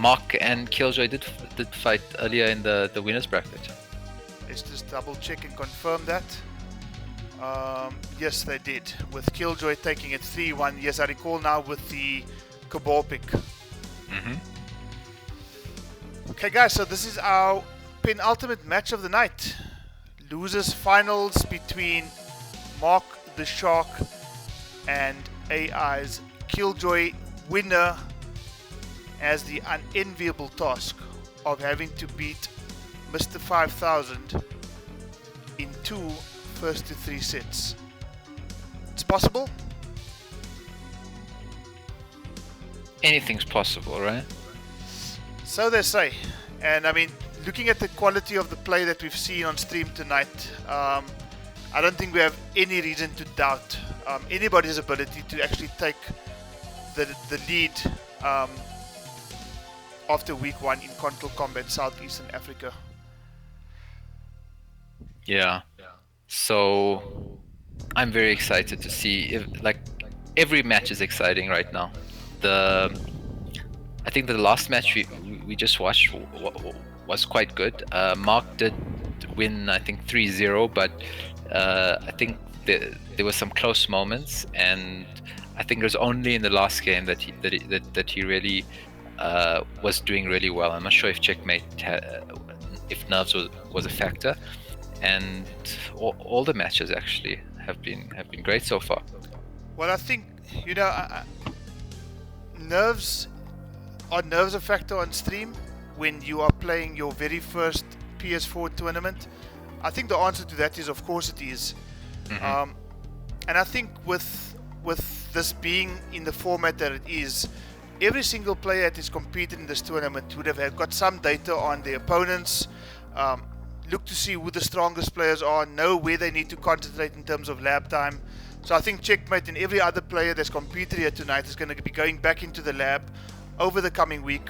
Speaker 2: Mark and Killjoy did fight earlier in the winners bracket.
Speaker 1: Let's just double check and confirm that. Yes, they did, with Killjoy taking it 3-1. Yes, I recall now with the Cabal pick. Okay, guys, so this is our penultimate match of the night. Losers finals between Mark the Shark and AI's Killjoy. Winner has the unenviable task of having to beat Mr. 5000 in 2 first to 3 sets. It's possible?
Speaker 2: Anything's possible, right?
Speaker 1: So they say. And I mean, looking at the quality of the play that we've seen on stream tonight, I don't think we have any reason to doubt anybody's ability to actually take the lead after week 1 in Kombat Southeastern Africa.
Speaker 2: Yeah. So I'm very excited to see if, like, every match is exciting right now. I think the last match we just watched was quite good. Mark did win, I think 3-0, but I think there were some close moments, and I think it was only in the last game that he really was doing really well. I'm not sure if Checkmate if nerves was a factor, and all the matches actually have been great so far.
Speaker 1: Well, I think, you know, nerves a factor on stream when you are playing your very first PS4 tournament? I think the answer to that is, of course it is. And I think with this being in the format that it is, every single player that is competing in this tournament would have got some data on their opponents, look to see who the strongest players are, know where they need to concentrate in terms of lab time. So I think Checkmate and every other player that's competed here tonight is going to be going back into the lab over the coming week.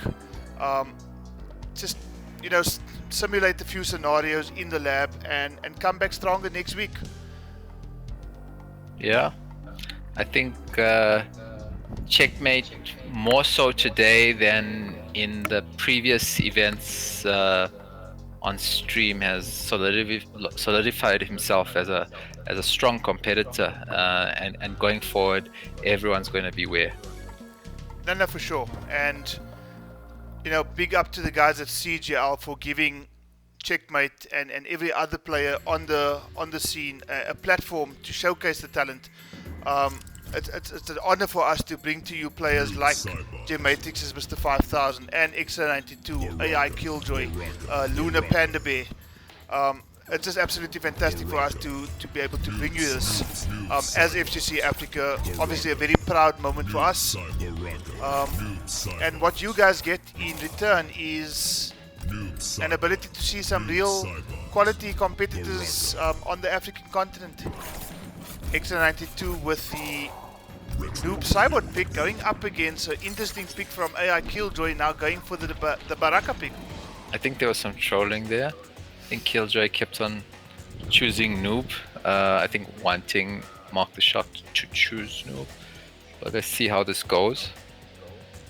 Speaker 1: Just, you know, simulate a few scenarios in the lab and come back stronger next week.
Speaker 2: Yeah. I think Checkmate more so today than in the previous events on stream has solidified himself as a strong competitor, and going forward, everyone's going to beware.
Speaker 1: No, for sure. And big up to the guys at CGL for giving Checkmate and every other player on the scene a platform to showcase the talent. It's an honor for us to bring to you players like Gematrix's Mr. 5000 and X92, AI Killjoy, Luna Panda Bear. It's just absolutely fantastic for us to be able to bring you this as FGC Africa. Obviously a very proud moment for us. And what you guys get in return is an ability to see some real quality competitors on the African continent. X92 with the Noob Cybot pick going up against an interesting pick from AI Killjoy, now going for the Baraka pick.
Speaker 2: I think there was some trolling there. I think Killjoy kept on choosing Noob. I think wanting Mark the Shot to choose Noob. But let's see how this goes.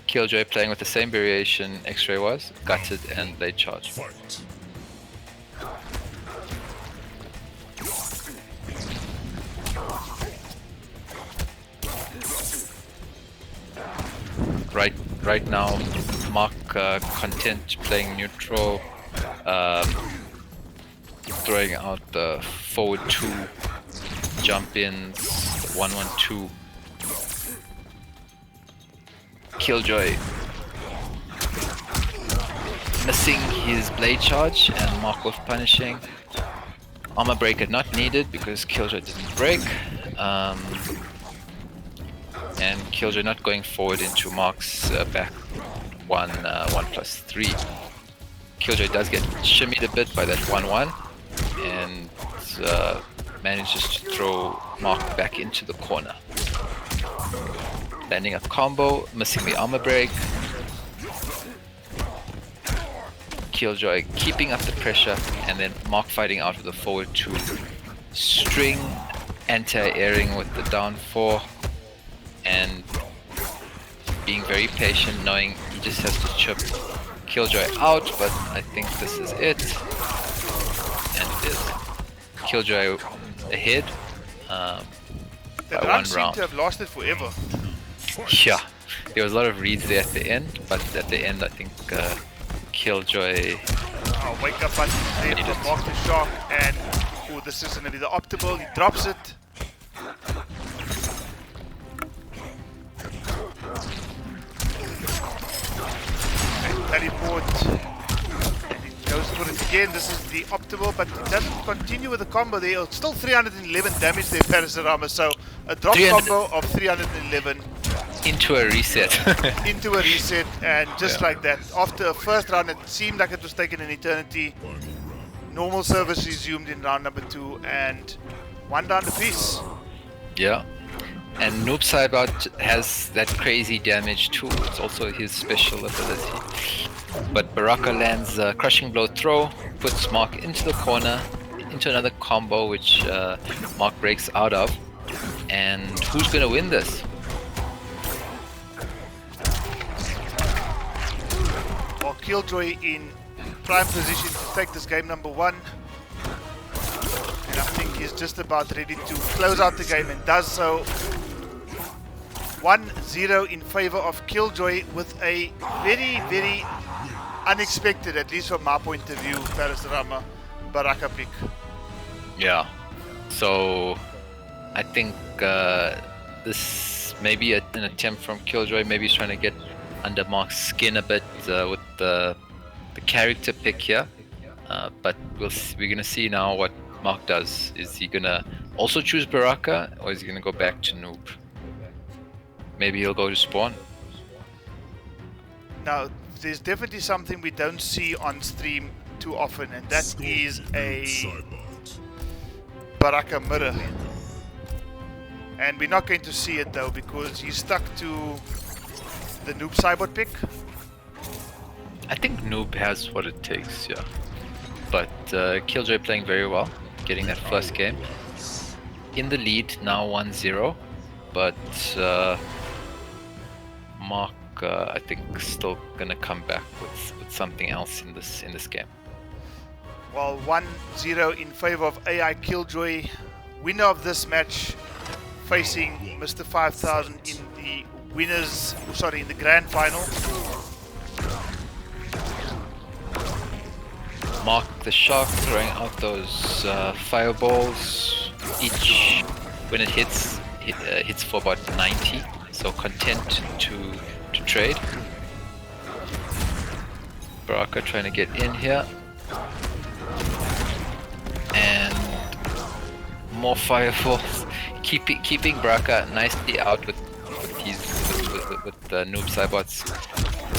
Speaker 2: Killjoy playing with the same variation X-Ray was, gutted and late charge.
Speaker 3: Fight.
Speaker 2: Right now, Mark content playing neutral, throwing out the forward 2 jump ins, 1-1-2. Killjoy missing his blade charge and Mark was punishing. Armor breaker not needed because Killjoy didn't break. And Killjoy not going forward into Mark's back 1+3. Killjoy does get shimmied a bit by that 1-1 and manages to throw Mark back into the corner. Landing a combo, missing the armor break. Killjoy keeping up the pressure and then Mark fighting out with the forward 2. String anti-airing with the down 4. And being very patient, knowing he just has to chip Killjoy out, but I think this is it. And it is. Killjoy ahead
Speaker 1: The
Speaker 2: by
Speaker 1: run
Speaker 2: one
Speaker 1: seemed
Speaker 2: round.
Speaker 1: to have lasted forever.
Speaker 2: Yeah, there was a lot of reads there at the end, but at the end I think Killjoy...
Speaker 1: Oh, wake up button there from Mark the Shark, and this is going to be the optimal. He drops it. Teleport, and he goes for it again. This is the optimal, but he doesn't continue with the combo there. It's still 311 damage there, Parasurama. So a drop combo of 311
Speaker 2: into a reset.
Speaker 1: into a reset, and just like that, after a first round, it seemed like it was taking an eternity. Normal service resumed in round number 2, and 1 down apiece.
Speaker 2: Yeah. And Noob Cybot has that crazy damage too. It's also his special ability. But Baraka lands a crushing blow throw, puts Mark into the corner, into another combo which Mark breaks out of. And who's gonna win this?
Speaker 1: Well, Killjoy in prime position to take this game number 1. And I think he's just about ready to close out the game and does so. 1-0 in favor of Killjoy with a very, very unexpected, at least from my point of view, Parasurama Baraka pick.
Speaker 2: Yeah. So I think this may be an attempt from Killjoy. Maybe he's trying to get under Mark's skin a bit with the character pick here. But we're gonna see now what Mark does. Is he gonna also choose Baraka, or is he gonna go back to Noob? Maybe he'll go to spawn.
Speaker 1: Now, there's definitely something we don't see on stream too often, and that is a Baraka mirror. And we're not going to see it though, because he's stuck to the Noob Cybot pick.
Speaker 2: I think Noob has what it takes, yeah. But Killjoy playing very well, getting that first game. In the lead, now 1-0. but Mark, I think, still gonna come back with something else in this game.
Speaker 1: Well, 1-0 in favor of AI Killjoy. Winner of this match facing Mr. 5000 in the in the grand final.
Speaker 2: Mark the Shark throwing out those fireballs. Each, when it hits for about 90. So content to trade. Baraka trying to get in here. And more fireballs. Keeping Baraka nicely out with the Noob Saibot's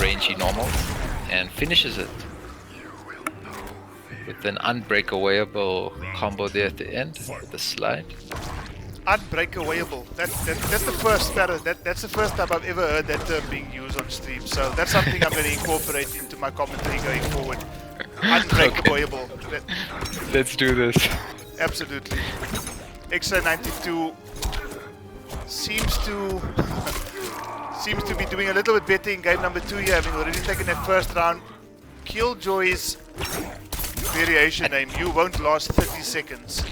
Speaker 2: rangy normals, and finishes it with an unbreakawayable combo there at the end with the slide.
Speaker 1: Unbreakawayable. That's the first term. That's the first time I've ever heard that term being used on stream. So that's something I'm going to incorporate into my commentary going forward. Unbreakawayable.
Speaker 2: Okay. Let's do this.
Speaker 1: Absolutely. Extra 92 seems to be doing a little bit better in game number 2 here, having already taken that first round. Killjoy's variation name, you won't last 30 seconds.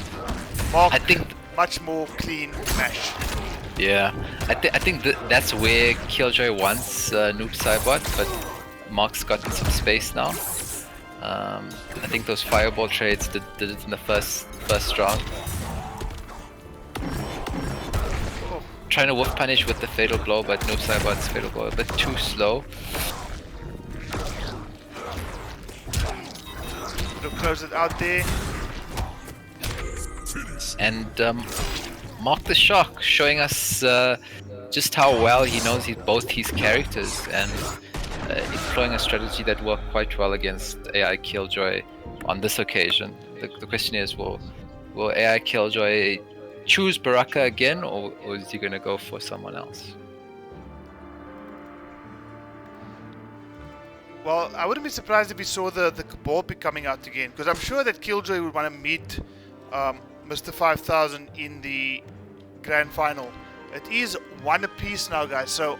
Speaker 1: Mark,
Speaker 2: I think
Speaker 1: much more clean mash.
Speaker 2: Yeah, I think that's where Killjoy wants Noob Saibot, but Mark's gotten some space now. I think those fireball trades did it in the first round. Trying to wolf punish with the fatal blow, but Noob Saibot's fatal blow a bit too slow.
Speaker 1: To close it out there.
Speaker 2: And Mark the Shark showing us just how well he knows both his characters, and employing a strategy that worked quite well against AI Killjoy on this occasion. The question is, will AI Killjoy choose Baraka again, or is he going to go for someone else?
Speaker 1: Well, I wouldn't be surprised if we saw the ball pick coming out again, because I'm sure that Killjoy would want to meet Mr. 5000 in the grand final. It is one apiece now, guys, so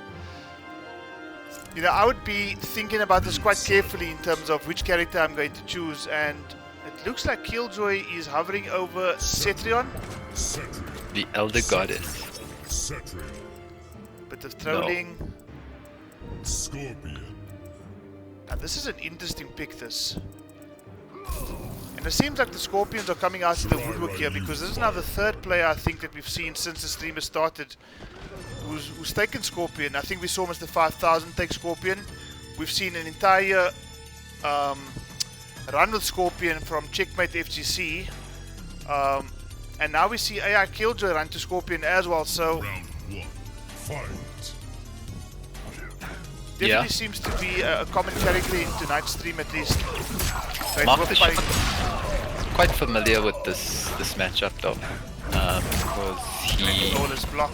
Speaker 1: I would be thinking about this quite carefully in terms of which character I'm going to choose, and it looks like Killjoy is hovering over Cetrion.
Speaker 2: The Elder Goddess.
Speaker 1: Bit of trolling.
Speaker 3: No. Scorpion.
Speaker 1: Now this is an interesting pick, this. And it seems like the Scorpions are coming out of the woodwork here, because this is now the third player I think that we've seen since the stream has started who's taken Scorpion. I think we saw Mr. 5000 take Scorpion. We've seen an entire run with Scorpion from Checkmate FGC. And now we see AI Killjoy run to Scorpion as well, so
Speaker 3: Round 1. Fight.
Speaker 1: definitely seems to be a common character in tonight's stream, at least.
Speaker 2: Mark the Shark quite familiar with this matchup though, because he
Speaker 1: flawless block.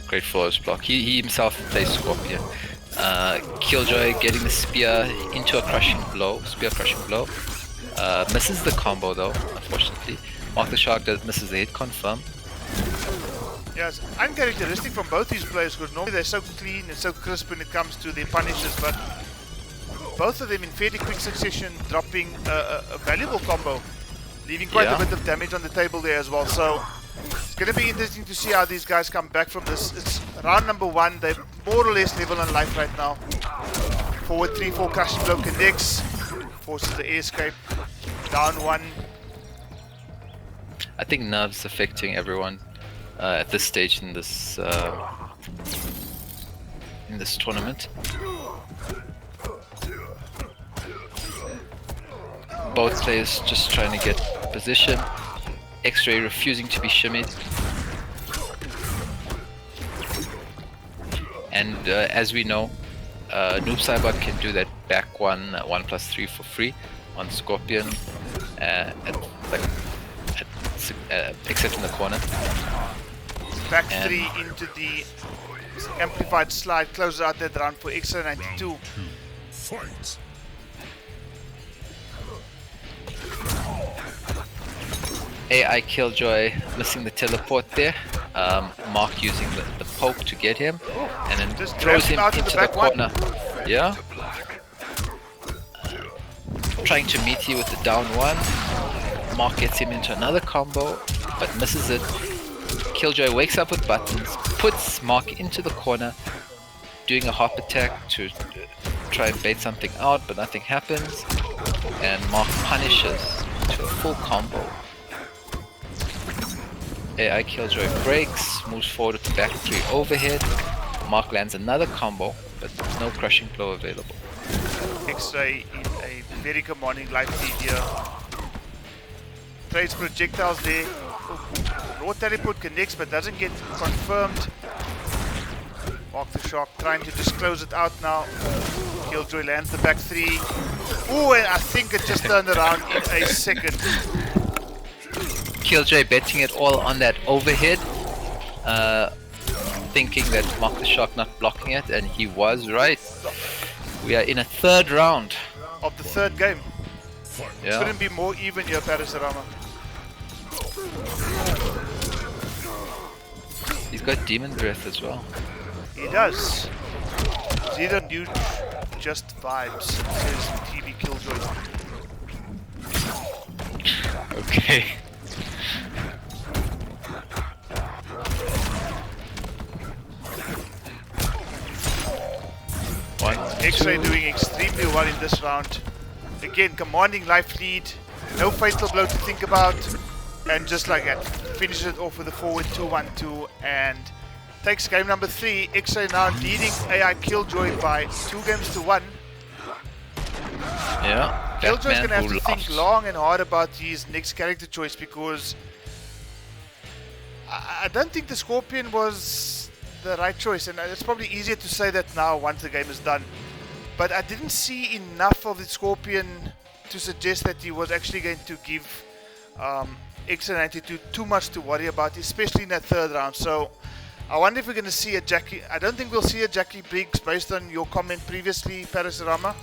Speaker 2: Great flawless block. He himself plays Scorpion. Killjoy getting the spear into a crushing blow. Misses the combo though, unfortunately. Mark the Shark misses the hit confirm.
Speaker 1: Yes, uncharacteristic from both these players, because normally they're so clean and so crisp when it comes to their punishes, but both of them in fairly quick succession dropping a valuable combo, leaving quite a bit of damage on the table there as well. So it's going to be interesting to see how these guys come back from this. It's round number 1, they're more or less level on life right now. Forward 3-4 crushing blow connects, forces the air escape, down 1.
Speaker 2: I think nerves affecting everyone at this stage in this tournament. Both players just trying to get position. X-Ray refusing to be shimmied. And as we know, Noob Saibot can do that back 1+3 for free on Scorpion, except in the corner.
Speaker 1: Back 3 into the amplified slide, closes out that round for extra 92.
Speaker 3: Fight.
Speaker 2: AI Killjoy missing the teleport there. Mark using the poke to get him, and then
Speaker 1: Just
Speaker 2: throws
Speaker 1: grabs him
Speaker 2: him
Speaker 1: out of
Speaker 2: into
Speaker 1: the
Speaker 2: the
Speaker 1: back one.
Speaker 2: corner. Yeah. Trying to meet you with the down one. Mark gets him into another combo, but misses it. Killjoy wakes up with buttons, puts Mark into the corner, doing a hop attack to try and bait something out, but nothing happens. And Mark punishes to a full combo. AI Killjoy breaks, moves forward with the back 3 overhead. Mark lands another combo, but no crushing blow available.
Speaker 1: X-Ray in a very commanding life lead here. Trades projectiles there. Raw teleport connects but doesn't get confirmed. Mark the Shock trying to just close it out now. Killjoy lands the back 3. Ooh, and I think it just turned around in a second.
Speaker 2: Killjoy betting it all on that overhead, thinking that Mark the Shock not blocking it, and he was right. We are in a third round.
Speaker 1: Of the third game.
Speaker 2: Yeah.
Speaker 1: Couldn't be more even here, Parasarama.
Speaker 2: He's got Demon Breath as well.
Speaker 1: He does. Zero Nuke, just vibes, says TV Killjoy.
Speaker 2: Okay. One,
Speaker 1: X-Ray doing extremely well in this round. Again, commanding life lead, no fatal blow to think about, and just like that, finishes it off with a forward 2-1-2 and takes game number 3. X-Ray now leading AI Killjoy by 2-1.
Speaker 2: Yeah.
Speaker 1: Killjoy's
Speaker 2: Batman
Speaker 1: gonna have
Speaker 2: who
Speaker 1: to think
Speaker 2: laughs.
Speaker 1: long and hard about his next character choice, because I don't think the Scorpion was the right choice, and it's probably easier to say that now once the game is done. But I didn't see enough of the Scorpion to suggest that he was actually going to give X92 too much to worry about, especially in that third round. So I wonder if we're going to see a Jackie. I don't think we'll see a Jackie Briggs based on your comment previously, Parasarama.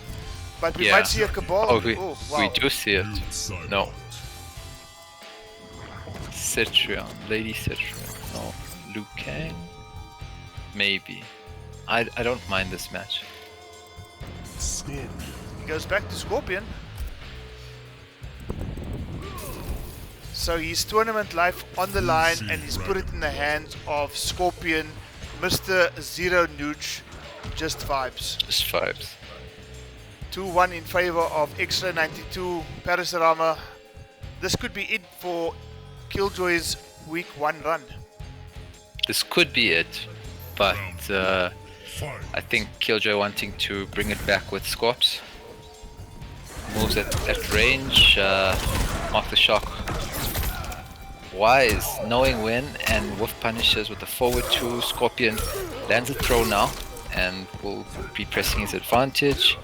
Speaker 1: But we might see a Cabal.
Speaker 2: Oh, we
Speaker 1: wow.
Speaker 2: do see it.
Speaker 3: Cyber.
Speaker 2: No. Cetrion. Lady Cetrion. No. Liu Kang? Maybe. I don't mind this match.
Speaker 3: Scorpion.
Speaker 1: He goes back to Scorpion. So his tournament life on the line, and he's put it in the hands of Scorpion, Mr. Zero Nooch, just vibes.
Speaker 2: Just vibes.
Speaker 1: 2-1 in favor of X-Ray 92. Parasarama, this could be it for Killjoy's week 1 run.
Speaker 2: This could be it, but
Speaker 3: Fight.
Speaker 2: I think Killjoy wanting to bring it back with Scorps. Moves at range, Mark the Shock. Wise, knowing when, and Wolf punishes with a forward 2. Scorpion lands a throw now, and will be pressing his advantage.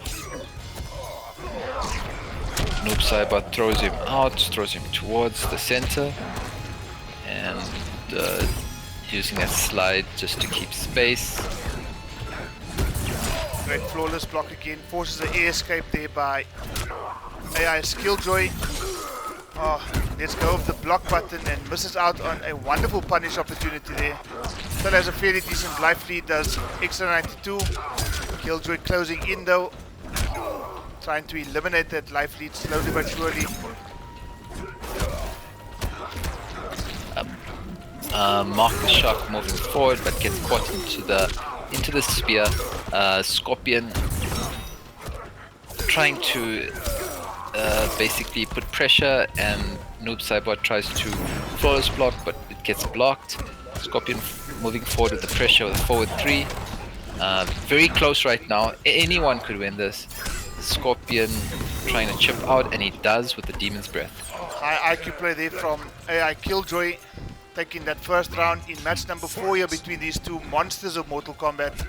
Speaker 2: Noob Cybot throws him out, throws him towards the center, and using that slide just to keep space.
Speaker 1: Great flawless block again, forces an air escape there by AI Killjoy. Oh, let's go with the block button and misses out on a wonderful punish opportunity there. Still has a fairly decent life lead, does X92. Killjoy closing in though, trying to eliminate that life lead slowly but surely.
Speaker 2: Mark the Shock moving forward, but gets caught into the spear. Scorpion trying to basically put pressure, and Noob Cybot tries to flawless block, but it gets blocked. Scorpion moving forward with the pressure with a forward 3. Very close right now. Anyone could win this. Scorpion trying to chip out, and he does with the Demon's Breath.
Speaker 1: High IQ play there from AI Killjoy, taking that first round in match number 4 here between these two monsters of Mortal Kombat.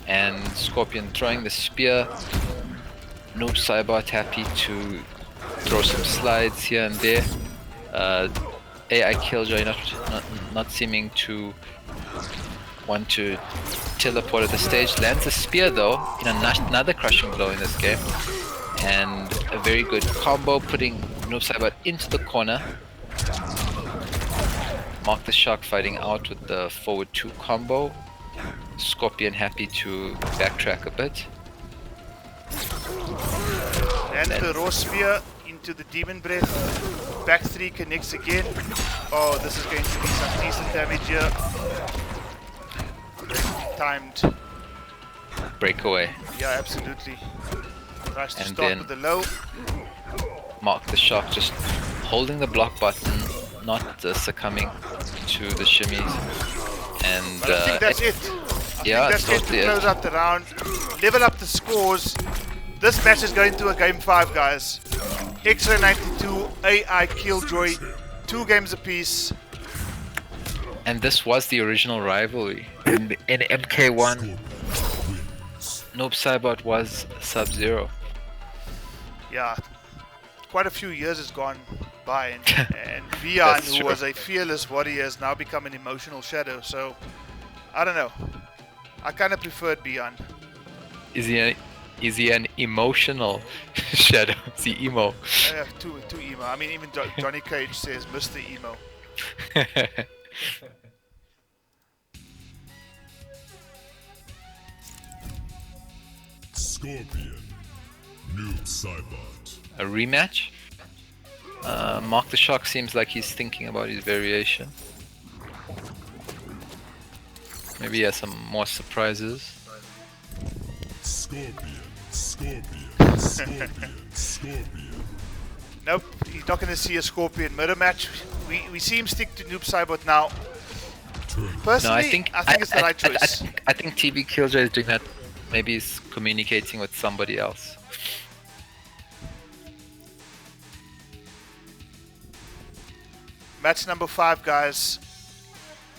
Speaker 2: And Scorpion throwing the spear. Noob Cybot happy to throw some slides here and there. AI Killjoy not seeming to want to teleport at the stage. Lands a spear though, in another crushing blow in this game. And a very good combo, putting Noob Saibot into the corner. Mark the Shark fighting out with the forward 2 combo. Scorpion happy to backtrack a bit.
Speaker 1: And the raw spear into the demon breath. Back 3 connects again. Oh, this is going to be some decent damage here. Timed.
Speaker 2: Breakaway.
Speaker 1: Yeah, absolutely. Tries to
Speaker 2: And
Speaker 1: start
Speaker 2: then
Speaker 1: with the low.
Speaker 2: Mark the Shark just holding the block button, not succumbing to the shimmies. And
Speaker 1: But I think that's it.
Speaker 2: yeah,
Speaker 1: That's
Speaker 2: it's
Speaker 1: it to
Speaker 2: totally
Speaker 1: close
Speaker 2: it.
Speaker 1: out the round. Level up the scores. This match is going to a game 5, guys. X-Ray 92, AI Killjoy, 2 games apiece.
Speaker 2: And this was the original rivalry. In MK1, Noob Saibot was Sub-Zero.
Speaker 1: Yeah, quite a few years has gone by, and Vian,
Speaker 2: That's
Speaker 1: who
Speaker 2: true.
Speaker 1: was a fearless warrior, has now become an emotional shadow. So, I don't know. I kind of preferred Vian.
Speaker 2: Is he an emotional shadow? Is he emo?
Speaker 1: Too emo. I mean, even Johnny Cage says Mr. Emo.
Speaker 3: Scorpion. Noob Saibot.
Speaker 2: A rematch? Mark the Shark seems like he's thinking about his variation. Maybe he has some more surprises.
Speaker 3: Scorpion. Scorpion. Scorpion. Scorpion.
Speaker 1: Nope, he's not going to see a Scorpion mirror match. We see him stick to Noob Saibot now. Personally,
Speaker 2: No, I think
Speaker 1: it's the right choice.
Speaker 2: I think TB Killjoy is doing that. Maybe he's communicating with somebody else.
Speaker 1: Match number 5, guys.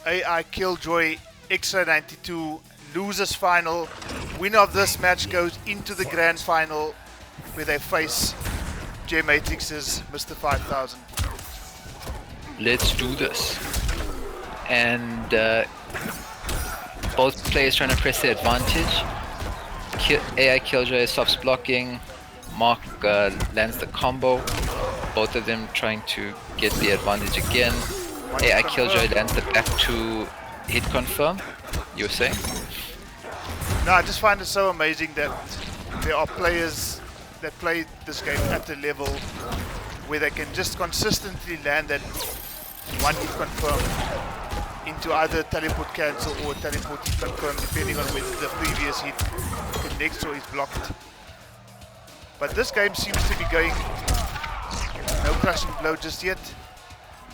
Speaker 1: AI Killjoy X-Ray 92 losers final. Winner of this match goes into the grand final where they face J Matrix's Mr. 5000.
Speaker 2: Let's do this. And both players trying to press their advantage. AI Killjoy stops blocking. Mark lands the combo. Both of them trying to get the advantage again. AI Killjoy lands the back to hit confirm. You were saying?
Speaker 1: No, I just find it so amazing that there are players that play this game at the level where they can just consistently land that one hit confirm into either teleport cancel or teleport hit confirm, depending on whether the previous hit connects or is blocked. But this game seems to be going no crushing blow just yet.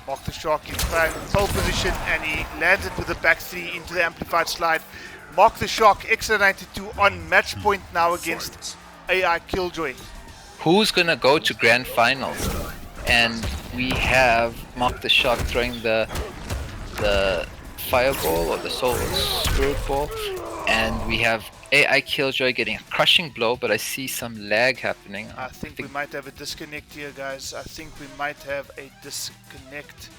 Speaker 1: Mark the Shark in pole position and he lands it with the back 3 into the amplified slide. Mark the Shark, X-Ray 92 on match point now against AI Killjoy.
Speaker 2: Who's gonna go to grand finals? And we have Mark the Shark throwing the fireball or the soul spirit ball, and we have AI Killjoy getting a crushing blow, but I see some lag happening.
Speaker 1: I think we might have a disconnect here, guys. I think we might have a disconnect.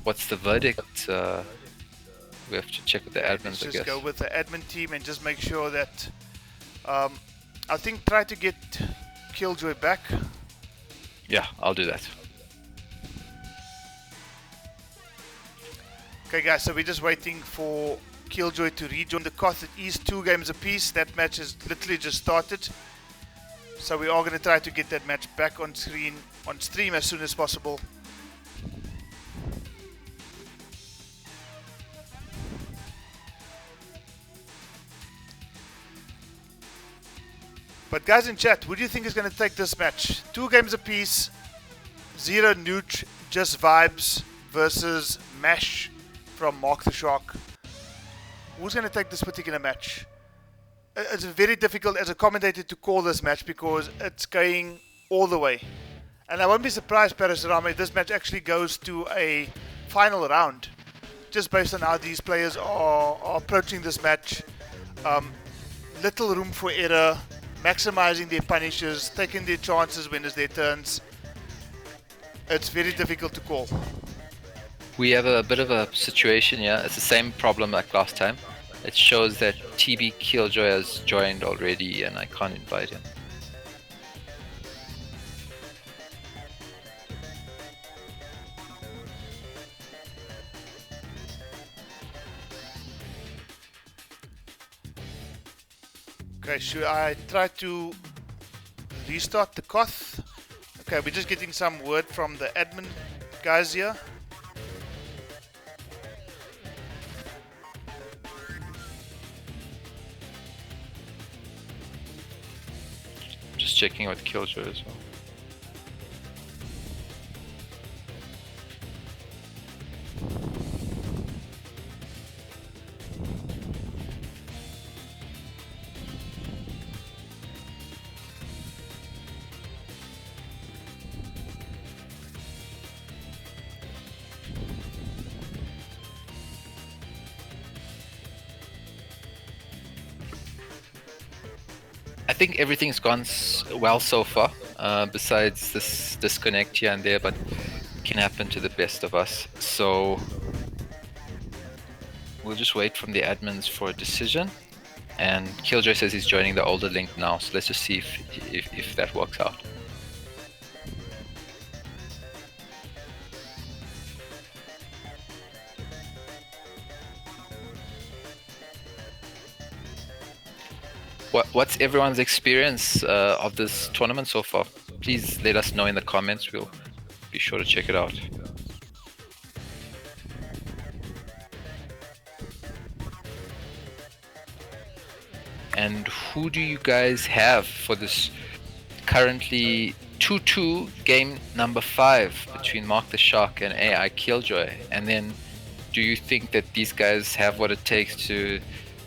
Speaker 2: What's the verdict? We have to check with the
Speaker 1: Let's
Speaker 2: admins, I
Speaker 1: just
Speaker 2: guess.
Speaker 1: go with the admin team and just make sure that I think try to get Killjoy back.
Speaker 2: Yeah, I'll do that.
Speaker 1: Okay, guys, so we're just waiting for Killjoy to rejoin the COTH. It is 2 games apiece. That match has literally just started. So we are going to try to get that match back on stream as soon as possible. But guys in chat, who do you think is going to take this match? 2 games apiece, 0 Nooch, just vibes versus Mash from Mark the Shark. Who's going to take this particular match? It's very difficult as a commentator to call this match because it's going all the way. And I won't be surprised, Parasarama, if this match actually goes to a final round. Just based on how these players are approaching this match. Little room for error, maximizing their punishes, taking their chances when it's their turns. It's very difficult to call.
Speaker 2: We have a bit of a situation here. It's the same problem like last time. It shows that TB Killjoy has joined already and I can't invite him.
Speaker 1: Okay, should I try to restart the Koth? Okay, we're just getting some word from the admin guys here.
Speaker 2: Just checking with Killjoy as well. I think everything's gone well so far, besides this disconnect here and there, but it can happen to the best of us. So we'll just wait from the admins for a decision. And Killjoy says he's joining the older link now, so let's just see if that works out. What's everyone's experience of this tournament so far? Please let us know in the comments. We'll be sure to check it out. And who do you guys have for this currently 2-2 game number 5 between Mark the Shark and AI Killjoy? And then do you think that these guys have what it takes to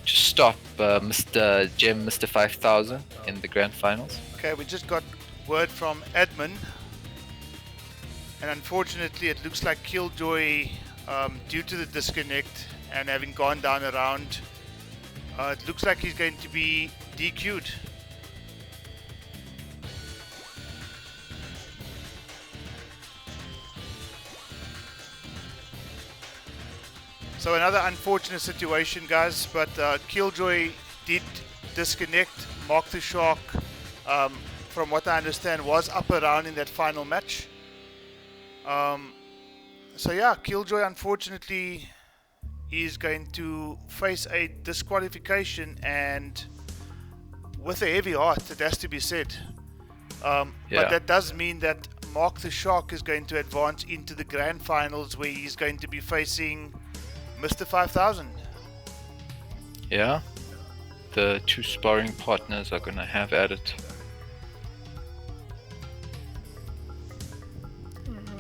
Speaker 2: stop Mr. Gem, Mr. 5000 in the grand finals?
Speaker 1: Okay, we just got word from admin, and unfortunately it looks like Killjoy, due to the disconnect and having gone down a round, it looks like he's going to be DQ'd. So another unfortunate situation, guys, but Killjoy did disconnect. Mark the Shark, from what I understand, was up around in that final match. So yeah, Killjoy unfortunately is going to face a disqualification, and with a heavy heart, it has to be said. But that does mean that Mark the Shark is going to advance into the grand finals, where he's going to be facing Mr. 5000.
Speaker 2: Yeah, the two sparring partners are gonna have at it.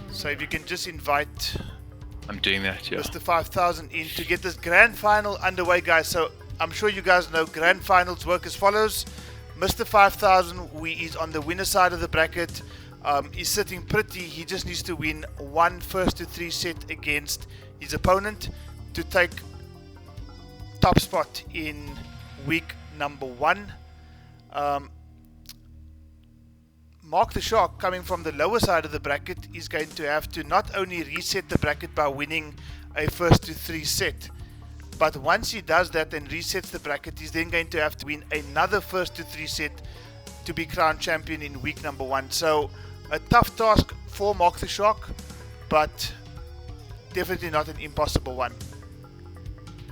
Speaker 1: So if you can just invite
Speaker 2: I'm doing that, yeah.
Speaker 1: Mr. 5000 in to get this grand final underway, guys. So I'm sure you guys know grand finals work as follows. Mr. 5000, is on the winner side of the bracket. He's sitting pretty. He just needs to win one first to 3 set against his opponent to take top spot in week number 1. Mark the Shark, coming from the lower side of the bracket, is going to have to not only reset the bracket by winning a first to 3 set, but once he does that and resets the bracket, he's then going to have to win another first to 3 set to be crowned champion in week number 1. So a tough task for Mark the Shark, but definitely not an impossible one.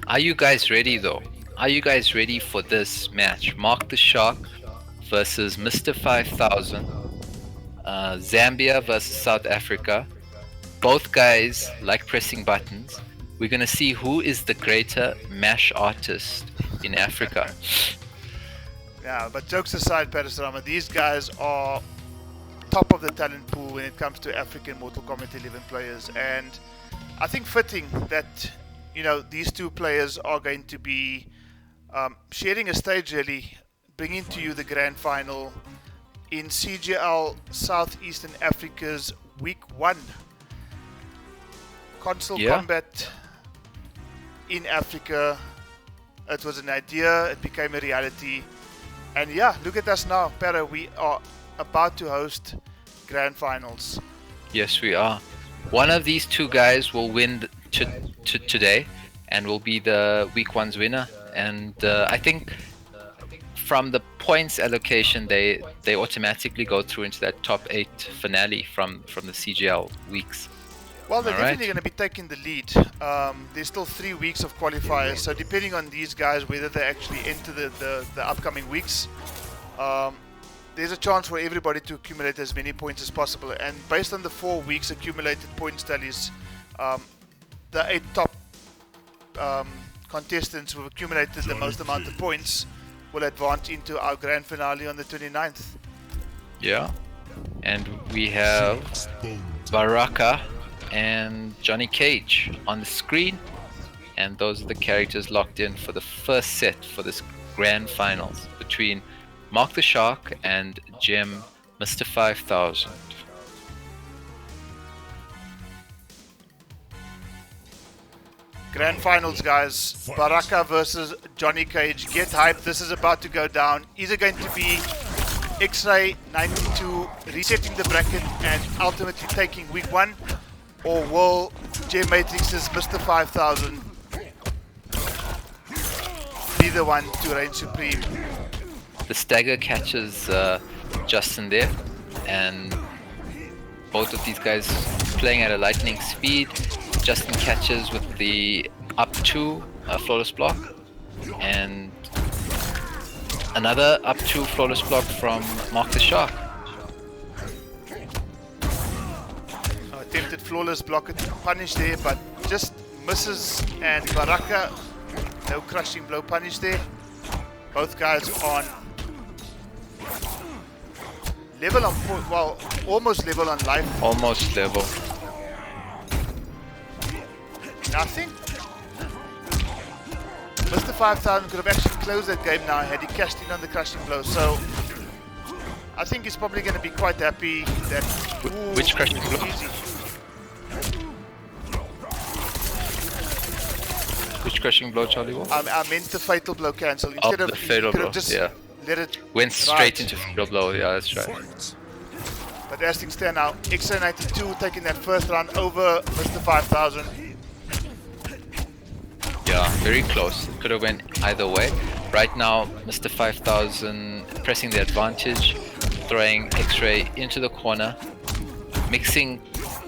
Speaker 2: Are you guys ready though? Are you guys ready for this match? Mark the Shark versus Mr. 5000. Zambia versus South Africa. Both guys like pressing buttons. We're gonna see who is the greater mash artist in Africa.
Speaker 1: Yeah, but jokes aside, Parasarama, these guys are top of the talent pool when it comes to African Mortal Kombat 11 players, and I think fitting that, you know, these two players are going to be sharing a stage, really, bringing to you the grand final in CGL Southeastern Africa's week 1. Konsole Kombat in Africa. It was an idea, it became a reality, and yeah, look at us now, Para. We are about to host grand finals.
Speaker 2: Yes, we are. One of these two guys will win today and will be the week 1's winner, and I think from the points allocation they automatically go through into that top 8 finale from the CGL weeks.
Speaker 1: Well, they're
Speaker 2: All right.
Speaker 1: definitely going to be taking the lead. There's still 3 weeks of qualifiers, so depending on these guys, whether they actually enter the upcoming weeks, there's a chance for everybody to accumulate as many points as possible. And based on the 4 weeks accumulated points tallies, the 8 top contestants who have accumulated the most amount of points will advance into our grand finale on the 29th.
Speaker 2: Yeah. And we have Baraka and Johnny Cage on the screen, and those are the characters locked in for the first set for this grand finals between Mark the Shark and Jim Mr. 5000.
Speaker 1: Grand finals, guys. Baraka versus Johnny Cage. Get hyped. This is about to go down. Is it going to be X-Ray 92 resetting the bracket and ultimately taking week 1? Or will J Matrix's Mr. 5000 be the one to reign supreme?
Speaker 2: The stagger catches Justin there, and both of these guys playing at a lightning speed. Justin catches with the up 2 flawless block, and another up 2 flawless block from Mark the Shark.
Speaker 1: Attempted flawless block and punish there, but just misses, and Baraka, no crushing blow punish there. Both guys on level on point, well, almost level on life.
Speaker 2: Almost level.
Speaker 1: And I think Mr. 5000 could have actually closed that game now had he cashed in on the crushing blow, so I think he's probably going to be quite happy that...
Speaker 2: Which crushing blow?
Speaker 1: Easy.
Speaker 2: Which crushing blow, Charlie?
Speaker 1: I meant the fatal blow cancel.
Speaker 2: Oh,
Speaker 1: Instead
Speaker 2: the
Speaker 1: of
Speaker 2: fatal blow,
Speaker 1: just
Speaker 2: yeah.
Speaker 1: let it
Speaker 2: Went straight
Speaker 1: ride.
Speaker 2: into fatal blow, yeah, that's right.
Speaker 1: But as things stand now, X92 taking that first round over Mr. 5000.
Speaker 2: Yeah, very close. It could have went either way. Right now, Mr. 5000 pressing the advantage, throwing X-Ray into the corner, mixing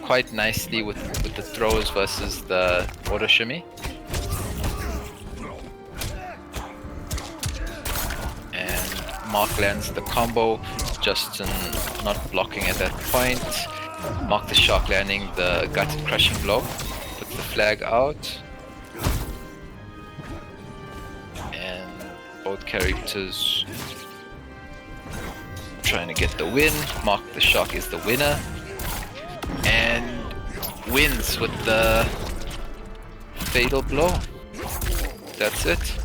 Speaker 2: quite nicely with the throws versus the auto shimmy. And Mark lands the combo, Justin not blocking at that point. Mark the Shark landing the gutted crushing blow, puts the flag out. And both characters trying to get the win. Mark the Shark is the winner and wins with the fatal blow. That's it.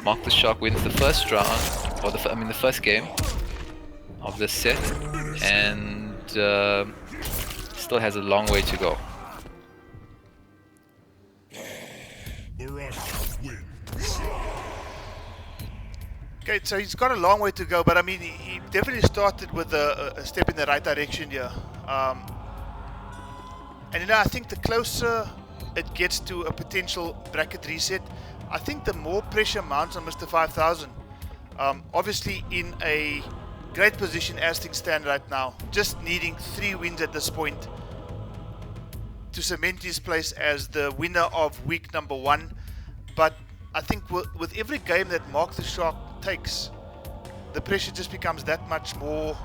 Speaker 2: Mark the Shark wins the first round, or the first game of this set, and still has a long way to go.
Speaker 1: Okay, so he's got a long way to go, but I mean, he definitely started with a step in the right direction here. And you know, I think the closer it gets to a potential bracket reset, I think the more pressure mounts on Mr. 5000. Obviously in a great position as things stand right now, just needing 3 wins at this point to cement his place as the winner of week number 1. But I think with every game that Mark the Shark takes, the pressure just becomes that much more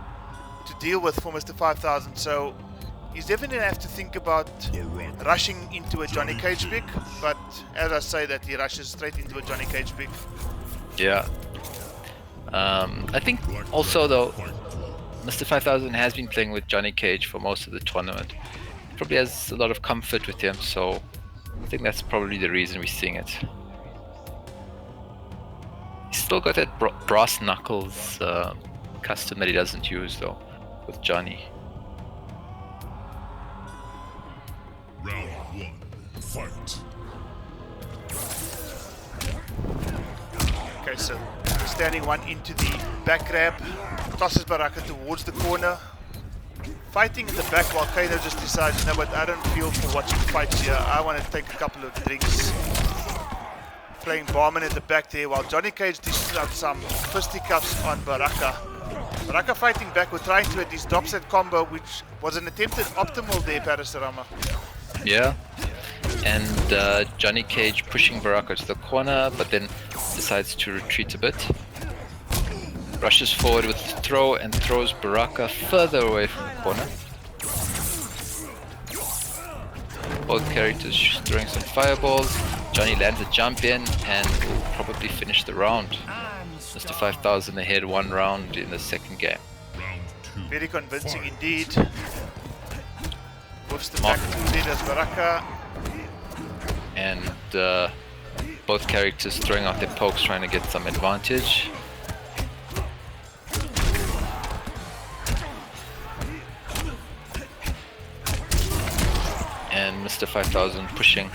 Speaker 1: to deal with for Mr. 5000. So he's definitely going to have to think about rushing into a Johnny Cage pick, but as I say that, he rushes straight into a Johnny Cage pick.
Speaker 2: Yeah. I think also though, Mr. 5000 has been playing with Johnny Cage for most of the tournament. Probably has a lot of comfort with him, so I think that's probably the reason we're seeing it. He's still got that brass knuckles custom that he doesn't use though, with Johnny.
Speaker 3: Round 1, fight.
Speaker 1: Okay, so standing one into the back grab, tosses Baraka towards the corner. Fighting in the back while Kano just decides, you know what, I don't feel for watching fights here, I want to take a couple of drinks. Playing barman in the back there while Johnny Cage dishes out some fisticuffs on Baraka. Baraka fighting back, we're trying to at least drop that combo, which was an attempted optimal there, Parasarama.
Speaker 2: Yeah. And Johnny Cage pushing Baraka to the corner, but then decides to retreat a bit. Rushes forward with the throw and throws Baraka further away from the corner. Both characters throwing some fireballs. Johnny lands a jump in and will probably finish the round. Mr. 5000 ahead 1 round in the second game.
Speaker 1: Very convincing indeed. Moves the back 2 lead as Baraka.
Speaker 2: And both characters throwing out their pokes, trying to get some advantage. And Mr. 5000 pushing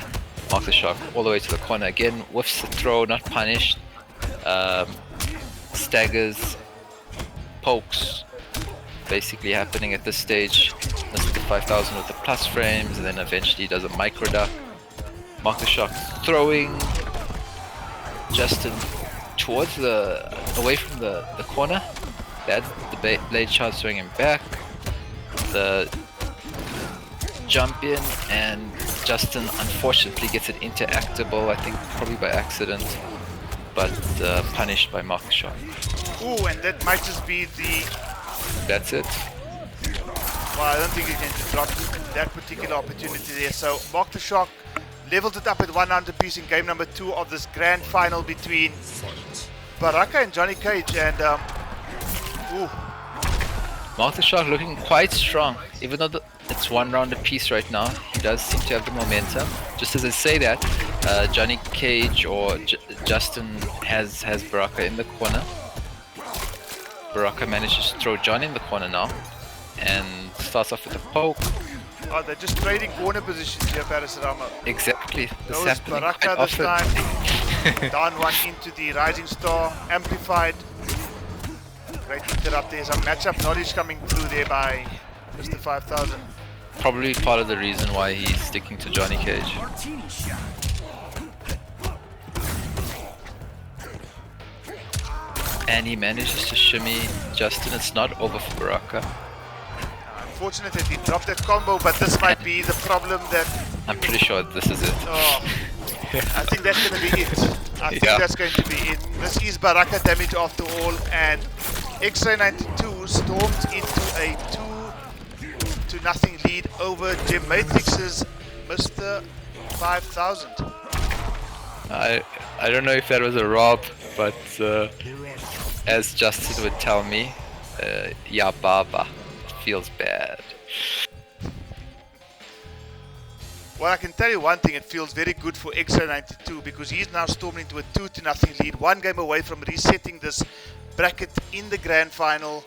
Speaker 2: Mark the Shark all the way to the corner again, whiffs the throw, not punished. Staggers, pokes, basically happening at this stage. Mr. 5000 with the plus frames, and then eventually does a micro duck. Mark the Shark throwing Justin towards away from the corner. That's the blade shot, throwing him back. The jump in, and Justin unfortunately gets it interactable, I think probably by accident, but punished by Mark the Shark.
Speaker 1: Ooh, and that might just be the...
Speaker 2: That's it.
Speaker 1: Well, I don't think he's going to drop that particular opportunity there. So Mark the Shark leveled it up at 100 apiece in game number 2 of this grand final between Baraka and Johnny Cage, and ooh.
Speaker 2: Mark the Shark looking quite strong, even though it's 1 round apiece right now. He does seem to have the momentum. Just as I say that, Johnny Cage or Justin has Baraka in the corner. Baraka manages to throw John in the corner now, and starts off with a poke.
Speaker 1: Oh, they're just trading corner positions here, Parasarama.
Speaker 2: Exactly. This
Speaker 1: Goes
Speaker 2: happening
Speaker 1: Baraka
Speaker 2: quite
Speaker 1: this
Speaker 2: often.
Speaker 1: time. Down 1 into the Rising Star, amplified. Great interrupt there. Some matchup knowledge coming through there by Mr. 5000.
Speaker 2: Probably part of the reason why he's sticking to Johnny Cage. And he manages to shimmy Justin. It's not over for Baraka.
Speaker 1: Unfortunate that he dropped that combo, but this might be the problem that...
Speaker 2: I'm pretty sure this is it.
Speaker 1: Oh, I think that's going to be it. I think
Speaker 2: Yeah.
Speaker 1: that's going to be it. This is Baraka damage after all, and X-Ray 92 storms into a 2-0 lead over Gem Matrix's Mr. 5000.
Speaker 2: I don't know if that was a rob, but as Justin would tell me, yeah, Baba, feels bad.
Speaker 1: Well, I can tell you one thing, it feels very good for X-Ray 92 because he's now stormed into a 2-0 lead, 1 game away from resetting this bracket in the grand final.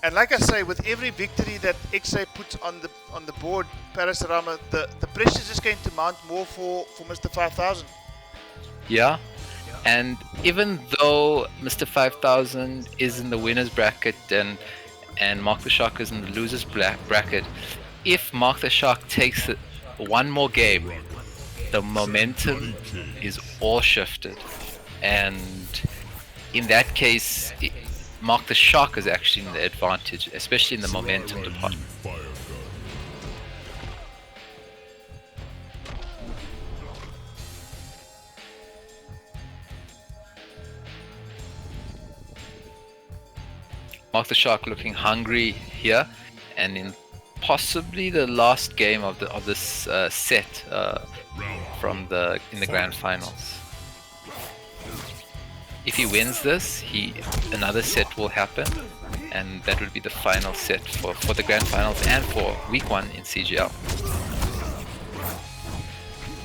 Speaker 1: And like I say, with every victory that X-Ray puts on the board, Parasarama, the pressure is just going to mount more for Mr. 5000.
Speaker 2: Yeah, and even though Mr. 5000 is in the winner's bracket and Mark the Shark is in the loser's bracket, if Mark the Shark takes it 1 more game, the momentum is all shifted, and in that case, Mark the Shark is actually in the advantage, especially in the momentum department. Mark the Shark looking hungry here, and in possibly the last game of this set in the grand finals. If he wins this, another set will happen, and that will be the final set for the grand finals and for week 1 in CGL.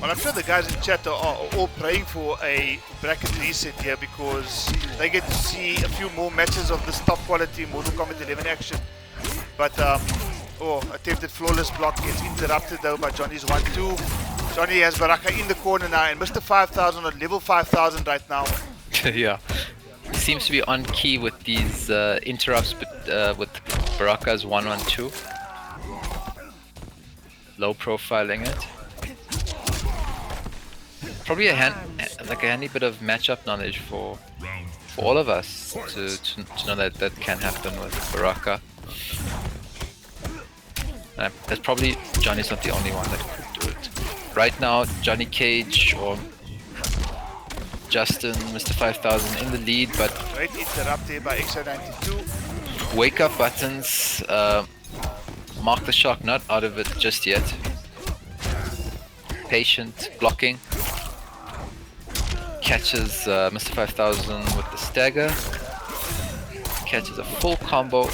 Speaker 1: Well, I'm sure the guys in chat are all praying for a bracket reset here because they get to see a few more matches of this top quality Mortal Kombat 11 action. But, attempted flawless block gets interrupted though by Johnny's 1-2. Johnny has Baraka in the corner now, and Mr. 5000 on level 5000 right now.
Speaker 2: Yeah, he seems to be on key with these interrupts, but with Baraka's 1-1-2. Low profiling it. Probably a handy bit of matchup knowledge for for all of us to know that that can happen with Baraka. That's probably Johnny's not the only one that could do it. Right now, Johnny Cage or Justin, Mr. 5000 in the lead, but
Speaker 1: Great interrupt there by XO92.
Speaker 2: wake up buttons. Mark the Shock not out of it just yet. Patient blocking. Catches Mr. 5000 with the stagger. Catches a full combo.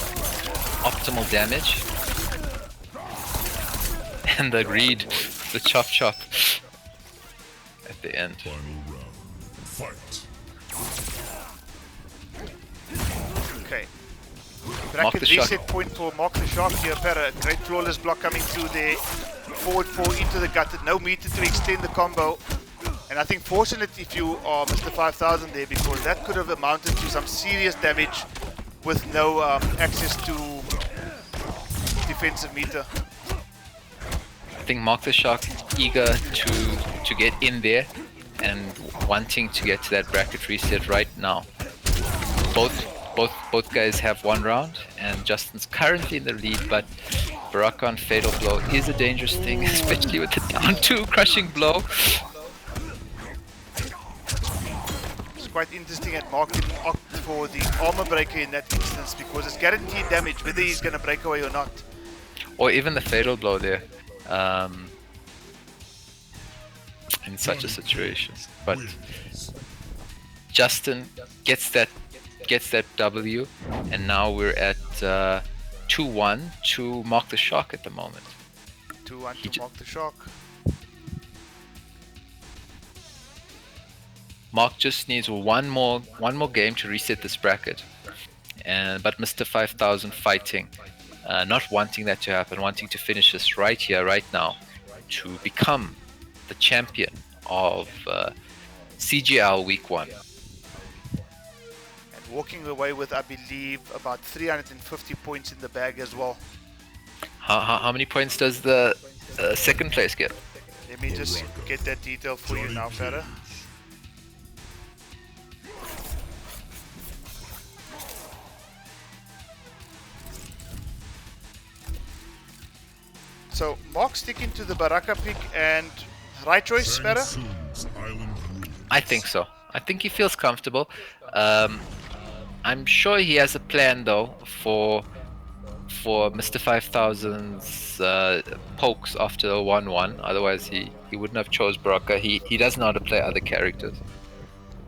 Speaker 2: Optimal damage. And the read, the chop chop at the end.
Speaker 3: Final round. Fight.
Speaker 1: Okay.
Speaker 2: Mark
Speaker 1: Bracket
Speaker 2: the Shark.
Speaker 1: reset point for Mark the Shark here. Para. Great flawless block coming through there. Forward 4 into the gutted. No meter to extend the combo. And I think fortunate if you are Mr. 5000 there, because that could have amounted to some serious damage with no access to defensive meter.
Speaker 2: I think Mark the Shark eager to get in there and wanting to get to that bracket reset right now. Both guys have one round, and Justin's currently in the lead, but Baraka on Fatal Blow is a dangerous thing, especially with the down 2 crushing blow.
Speaker 1: It's quite interesting at Mark didn't opt for the armor breaker in that instance, because it's guaranteed damage whether he's going to break away or not.
Speaker 2: Or even the Fatal Blow there. In such a situation, but Justin gets that W, and now we're at 2-1 to Mark the Shark at the moment.
Speaker 1: 2-1 to Mark the Shark.
Speaker 2: Mark just needs one more game to reset this bracket, but Mr. 5000 fighting, not wanting that to happen, wanting to finish this right here, right now, to become the champion of CGL Week 1.
Speaker 1: And walking away with, I believe, about 350 points in the bag as well.
Speaker 2: How many points does the second place get?
Speaker 1: Let me just get that detail for you now, Farah. So, Mark sticking to the Baraka pick, and right choice, Farah?
Speaker 3: Soon's Island Rule.
Speaker 2: I think so. I think he feels comfortable. I'm sure he has a plan though for Mr. 5000's pokes after the 1-1. Otherwise, he wouldn't have chose Baraka. He doesn't know how to play other characters,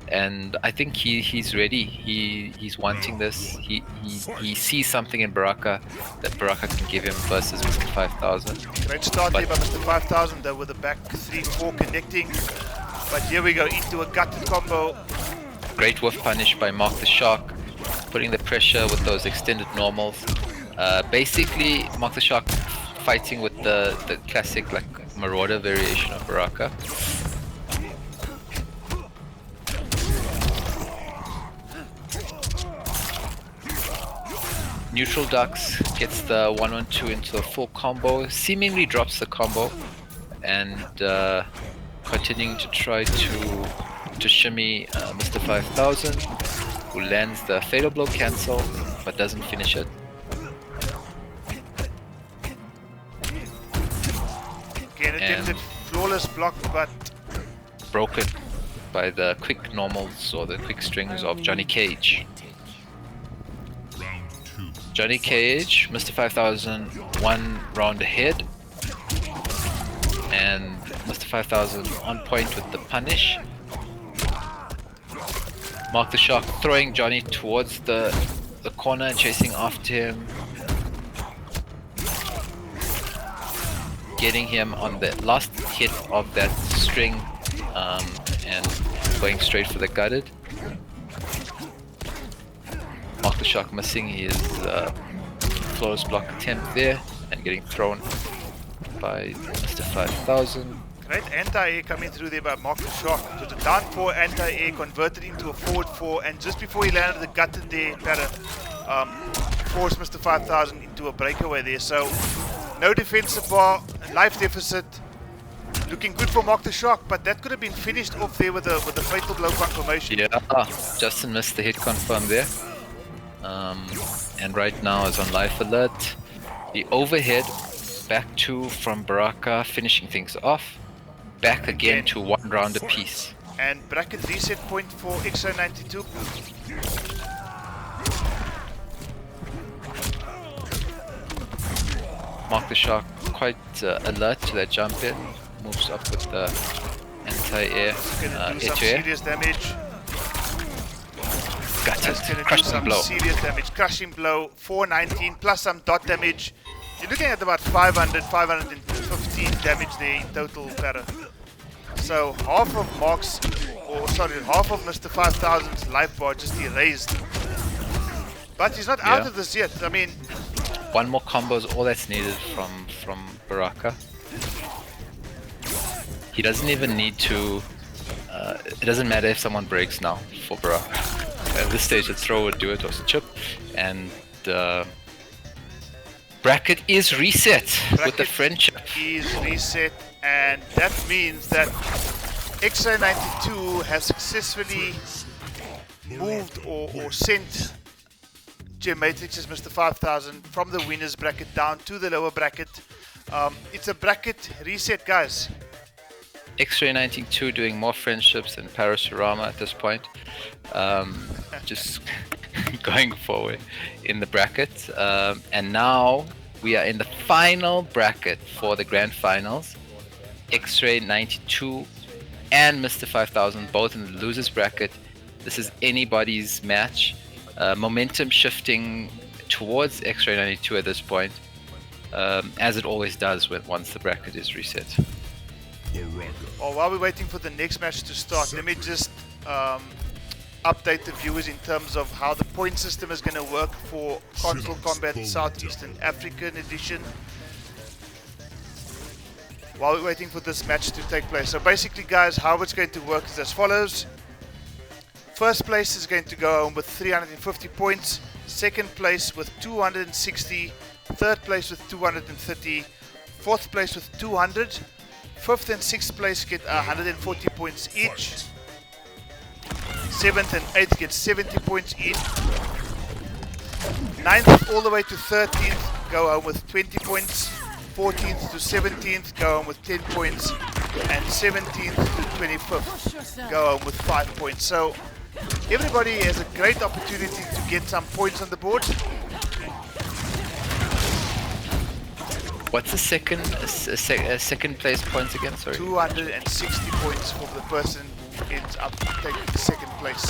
Speaker 2: and I think he's ready. He's wanting this. He sees something in Baraka that Baraka can give him versus Mr. 5000.
Speaker 1: Great start there by Mr. 5000 though, with the back 3-4 connecting. But here we go into a gutted combo.
Speaker 2: Great whiff punish by Mark the Shark, putting the pressure with those extended normals. Basically, Mark the Shark fighting with the classic like Marauder variation of Baraka. Neutral ducks, gets the 1-1-2 into a full combo, seemingly drops the combo, and continuing to try to shimmy Mr. 5000, who lands the Fatal Blow cancel, but doesn't finish it.
Speaker 1: Again, attempted flawless block, but
Speaker 2: broken by the quick normals or the quick strings of Johnny Cage.
Speaker 3: Round 2.
Speaker 2: Johnny Cage, Mr. 5000, 1 round ahead, and Mr. 5000 on point with the punish. Mark the Shark throwing Johnny towards the corner and chasing after him, getting him on the last hit of that string, and going straight for the gutted. Mark the Shark missing his flawless block attempt there and getting thrown by Mr. 5000.
Speaker 1: great anti-air coming through there by Mark the Shark. It was a down 4 anti-air converted into a forward 4, and just before he landed the gutted there, forced Mr. 5000 into a breakaway there. So no defensive bar, life deficit. Looking good for Mark the Shark, but that could have been finished off there with a fatal blow confirmation.
Speaker 2: Yeah, Justin missed the hit confirm there. And right now is on life alert. The overhead back 2 from Baraka, finishing things off. Back again to 1 round apiece.
Speaker 1: And bracket reset point for XO92.
Speaker 2: Mark the Shark quite alert to that jump in. Moves up with the anti-air,
Speaker 1: Gonna do some
Speaker 2: air-to-air.
Speaker 1: serious damage.
Speaker 2: Got
Speaker 1: That's
Speaker 2: it.
Speaker 1: gonna do
Speaker 2: Crushing
Speaker 1: some
Speaker 2: blow.
Speaker 1: serious damage. Crushing blow, 419 plus some dot damage. You're looking at about 500, 515 damage there in total, Para. So half of Mark's, or sorry, half of Mr. 5000's life bar just erased. But he's not out
Speaker 2: Yeah.
Speaker 1: of this yet. I mean,
Speaker 2: One more combo is all that's needed from Baraka. He doesn't even need to. It doesn't matter if someone breaks now for Baraka. At this stage, a throw would do it, or a chip, and bracket is reset with the
Speaker 1: bracket
Speaker 2: friendship.
Speaker 1: is reset, and that means that XO92 has successfully moved or sent Matrix's Mr. 5000 from the winners bracket down to the lower bracket. It's a bracket reset, guys.
Speaker 2: X-Ray 92 doing more friendships than Parasurama at this point. Just going forward in the bracket. And now we are in the final bracket for the grand finals. X-Ray 92 and Mr. 5000 both in the losers bracket. This is anybody's match. Momentum shifting towards X-Ray 92 at this point, as it always does once the bracket is reset.
Speaker 1: While we're waiting for the next match to start, let me just update the viewers in terms of how the point system is going to work for Konsole Kombat Southeastern African Edition. While we're waiting for this match to take place. So basically, guys, how it's going to work is as follows. First place is going to go home with 350 points, second place with 260, third place with 230, fourth place with 200, fifth and sixth place get 140 points each, seventh and eighth get 70 points each, ninth all the way to 13th go home with 20 points, 14th to 17th go home with 10 points, and 17th to 25th go home with 5 points. So everybody has a great opportunity to get some points on the board.
Speaker 2: What's the second place points again? Sorry.
Speaker 1: 260 points for the person who ends up taking the second place.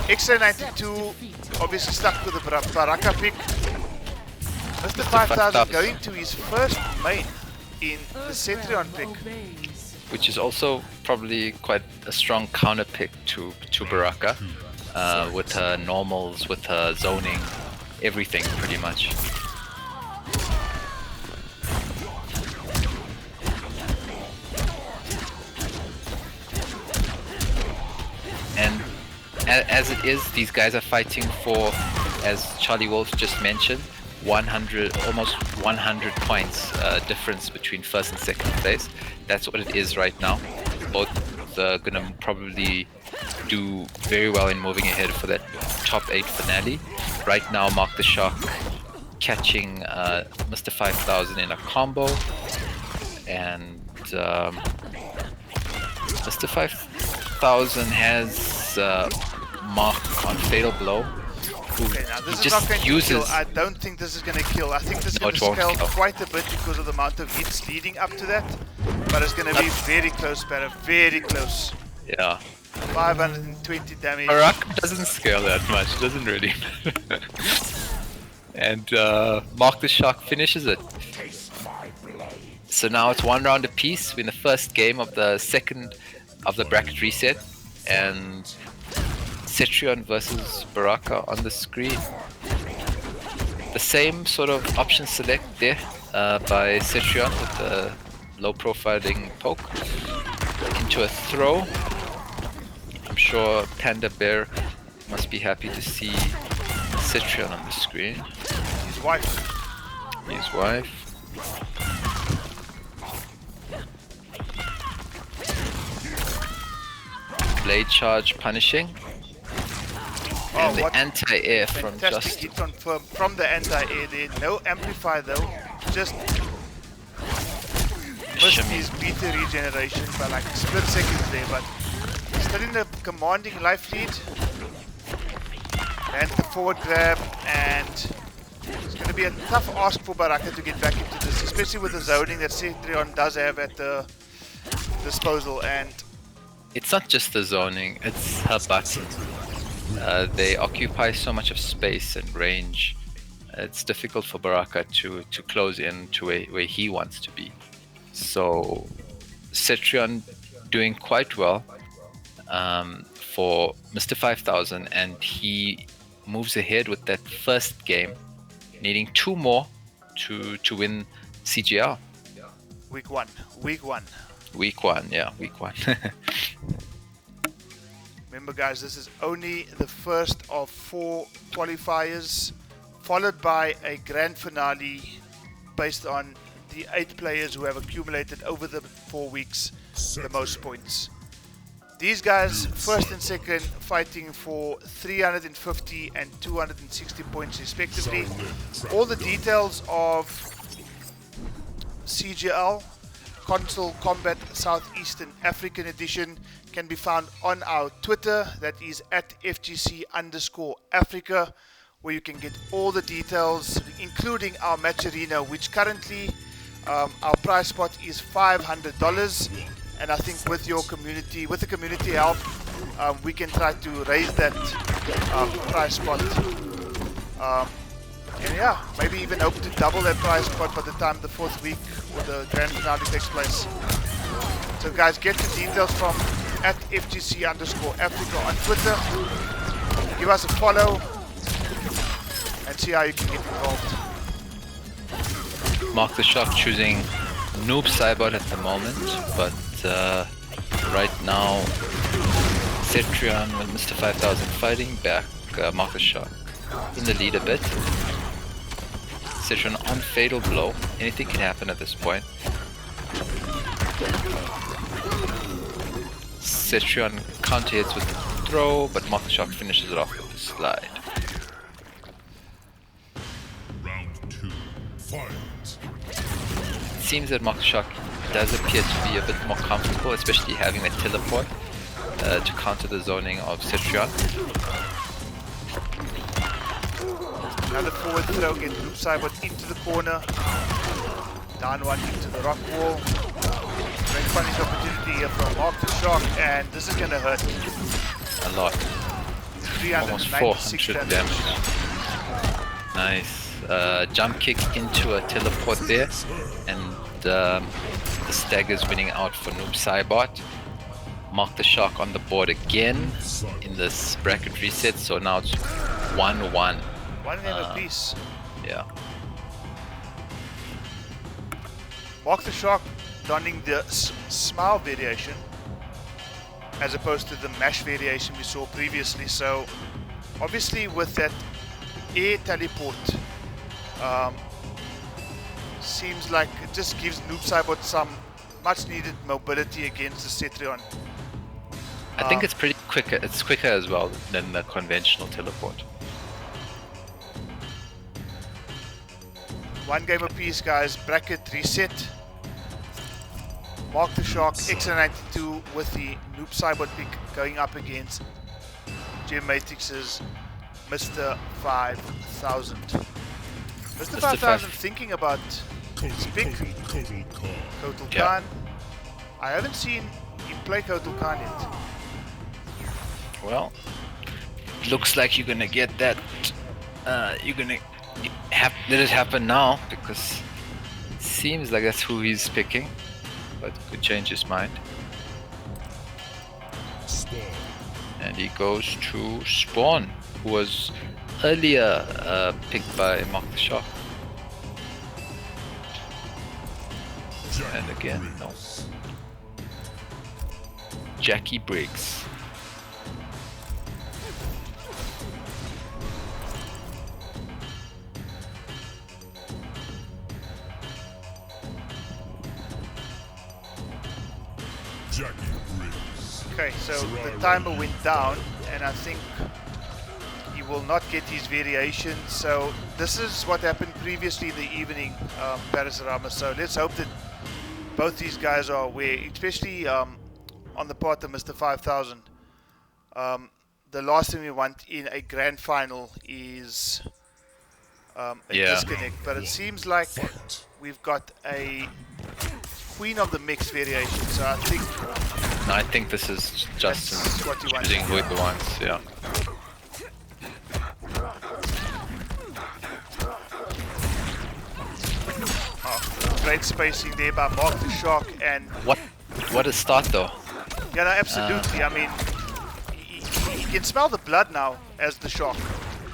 Speaker 1: XA92 obviously stuck with the Baraka pick. Mr. 5000 going to his first main in the Cetrion pick.
Speaker 2: Which is also probably quite a strong counter pick to Baraka, with her normals, with her zoning, everything pretty much. And as it is, these guys are fighting for, as Charlie Wolf just mentioned, 100, almost 100 points difference between first and second place. That's what it is right now. Both are gonna probably do very well in moving ahead for that top 8 finale. Right now, Mark the Shark catching Mr. 5000 in a combo, and Mr. 5000 has Mark on Fatal Blow.
Speaker 1: Okay, now this is
Speaker 2: just
Speaker 1: not going
Speaker 2: uses...
Speaker 1: to kill. I don't think this is going to kill. I think this is
Speaker 2: No,
Speaker 1: going to
Speaker 2: it won't
Speaker 1: scale
Speaker 2: kill.
Speaker 1: quite a bit because of the amount of hits leading up to that. But it's going to be very close, Para. Very close.
Speaker 2: Yeah.
Speaker 1: 520 damage.
Speaker 2: Baraka doesn't scale that much, doesn't really. And Mark the Shark finishes it. So now it's 1 round apiece. We're in the first game of the second of the bracket reset, and Cetrion versus Baraka on the screen. The same sort of option select there by Cetrion with the low profiling poke into a throw. I'm sure Panda Bear must be happy to see Cetrion on the screen.
Speaker 1: His wife.
Speaker 2: His wife. blade charge punishing. And the
Speaker 1: what
Speaker 2: anti-air from
Speaker 1: fantastic hit confirmed from the anti-air there. No amplify though, just missed
Speaker 2: Shimmy.
Speaker 1: his beta regeneration by like split seconds there, but still in a commanding life lead. And the forward grab, and it's going to be a tough ask for Baraka to get back into this, especially with the zoning that Cetrion does have at the disposal. And
Speaker 2: It's not just the zoning, it's her button. They occupy so much of space and range. It's difficult for Baraka to close in to where he wants to be. So Cetrion doing quite well for Mr. 5000, and he moves ahead with that first game, needing 2 more to win CGL.
Speaker 1: week one.
Speaker 2: Week one.
Speaker 1: Remember guys, this is only the first of 4 qualifiers, followed by a grand finale based on the 8 players who have accumulated over the 4 weeks the most points. These guys, first and second, fighting for 350 and 260 points respectively. All the details of CGL, Konsole Kombat Southeastern African Edition, can be found on our Twitter, that is at FGC_Africa, where you can get all the details, including our match arena, which currently our prize spot is $500. And I think with your community, with the community help, we can try to raise that prize spot. And yeah, maybe even hope to double that prize spot by the time the 4th week or the grand finale takes place. So guys, get the details from at FGC_Africa on Twitter. Give us a follow and see how you can get involved.
Speaker 2: Mark the Shock choosing Noob Cybot at the moment, but right now Cetrion with Mr. 5000 fighting back Mark the Shock in the lead a bit. Cetrion on Fatal Blow, anything can happen at this point. Cetrion counter hits with the throw, but Mark the Shock finishes it off with the slide.
Speaker 3: Round 2. Fight.
Speaker 2: It seems that Mark the Shock does appear to be a bit more comfortable, especially having that teleport to counter the zoning of Cetrion.
Speaker 1: Another forward throw, get Loop Cybot into the corner. Down one into the rock wall. Great punish opportunity here from Mark the Shock, and this is going to hurt
Speaker 2: A lot. Almost
Speaker 1: 396
Speaker 2: 400
Speaker 1: damage.
Speaker 2: Nice. Jump kick into a teleport there, and the stagger's winning out for Noob Cybot. Mark the Shock on the board again in this bracket reset, so now it's 1-1.
Speaker 1: One name apiece.
Speaker 2: Yeah.
Speaker 1: Mark the Shock donning the smile variation as opposed to the mash variation we saw previously. So obviously with that air teleport, seems like it just gives Noob Cybot some much needed mobility against the Cetrion.
Speaker 2: I think it's pretty quicker. It's quicker as well than the conventional teleport.
Speaker 1: One game apiece, guys. Bracket reset. Mark the Shark, X92 with the Noob Cybot pick going up against Gem Matrix's Mr. 5000. Mr. 5000 thinking about his pick, Kotal Khan. I haven't seen him play Kotal Khan yet.
Speaker 2: Well, looks like you're gonna get that. You're gonna let it happen now, because it seems like that's who he's picking, but could change his mind. And he goes to Spawn, who was earlier picked by Mark the Shock. And again, no. Jackie Briggs.
Speaker 3: Jackie Briggs.
Speaker 1: Okay, so the timer went down, and I think he will not get his variation. So this is what happened previously in the evening, Parasarama. So let's hope that both these guys are aware, especially on the part of Mr. 5000. The last thing we want in a grand final is a disconnect, but it seems like we've got a Queen of the Mix variation, so I think...
Speaker 2: No, I think this is Justin choosing who he wants, yeah.
Speaker 1: Oh, great spacing there by Mark the Shark, and...
Speaker 2: What a start though.
Speaker 1: Yeah, no, absolutely. I mean, he can smell the blood now as the Shark.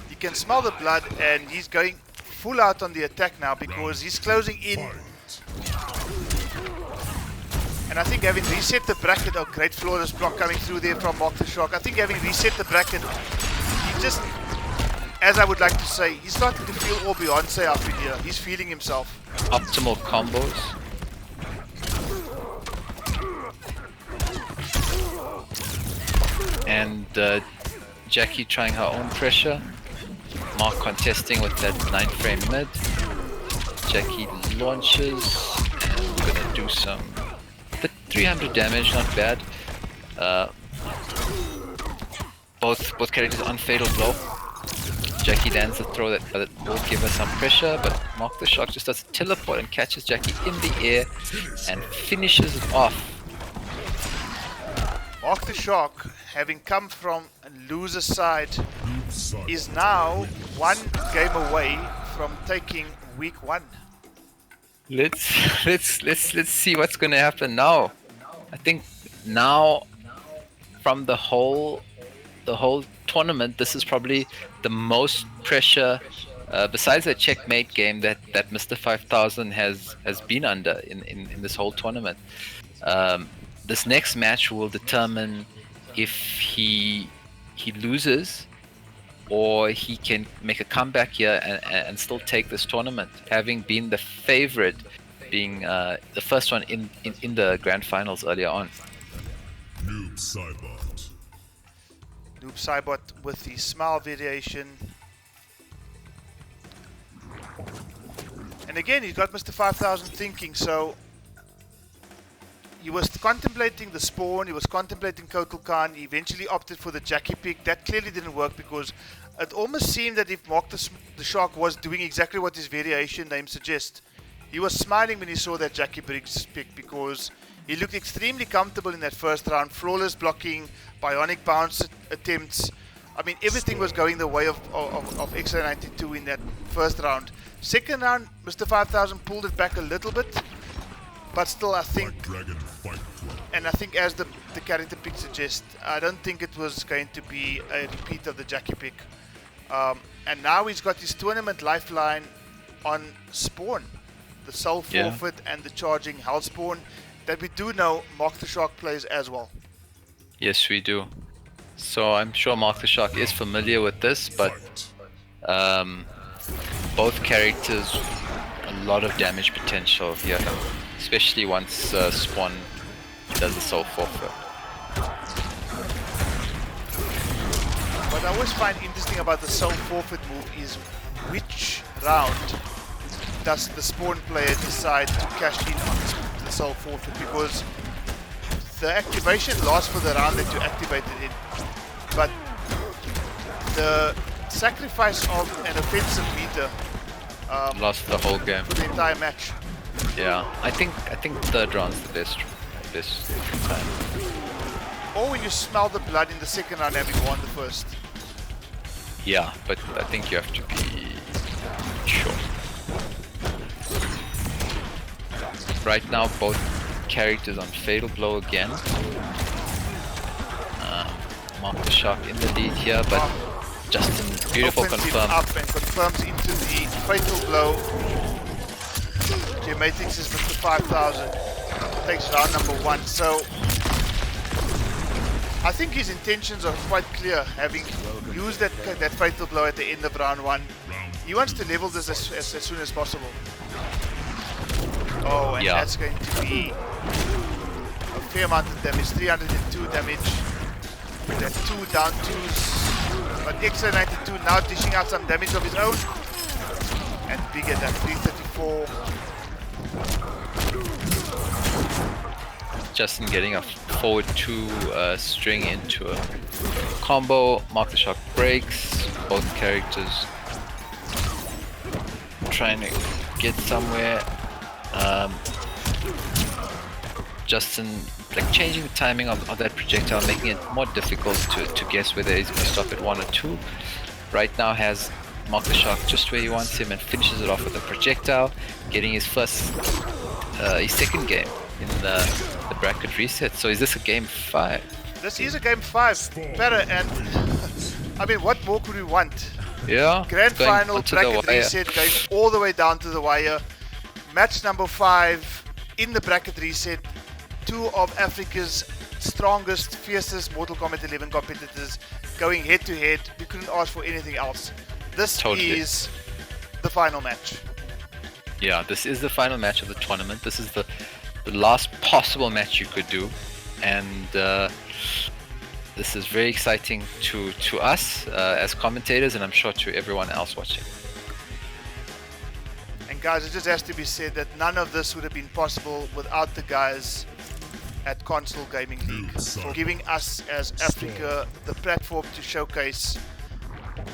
Speaker 1: He can smell the blood, and he's going full out on the attack now because he's closing in. And I think having reset the bracket, oh, great flawless block coming through there from Mark the Shark. I think having reset the bracket, he just, as I would like to say, he's starting to feel all Beyonce up in here. He's feeling himself.
Speaker 2: Optimal combos. And Jackie trying her own pressure. Mark contesting with that 9-frame mid. Jackie launches and gonna do some 300 damage, not bad. Both characters on fatal blow. Jackie lands the throw that will give her some pressure, but Mark the Shark just does a teleport and catches Jackie in the air and finishes it off.
Speaker 1: Mark the Shark, having come from a loser side, is now one game away from taking week 1.
Speaker 2: Let's see what's gonna happen now. I think now from the whole tournament, this is probably the most pressure besides the checkmate game that Mr. 5000 has been under in this whole tournament. This next match will determine if he loses or he can make a comeback here and still take this tournament, having been the favorite, being the first one in the grand finals earlier on.
Speaker 3: Noob Cybot.
Speaker 1: Noob Cybot with the smile variation. And again, he's got Mr. 5000 thinking, so he was contemplating the spawn, he was contemplating Kotal Khan, he eventually opted for the Jackie pick. That clearly didn't work because it almost seemed that if Mark the Shark was doing exactly what his variation name suggests, he was smiling when he saw that Jackie Briggs pick because he looked extremely comfortable in that first round. Flawless blocking, bionic bounce attempts. I mean, everything was going the way of XA92 in that first round. Second round, Mr. 5000 pulled it back a little bit. But still, I think, and I think as the character pick suggests, I don't think it was going to be a repeat of the Jackie pick. And now he's got his tournament lifeline on Spawn, the Soul Forfeit and the Charging Hell Spawn that we do know Mark the Shark plays as well.
Speaker 2: Yes, we do. So I'm sure Mark the Shark is familiar with this, but both characters, a lot of damage potential here. Especially once Spawn does the Soul Forfeit.
Speaker 1: What I always find interesting about the Soul Forfeit move is which round does the Spawn player decide to cash in on the Soul Forfeit, because the activation lasts for the round that you activate it in, but the sacrifice of an offensive meter
Speaker 2: lost the whole game
Speaker 1: for the entire match.
Speaker 2: Yeah, I think third round's the best time.
Speaker 1: Or when you smell the blood in the second round having won the first.
Speaker 2: Yeah, but I think you have to be sure. Right now, both characters on Fatal Blow again. Mark the Shark in the lead here, but Justin, beautiful confirm.
Speaker 1: Up and confirms into the Fatal Blow. Geomatics is Mr. 5000, takes round number 1. So I think his intentions are quite clear, having used that Fatal Blow at the end of round 1. He wants to level this as soon as possible. Oh, and that's going to be a fair amount of damage, 302 damage. With that 2 down 2s. But extra 92 now dishing out some damage of his own. And bigger than 334.
Speaker 2: Justin getting a forward 2 string into a combo. Mark the Shock breaks. Both characters trying to get somewhere. Justin like changing the timing of that projectile, making it more difficult to guess whether he's going to stop at 1 or 2. Right now has Mark the Shark just where he wants him and finishes it off with a projectile, getting his second game in the bracket reset. So is this a game 5?
Speaker 1: This is a game 5, better, and I mean, what more could we want?
Speaker 2: Yeah.
Speaker 1: Grand final, bracket reset, going all the way down to the wire. Match number 5 in the bracket reset. 2 of Africa's strongest, fiercest Mortal Kombat 11 competitors going head to head. We couldn't ask for anything else. This is the final match.
Speaker 2: Yeah, this is the final match of the tournament. This is the last possible match you could do, and this is very exciting to us as commentators, and I'm sure to everyone else watching.
Speaker 1: And guys, it just has to be said that none of this would have been possible without the guys at Konsole Gaming League for giving us as Africa the platform to showcase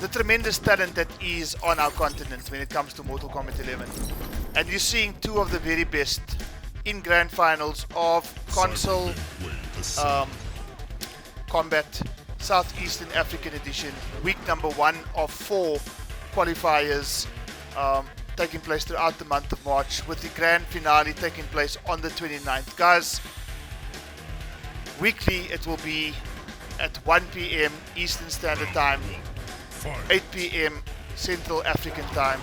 Speaker 1: the tremendous talent that is on our continent when it comes to Mortal Kombat 11. And you're seeing 2 of the very best in grand finals of Konsole Combat Southeastern African Edition, week number 1 of 4 qualifiers taking place throughout the month of March, with the grand finale taking place on the 29th. Guys, weekly it will be at 1 p.m. Eastern Standard Time, 8 p.m. Central African Time.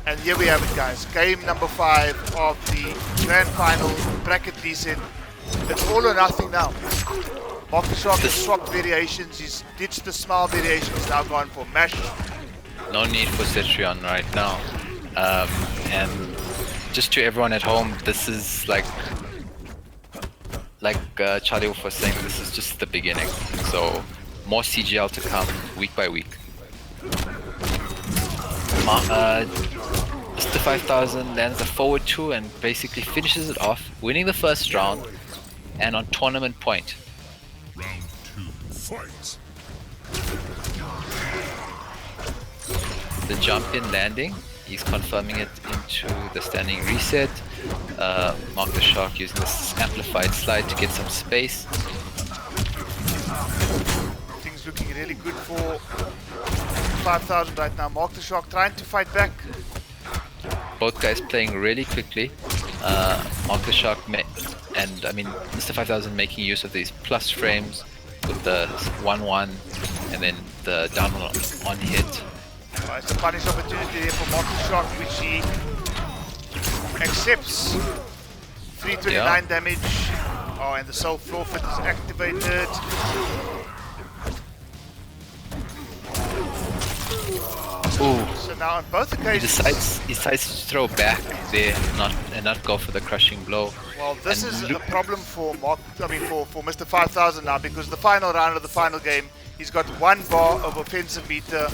Speaker 1: And here we have it, guys. Game number 5 of the grand final bracket reset. It's all or nothing now. Mark the Shark has swapped variations. He's ditched the smile variation. He's now gone for mash.
Speaker 2: No need for Cetrion right now. And just to everyone at home, this is like Charlie Wolf was saying, this is just the beginning. So more CGL to come week by week. Mr. 5000 lands a forward 2 and basically finishes it off, winning the first round and on tournament point.
Speaker 3: Round 2, fight.
Speaker 2: The jump in landing, he's confirming it into the standing reset. Mark the Shark using this amplified slide to get some space.
Speaker 1: Things looking really good for 5000 right now. Mark the Shark trying to fight back.
Speaker 2: Both guys playing really quickly. Mark the Shark and I mean Mr. 5000 making use of these plus frames with the 1-1 and then the down on hit.
Speaker 1: It's a punish opportunity there for Mark the Shark, which he accepts. 329 damage. Oh, and the soul forfeit is activated.
Speaker 2: Ooh.
Speaker 1: So now on both occasions
Speaker 2: he decides to throw back there and not go for the crushing blow.
Speaker 1: Well, this is a problem for for Mr. 5000 now, because the final round of the final game, he's got 1 bar of offensive meter.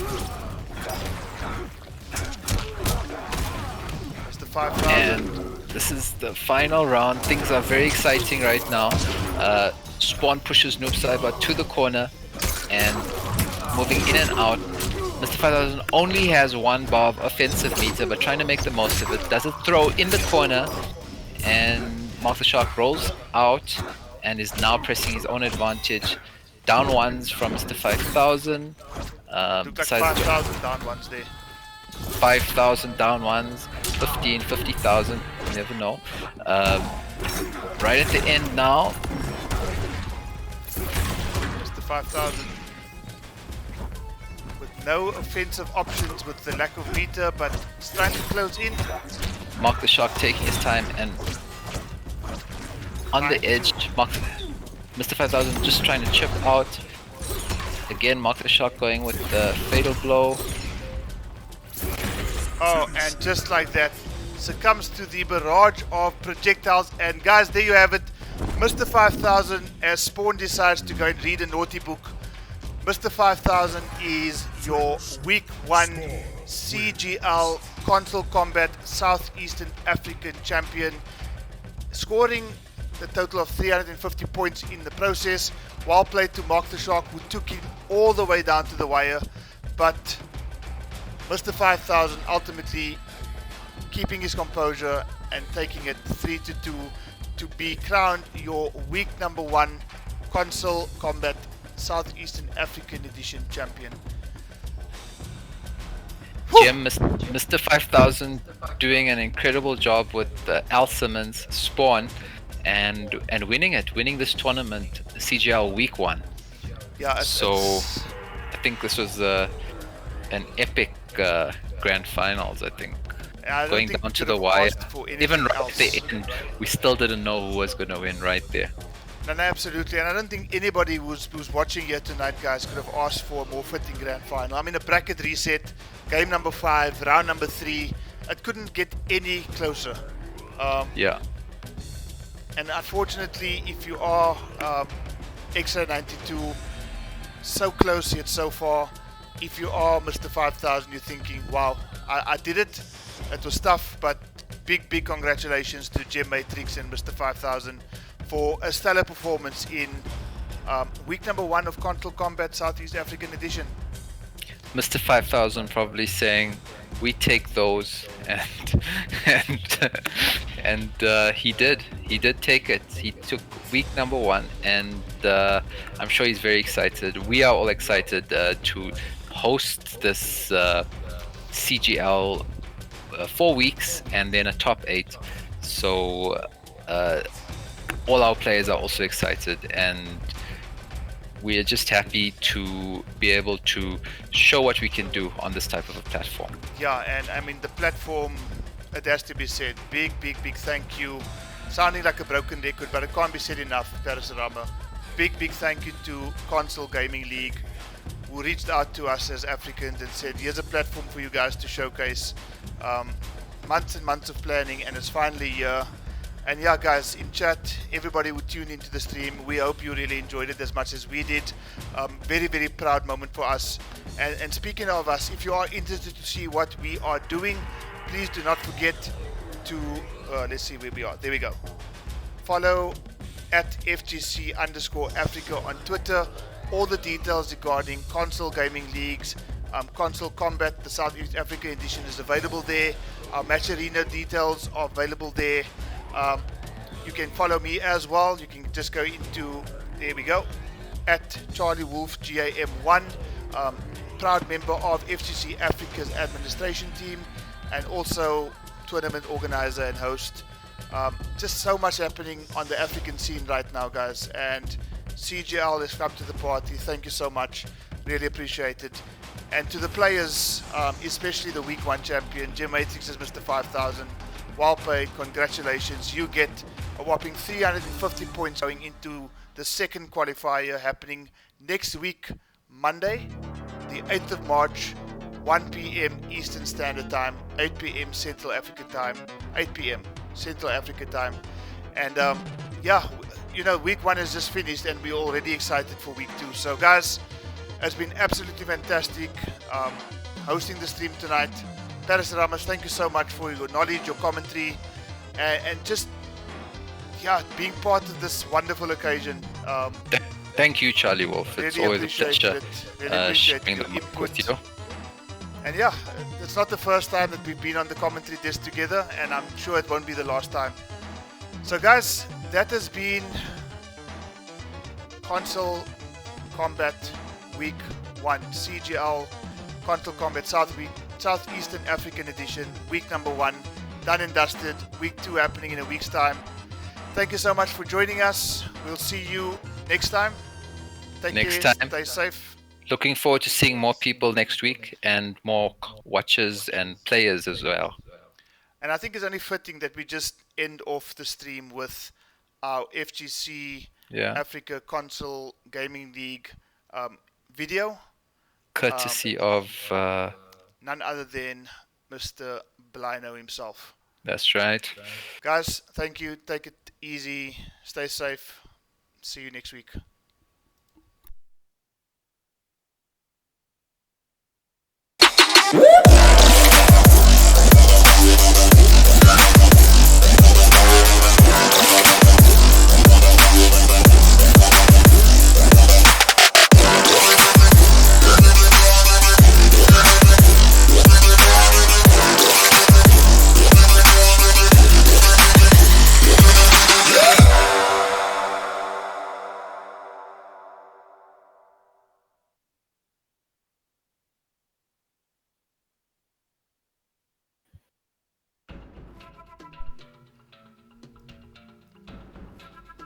Speaker 1: Mr. 5000.
Speaker 2: And this is the final round. Things are very exciting right now. Spawn pushes Noob Cyber to the corner and moving in and out. Mr. 5000 only has 1 bar of offensive meter, but trying to make the most of it. Does a throw in the corner, and Mark the Shark rolls out and is now pressing his own advantage. Down 1s from Mr. 5000.
Speaker 1: Looked like 5,000 down 1s there.
Speaker 2: 5,000 down 1s, 15, 50,000, you never know. Right at the end now.
Speaker 1: Mr. 5000 with no offensive options with the lack of meter, but it's trying to close in.
Speaker 2: Mark the Shark taking his time and on the edge. Mr. 5000 just trying to chip out. Again, Mark the Shark going with the fatal blow.
Speaker 1: Oh, and just like that, succumbs to the barrage of projectiles. And guys, there you have it. Mr. 5000, as Spawn decides to go and read a naughty book, Mr. 5000 is your Week 1 CGL Console Combat Southeastern African Champion, scoring the total of 350 points in the process. Well played to Mark the Shark, who took him all the way down to the wire, but Mr. 5000 ultimately keeping his composure and taking it 3-2 to be crowned your week number 1 Console Combat Southeastern African Edition champion.
Speaker 2: Jim, Mr. 5000 doing an incredible job with Al Simmons, Spawn, and winning this tournament, CGL Week 1.
Speaker 1: Yeah.
Speaker 2: So I think this was an epic grand finals. I think going down to the wire, even right at the end, we still didn't know who was going to win right there.
Speaker 1: No, absolutely, and I don't think anybody who's watching here tonight, guys, could have asked for a more fitting grand final. I mean, a bracket reset, game number 5, round number 3, it couldn't get any closer.
Speaker 2: Yeah.
Speaker 1: And unfortunately, if you are Extra 92, so close yet so far, if you are Mr. 5000, you're thinking, wow, I did it. It was tough, but big congratulations to Gem Matrix and Mr. 5000 for a stellar performance in week number 1 of Console Combat Southeast African Edition.
Speaker 2: Mr. 5000 probably saying, "We take those," and he did take it. He took week number 1, and I'm sure he's very excited. We are all excited to host this CGL 4 weeks and then a top 8. So all our players are also excited, and we are just happy to be able to show what we can do on this type of a platform.
Speaker 1: Yeah, and I mean the platform, it has to be said, big thank you. Sounding like a broken record, but it can't be said enough, Parasarama. Big thank you to Konsole Gaming League, who reached out to us as Africans and said, here's a platform for you guys to showcase. Months and months of planning, and it's finally here. And yeah, guys, in chat, everybody who tuned into the stream, we hope you really enjoyed it as much as we did. Very proud moment for us. And speaking of us, if you are interested to see what we are doing, please do not forget to, let's see where we are. There we go. Follow at FGC_Africa on Twitter. All the details regarding Console Gaming Leagues, Console Combat, the Southeast Africa edition is available there. Our Match Arena details are available there. You can follow me as well. You can just go into, there we go, at Charlie Wolf GAM1, proud member of FGC Africa's administration team, and also tournament organizer and host. Just so much happening on the African scene right now, guys, and CGL has come to the party. Thank you so much, really appreciate it. And to the players, especially the week 1 champion, Gem Matrix as Mr. 5000, well played, congratulations. You get a whopping 350 points going into the second qualifier happening next week, Monday, the 8th of March, 1 p.m. Eastern Standard Time, 8 p.m. Central African Time, 8 p.m. Central African Time. And yeah, you know, week 1 is just finished and we're already excited for week 2. So guys, it's been absolutely fantastic hosting the stream tonight. Paris Ramos, thank you so much for your knowledge, your commentary, and just, yeah, being part of this wonderful occasion.
Speaker 2: Thank you, Charlie Wolf. It's
Speaker 1: really
Speaker 2: always a pleasure sharing
Speaker 1: your
Speaker 2: them
Speaker 1: input
Speaker 2: with you.
Speaker 1: And yeah, it's not the first time that we've been on the commentary disc together, and I'm sure it won't be the last time. So guys, that has been Console Combat Week 1 CGL Console Combat Southeastern African Edition, week number 1 done and dusted. Week 2 happening in a week's time. Thank you so much for joining us. We'll see you next time. Take care, stay safe.
Speaker 2: Looking forward to seeing more people next week and more watchers and players as well.
Speaker 1: And I think it's only fitting that we just end off the stream with our FGC Africa Console Gaming League video.
Speaker 2: Courtesy of
Speaker 1: none other than Mr. Blino himself.
Speaker 2: That's right.
Speaker 1: Guys, thank you. Take it easy. Stay safe. See you next week.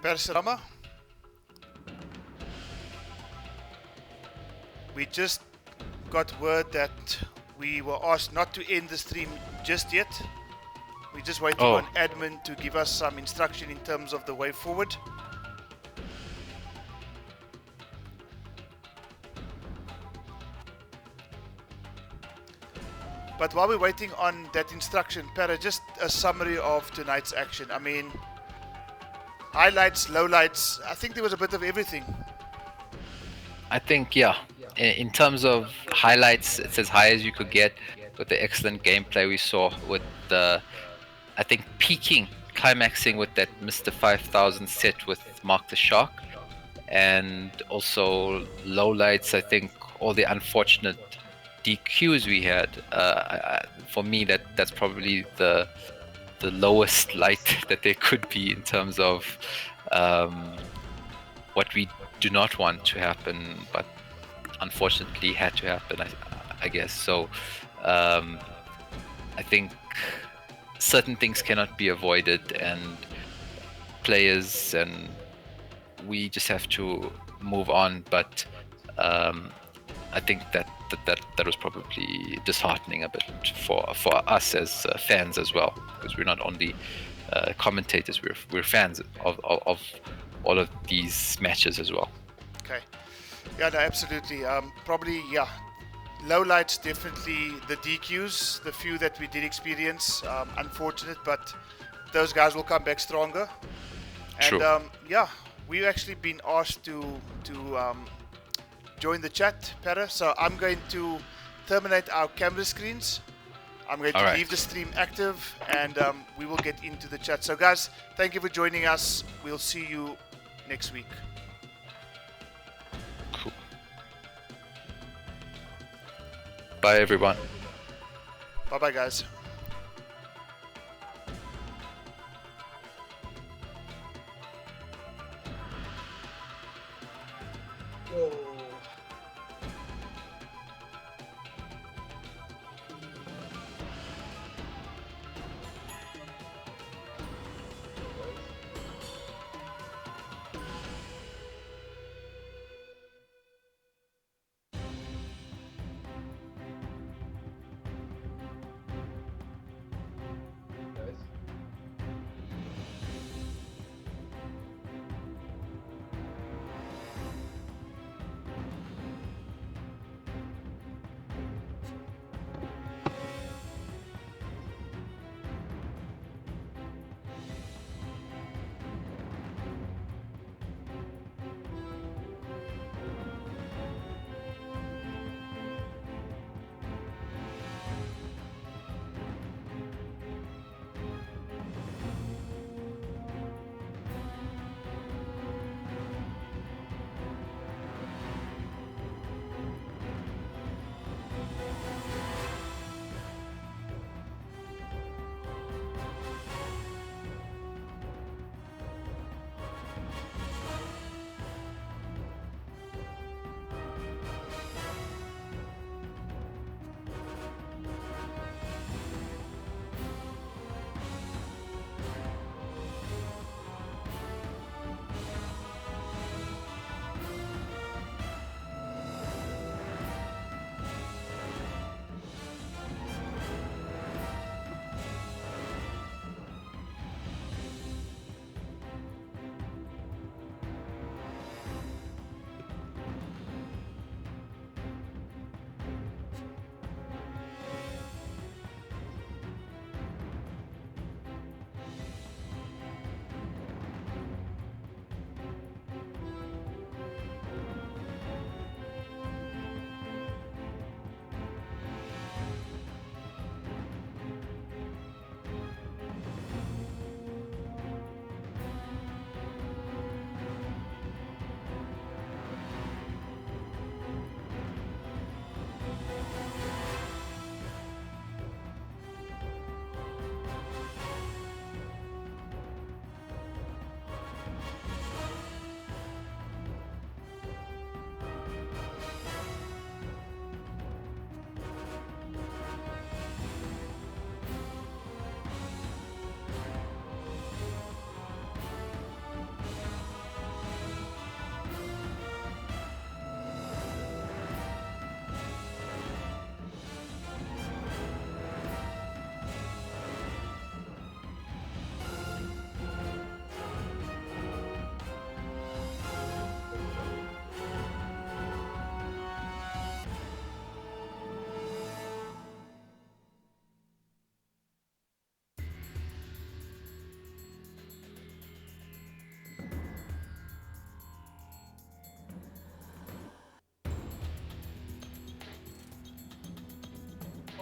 Speaker 1: Perserama, we just got word that we were asked not to end the stream just yet. We're just waiting on admin to give us some instruction in terms of the way forward. But while we're waiting on that instruction, Para, just a summary of tonight's action. I mean, highlights, lowlights, I think there was a bit of everything.
Speaker 2: I think, yeah, in terms of highlights, it's as high as you could get with the excellent gameplay we saw with the, I think, climaxing with that Mr. 5000 set with Mark the Shark. And also lowlights, I think, all the unfortunate DQs we had. For me, that's probably the lowest light that there could be in terms of what we do not want to happen, but unfortunately had to happen, I guess. So I think certain things cannot be avoided, and players and we just have to move on. But I think that was probably disheartening a bit for us as fans as well, because we're not only commentators, we're fans of all of these matches as well.
Speaker 1: Okay. Yeah, no, absolutely. Probably, yeah. Lowlights, definitely the DQs, the few that we did experience. Unfortunate, but those guys will come back stronger. And
Speaker 2: True.
Speaker 1: Yeah, we've actually been asked to join the chat, Para. So I'm going to terminate our camera screens. I'm going to leave the stream active, and we will get into the chat. So guys, thank you for joining us. We'll see you next week.
Speaker 2: Cool. Bye, everyone.
Speaker 1: Bye-bye, guys.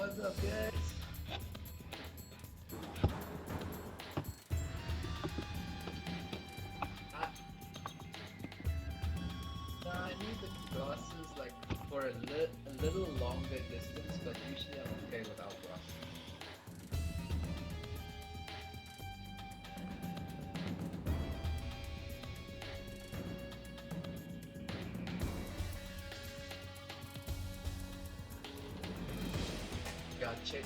Speaker 2: What's up, guys? I need the crosses like for a little longer distance, but usually I'm okay without crosses. Got check.